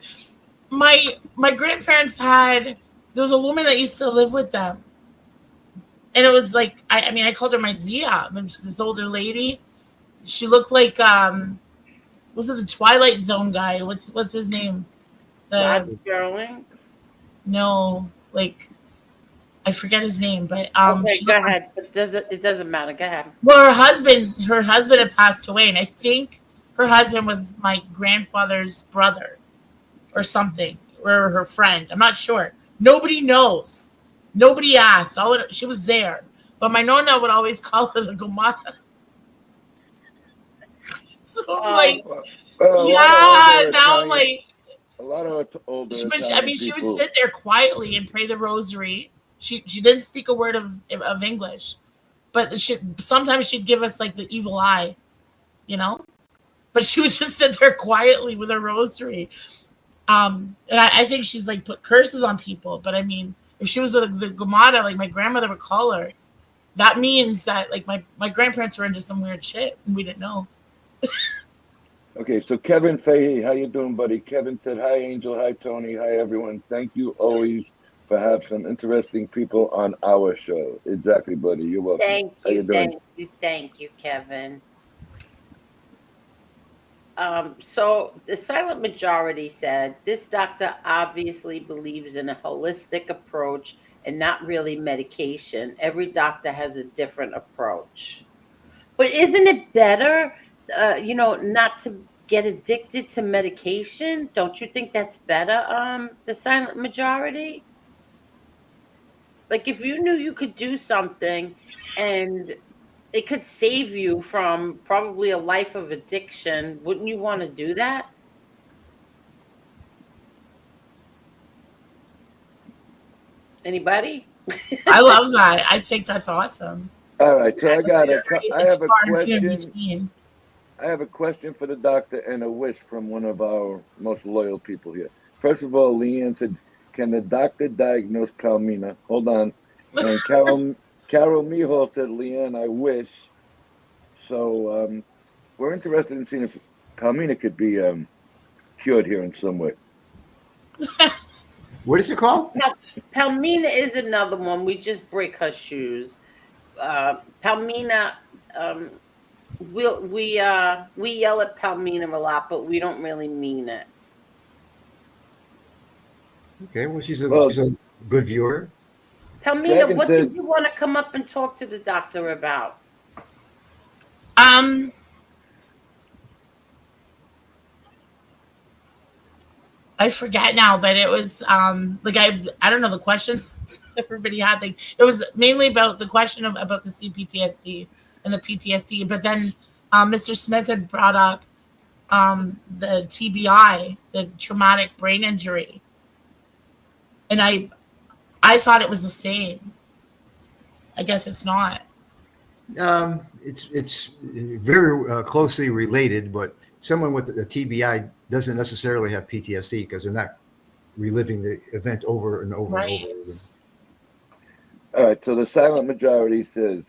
My grandparents there was a woman that used to live with them. And it was like, I called her my Zia. She's this older lady. She looked like, was it the Twilight Zone guy? What's his name?
Rod Sterling?
No, I forget his name, but
okay, go ahead. It doesn't matter. Go ahead.
Well, her husband had passed away, and I think her husband was my grandfather's brother or something, or her friend. I'm not sure. Nobody knows. Nobody asked. She was there, but my nonna would always call her the Gumata. So I'm now I'm like.
A lot of older.
She would sit there quietly and pray the rosary. She didn't speak a word of English, but sometimes she'd give us like the evil eye, But she would just sit there quietly with her rosary. And I think she's like put curses on people. But if she was the Gumata, like my grandmother would call her, that means that like my grandparents were into some weird shit and we didn't know.
Okay, so Kevin Fahey, how you doing, buddy? Kevin said, hi, Angel. Hi, Tony. Hi, everyone. Thank you always for have some interesting people on our show. Exactly, buddy. You're welcome.
Thank
How you
you,
doing?
thank you, Kevin. So the silent majority said this doctor obviously believes in a holistic approach and not really medication. Every doctor has a different approach. But isn't it better, not to get addicted to medication? Don't you think that's better, the silent majority? Like if you knew you could do something and it could save you from probably a life of addiction, wouldn't you want to do that? Anybody?
I love that. I think that's awesome.
All right, so I have a
It's far and few in
question.
between.
I have a question for the doctor and a wish from one of our most loyal people here. First of all, Leanne said, "Can the doctor diagnose Palmina?" Hold on. And Carol Mihal said, "Leanne, I wish." So we're interested in seeing if Palmina could be cured here in some way.
What is it called?
Now, Palmina is another one. We just break her shoes. Palmina, we yell at Palmina a lot, but we don't really mean it.
Okay, well, she's a good viewer.
Palmina,
Dragon
what
said-
did you want to come up and talk to the doctor about?
I forget now, but it was like I don't know the questions everybody had. Like it was mainly about the question about the CPTSD and the PTSD. But then Mr. Smith had brought up the TBI, the traumatic brain injury, and I thought it was the same. I guess it's not.
It's very closely related, but someone with a TBI doesn't necessarily have PTSD because they're not reliving the event over and over and over again.
All right, so the silent majority says,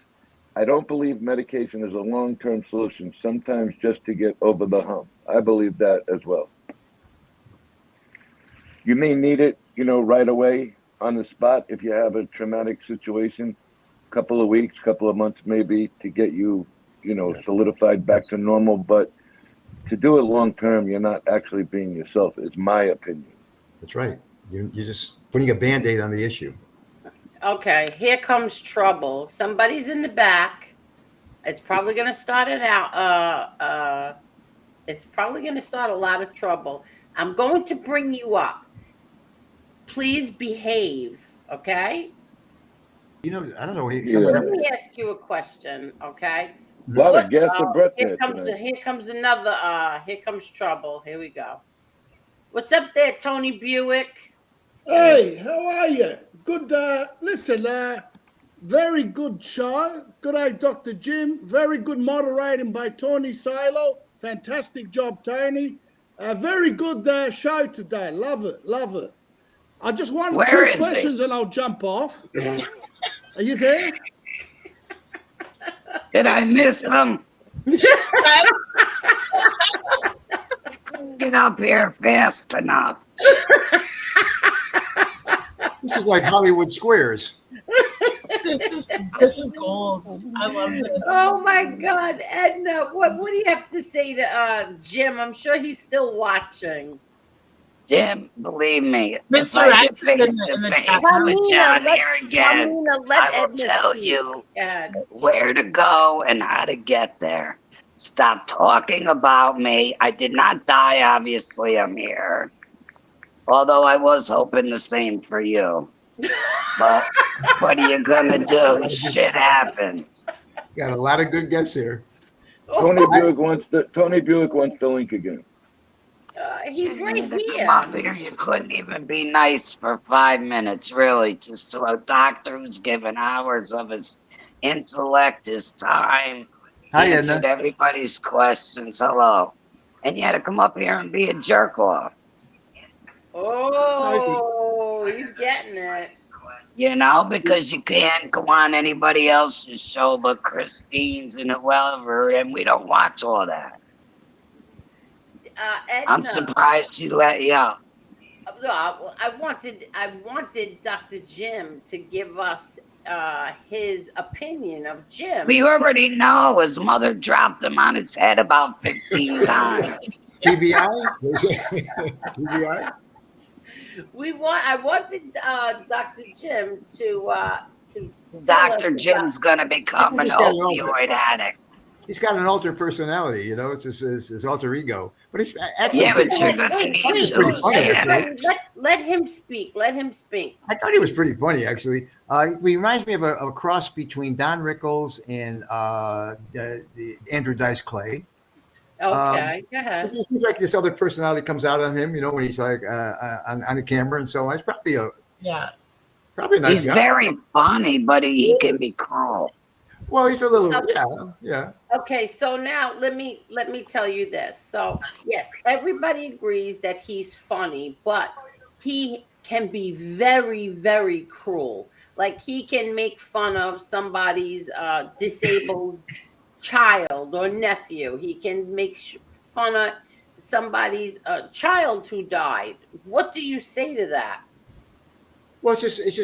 "I don't believe medication is a long-term solution, sometimes just to get over the hump." I believe that as well. You may need it, right away on the spot if you have a traumatic situation, couple of weeks, couple of months maybe to get you, solidified back to normal. But to do it long-term, you're not actually being yourself, is my opinion.
That's right. You're just putting a Band-Aid on the issue.
Okay, here comes trouble. Somebody's in the back. It's probably going to start it's probably going to start a lot of trouble. I'm going to bring you up. Please behave, okay?
I don't know.
Let me ask you a question, okay?
A lot of gas and breath there tonight.
Here comes trouble. Here we go. What's up there, Tony Buick?
Hey, how are you? Good, listen, very good show. Good day, Dr. Jim. Very good moderating by Tony Silo. Fantastic job, Tony. Very good show today. Love it, love it. I just wanted two questions and I'll jump off. Are you there?
Did I miss them? Get up here fast enough.
This is like Hollywood Squares.
This is gold. I love this.
Oh my God, Edna, what do you have to say to Jim? I'm sure he's still watching.
Jim, believe me,
Mr.
if I get
Acton
face
in
to
the
face
chat.
with John here again,
let
I will
Edna
tell
speak.
you
God.
where to go and how to get there. Stop talking about me. I did not die, obviously. I'm here. Although I was hoping the same for you. But what are you gonna do? Shit happens.
Got a lot of good guests here.
Tony Buick wants the link again.
He's right here.
Come up here. You couldn't even be nice for 5 minutes, really, just to a doctor who's given hours of his intellect, his time,
Hi,
answered
Edna.
everybody's questions. Hello. And you had to come up here and be a jerk off.
Oh, he's getting it.
Because you can't go on anybody else's show but Christine's and whoever, and we don't watch all that. I'm
Edna,
surprised she let you up.
No, I wanted Dr. Jim to give us his opinion of Jim.
We already know his mother dropped him on his head about 15 times.
TBI? TBI?
I wanted Dr. Jim to
Dr. Jim's gonna become an opioid addict.
He's got an altered personality, you know. It's his alter ego. But it's actually
Yeah, but you're gonna need to.
Let him speak. Let him speak.
I thought he was pretty funny, actually. He reminds me of a cross between Don Rickles and the Andrew Dice Clay.
Okay, go ahead.
It seems like this other personality comes out on him, you know, when he's like on the camera and so on. It's probably a nice
He's
guy.
very funny, but he can be cruel.
Well, he's a little, yeah.
Okay, so now let me tell you this. So yes, everybody agrees that he's funny, but he can be very, very cruel. Like he can make fun of somebody's disabled child or nephew. He can make fun of somebody's child who died. What do you say to that?
Well, it's just it's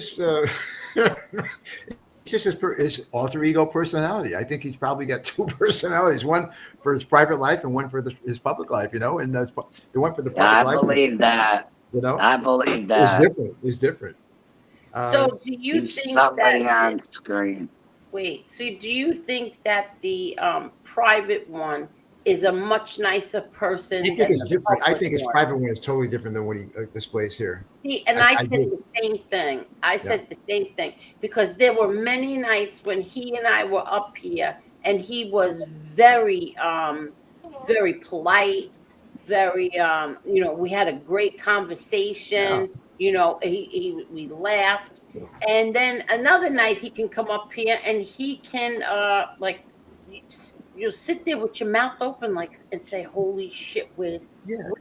just his alter ego personality. I think he's probably got two personalities: one for his private life and one for his public life. You know, and the one for the public life.
I believe that.
You know,
I believe that.
It's different.
So, do you think
somebody
that?
On screen.
Wait. So, do you think that the private one is a much nicer person?
I think it's different. I think his private one is totally different than what he displays here.
See, and I said the same thing. I said the same thing because there were many nights when he and I were up here, and he was very, very polite. Very, you know, we had a great conversation. Yeah. You know, we laughed, and then another night he can come up here and he can like. You'll sit there with your mouth open, like, and say, "Holy shit, where did you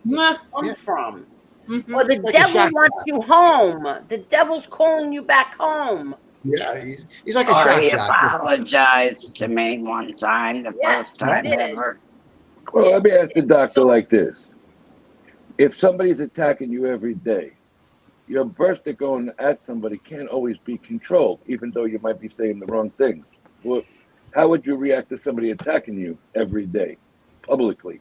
come from?" Mm-hmm. Or the devil wants you home. The devil's calling you back home.
Yeah, he's like a shock
He
jock.
apologized to me one time, the first time ever.
Well, let me ask the doctor like this: if somebody's attacking you every day, your burst of going at somebody can't always be controlled, even though you might be saying the wrong thing. Well, how would you react to somebody attacking you every day, publicly?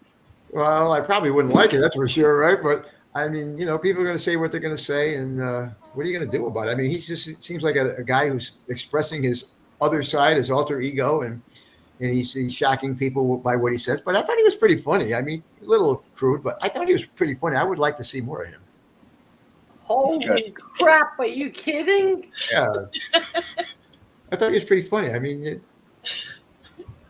Well, I probably wouldn't like it, that's for sure, right? But I mean, you know, people are going to say what they're going to say, and what are you going to do about it? I mean, it seems like a guy who's expressing his other side, his alter ego, and he's shocking people by what he says. But I thought he was pretty funny. I mean, a little crude, but I thought he was pretty funny. I would like to see more of him.
Holy crap! Are you kidding?
Yeah, I thought he was pretty funy. I mean.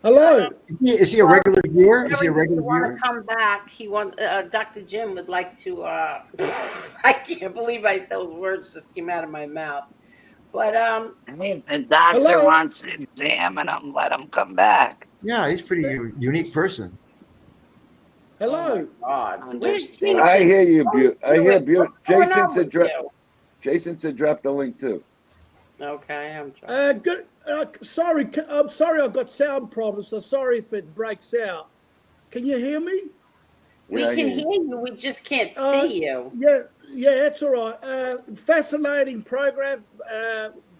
Hello.
Is he a regular viewer? Is he a regular
viewer?
viewer?
To come back. He wants. Dr. Jim would like to. I can't believe those words just came out of my mouth. But
I mean, the doctor wants to examine him. Let him come back.
Yeah, he's a pretty unique person.
Hello.
Oh
I hear you, Butte. I hear Butte. Jason said drop the link too.
Okay, I'm trying.
Good. Sorry, I'm sorry I got sound problems, so sorry if it breaks out. Can you hear me?
We can hear you, we just can't see you.
Yeah, that's all right. Fascinating program,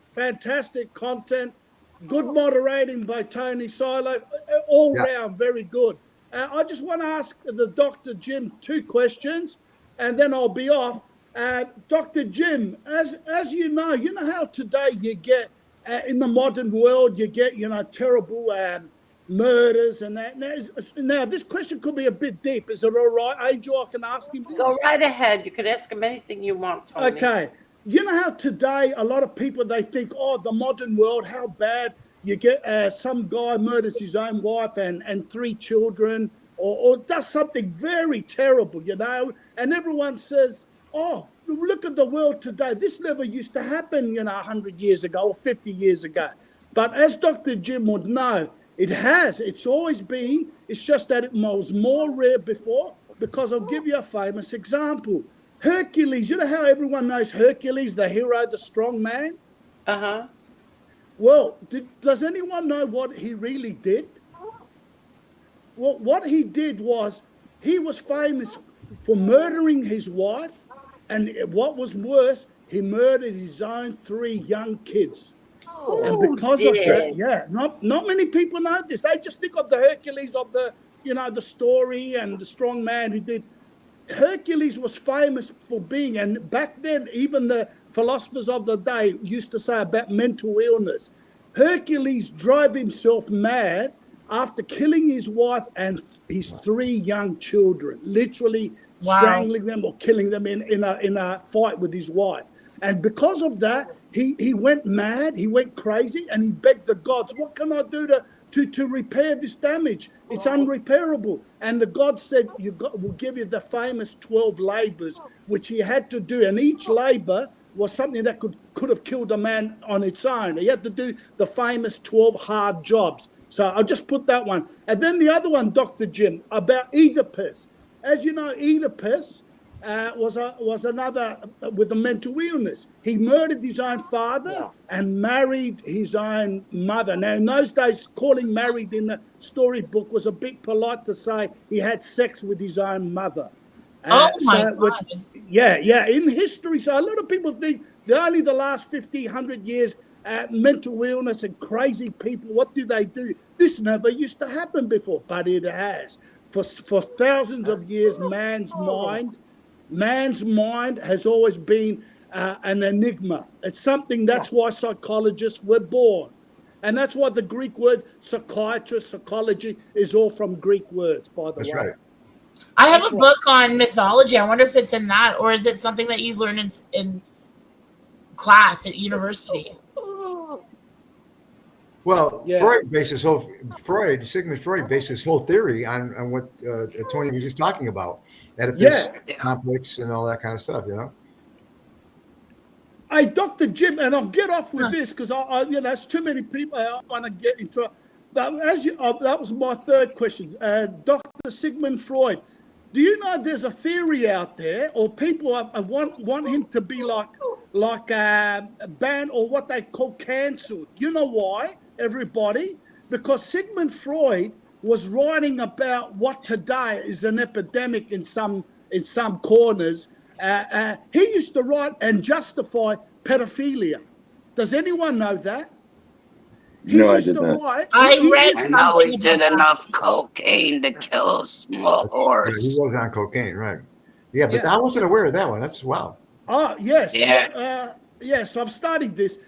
fantastic content, good moderating by Tony Silo, all round very good. I just want to ask the Dr. Jim 2 questions, and then I'll be off. Dr. Jim, as you know how today you get in the modern world, you get, terrible murders and that. Now, this question could be a bit deep. Is it all right, Angel? I can ask him this?
Go right ahead. You can ask him anything you want, Tony.
Okay. You know how today a lot of people, they think, the modern world, how bad. You get some guy murders his own wife and 3 children or does something very terrible, and everyone says, look at the world today. This never used to happen, 100 years ago or 50 years ago. But as Dr. Jim would know, it has. It's always been. It's just that it was more rare before, because I'll give you a famous example. Hercules, you know how everyone knows Hercules, the hero, the strong man?
Uh-huh.
Well, does anyone know what he really did? Well, what he did was he was famous for murdering his wife And what was worse, he murdered his own 3 young kids. And because of that, yeah, not many people know this. They just think of the Hercules of the, the story and the strong man who did. Hercules was famous for being, and back then, even the philosophers of the day used to say about mental illness. Hercules drove himself mad after killing his wife and his 3 young children, literally strangling them or killing them in a fight with his wife. And because of that, he went mad, he went crazy, and he begged the gods, what can I do to repair this damage? It's unrepairable. And the gods said, we'll give you the famous 12 labors, which he had to do. And each labor was something that could have killed a man on its own. He had to do the famous 12 hard jobs. So I'll just put that one. And then the other one, Dr. Jim, about Oedipus. As you know, Oedipus was another with a mental illness. He murdered his own father and married his own mother. Now, in those days, calling married in the storybook was a bit polite to say he had sex with his own mother.
Oh my God.
Yeah. In history, so a lot of people think that only the last 50, 100 years, mental illness and crazy people, what do they do? This never used to happen before, but it has. For thousands of years, man's mind has always been an enigma. It's something, that's why psychologists were born. And that's why the Greek word psychiatrist, psychology is all from Greek words, by the way.
That's right.
I have a book on mythology. I wonder if it's in that, or is it something that you learn in class at university?
Well, Sigmund Freud based his whole theory on what Tony was just talking about, Oedipus complex and all that kind of stuff,
Hey, Dr. Jim, and I'll get off with this because there's too many people I want to get into. But that was my third question. Dr. Sigmund Freud, do you know there's a theory out there, or people want him to be like banned or what they call cancelled? You know why, everybody? Because Sigmund Freud was writing about what today is an epidemic in some corners. He used to write and justify pedophilia. Does anyone know that?
No, I did not.
I know he did enough cocaine to kill a small horse.
He was on cocaine, right? Yeah, but I wasn't aware of that one. That's wow.
Oh, yes.
Yeah.
Yes, I've studied this.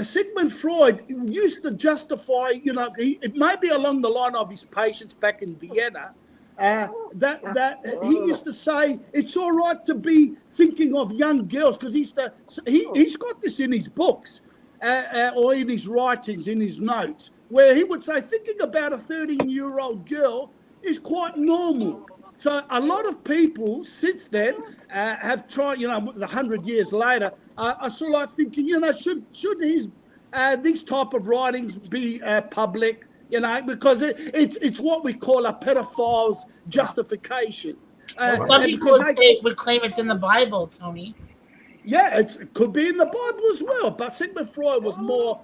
Sigmund Freud used to justify, it may be along the line of his patients back in Vienna, that he used to say it's all right to be thinking of young girls, because he's got this in his books. Or in his writings, in his notes, where he would say thinking about a 13-year-old girl is quite normal. So a lot of people since then have tried, 100 years later, are sort of like thinking, should his these type of writings be public? Because it's what we call a pedophile's justification.
Some people would claim it's in the Bible, Tony.
Yeah, it could be in the Bible as well, but Sigmund Freud was more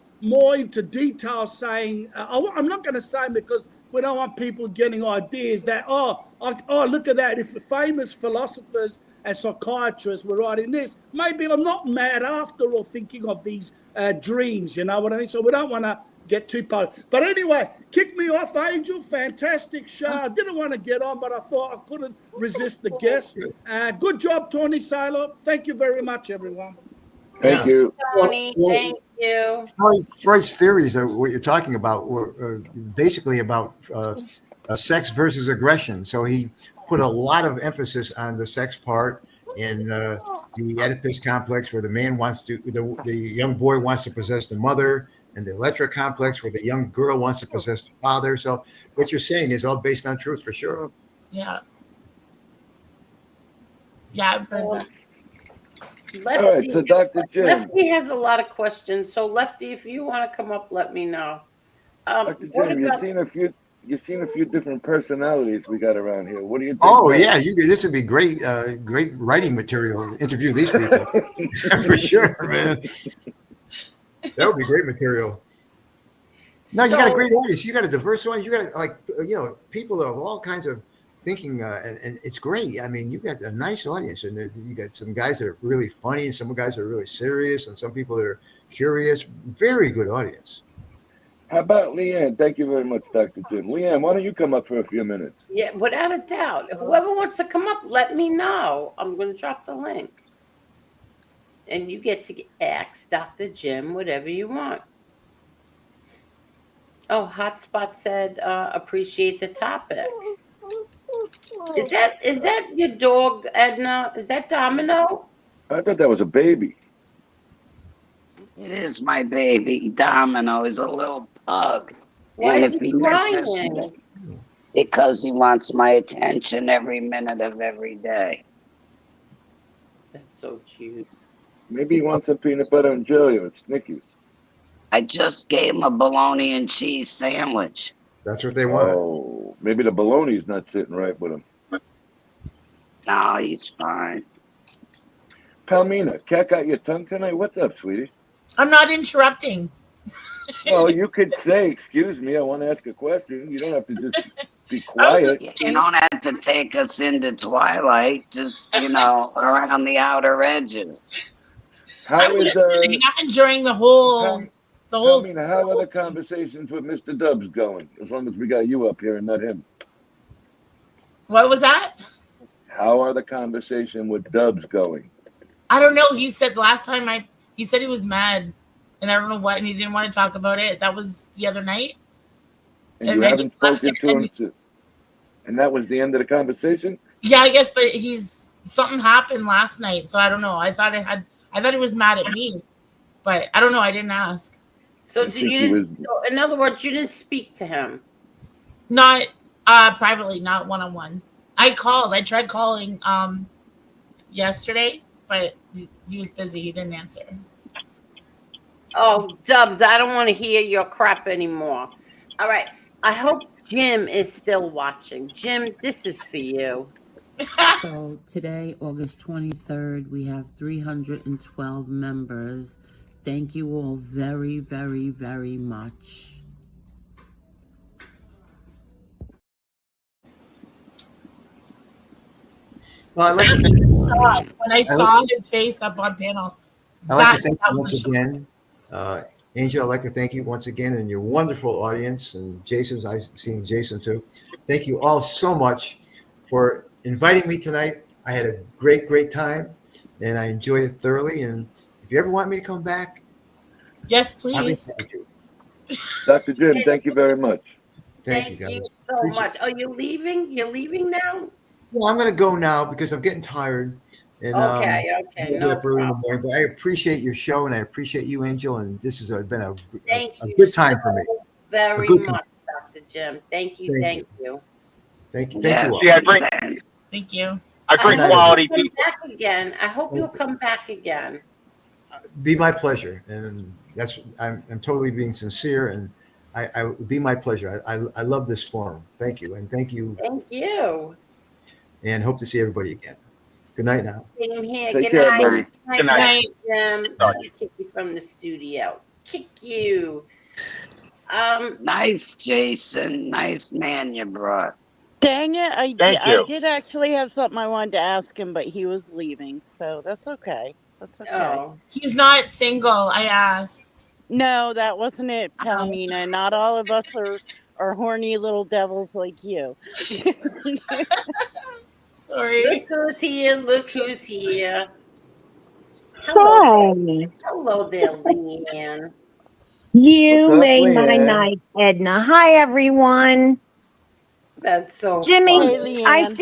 into detail, saying, I'm not going to say because we don't want people getting ideas that, look at that, if the famous philosophers and psychiatrists were writing this, maybe I'm not mad after all thinking of these dreams, you know what I mean? So we don't want to get too positive. But anyway, kick me off, Angel. Fantastic show. I didn't want to get on, but I thought I couldn't resist the guest. Good job, Tony Saylor. Thank you very much, everyone.
Thank you.
Tony, thank you.
Freud's theories of what you're talking about were basically about sex versus aggression. So he put a lot of emphasis on the sex part in the Oedipus complex, where the man the young boy wants to possess the mother, and the Electra complex, where the young girl wants to possess the father. So what you're saying is all based on truth, for sure.
Yeah. Yeah, I've heard that.
All right, so Dr. Jim.
Lefty has a lot of questions. So Lefty, if you want to come up, let me know.
Dr. Jim, you've seen a few different personalities we got around here. What do you think?
Oh yeah, this would be great, great writing material. Interview these people for sure, man. That would be great material. No, you got a great audience. You got a diverse audience. You got people of all kinds of thinking, and it's great. I mean, you got a nice audience, and you got some guys that are really funny, and some guys that are really serious, and some people that are curious. Very good audience.
How about Leanne? Thank you very much, Dr. Jim. Leanne, why don't you come up for a few minutes?
Yeah, without a doubt. Whoever wants to come up, let me know. I'm going to drop the link. And you get to ask Dr. Jim whatever you want. Oh, Hotspot said, appreciate the topic. Is that your dog, Edna? Is that Domino?
I thought that was a baby.
It is my baby. Domino is a little pug.
Why
and
is
if
he
misses
crying?
me, because he wants my attention every minute of every day.
That's so cute.
Maybe he wants some peanut butter and jelly or Snickers.
I just gave him a bologna and cheese sandwich.
That's what they want.
Oh, maybe the bologna's not sitting right with him.
No, he's fine.
Palmina, cat got your tongue tonight? What's up, sweetie?
I'm not interrupting.
Well, you could say, excuse me, I want to ask a question. You don't have to just be quiet.
You don't have to take us into Twilight, just, around the outer edges.
I'm listening. I'm enjoying the whole
Palmina, how are the conversations with Mr. Dubs going? As long as we got you up here and not him.
What was that?
How are the conversation with Dubs going?
I don't know. He said last time he said he was mad, and I don't know what, and he didn't want to talk about it. That was the other night.
And you haven't spoken to him too. And that was the end of the conversation?
Yeah, I guess, but something happened last night, so I don't know. I thought he was mad at me, but I don't know. I didn't ask.
So so in other words, you didn't speak to him?
Not privately, not one-on-one. I tried calling yesterday, but he was busy. He didn't answer.
Oh, Dubs, I don't want to hear your crap anymore. All right. I hope Jim is still watching. Jim, this is for you.
So today, August 23rd, we have 312 members. Thank you all very, very, very much.
Well,
when I saw his face up on panel,
I'd like to thank you once again. Angel, I'd like to thank you once again and your wonderful audience. And Jason's, I've seen Jason too. Thank you all so much for inviting me tonight. I had a great, great time and I enjoyed it thoroughly. And if you ever want me to come back,
yes, please.
Dr. Jim, thank you very much.
Thank you, guys.
So much. Are you leaving? You're leaving now?
Well, I'm going to go now because I'm getting tired. And,
okay.
Get up early in the morning, but I appreciate your show and I appreciate you, Angel. And this has been a good time for me.
Very much, Dr. Jim. Thank you.
Thank
you.
Thank you.
Yeah,
Thank you.
I bring quality people.
Back again. I hope you'll come back again.
Be my pleasure, and I'm totally being sincere, and I would be my pleasure. I love this forum. Thank you, and thank you.
Thank you.
And hope to see everybody again. Good night now.
Same here.
Take
Good
care,
night.
buddy.
Good night.
Jim. Kick you from the studio. Kick you.
Nice, Jason. Nice man you brought.
Dang it. I
you.
did actually have something I wanted to ask him, but he was leaving, so that's okay. That's okay.
Oh.
He's not single, I asked.
No, that wasn't it, Palmina. Not all of us are horny little devils like you.
Sorry.
Look who's here. Look who's here. Hello.
Hi.
Hello there, Leanne.
You
What's up,
made my
Leanne?
night, Edna. Hi, everyone.
That's so
Jimmy,
funny.
Hey,
I
Leanne.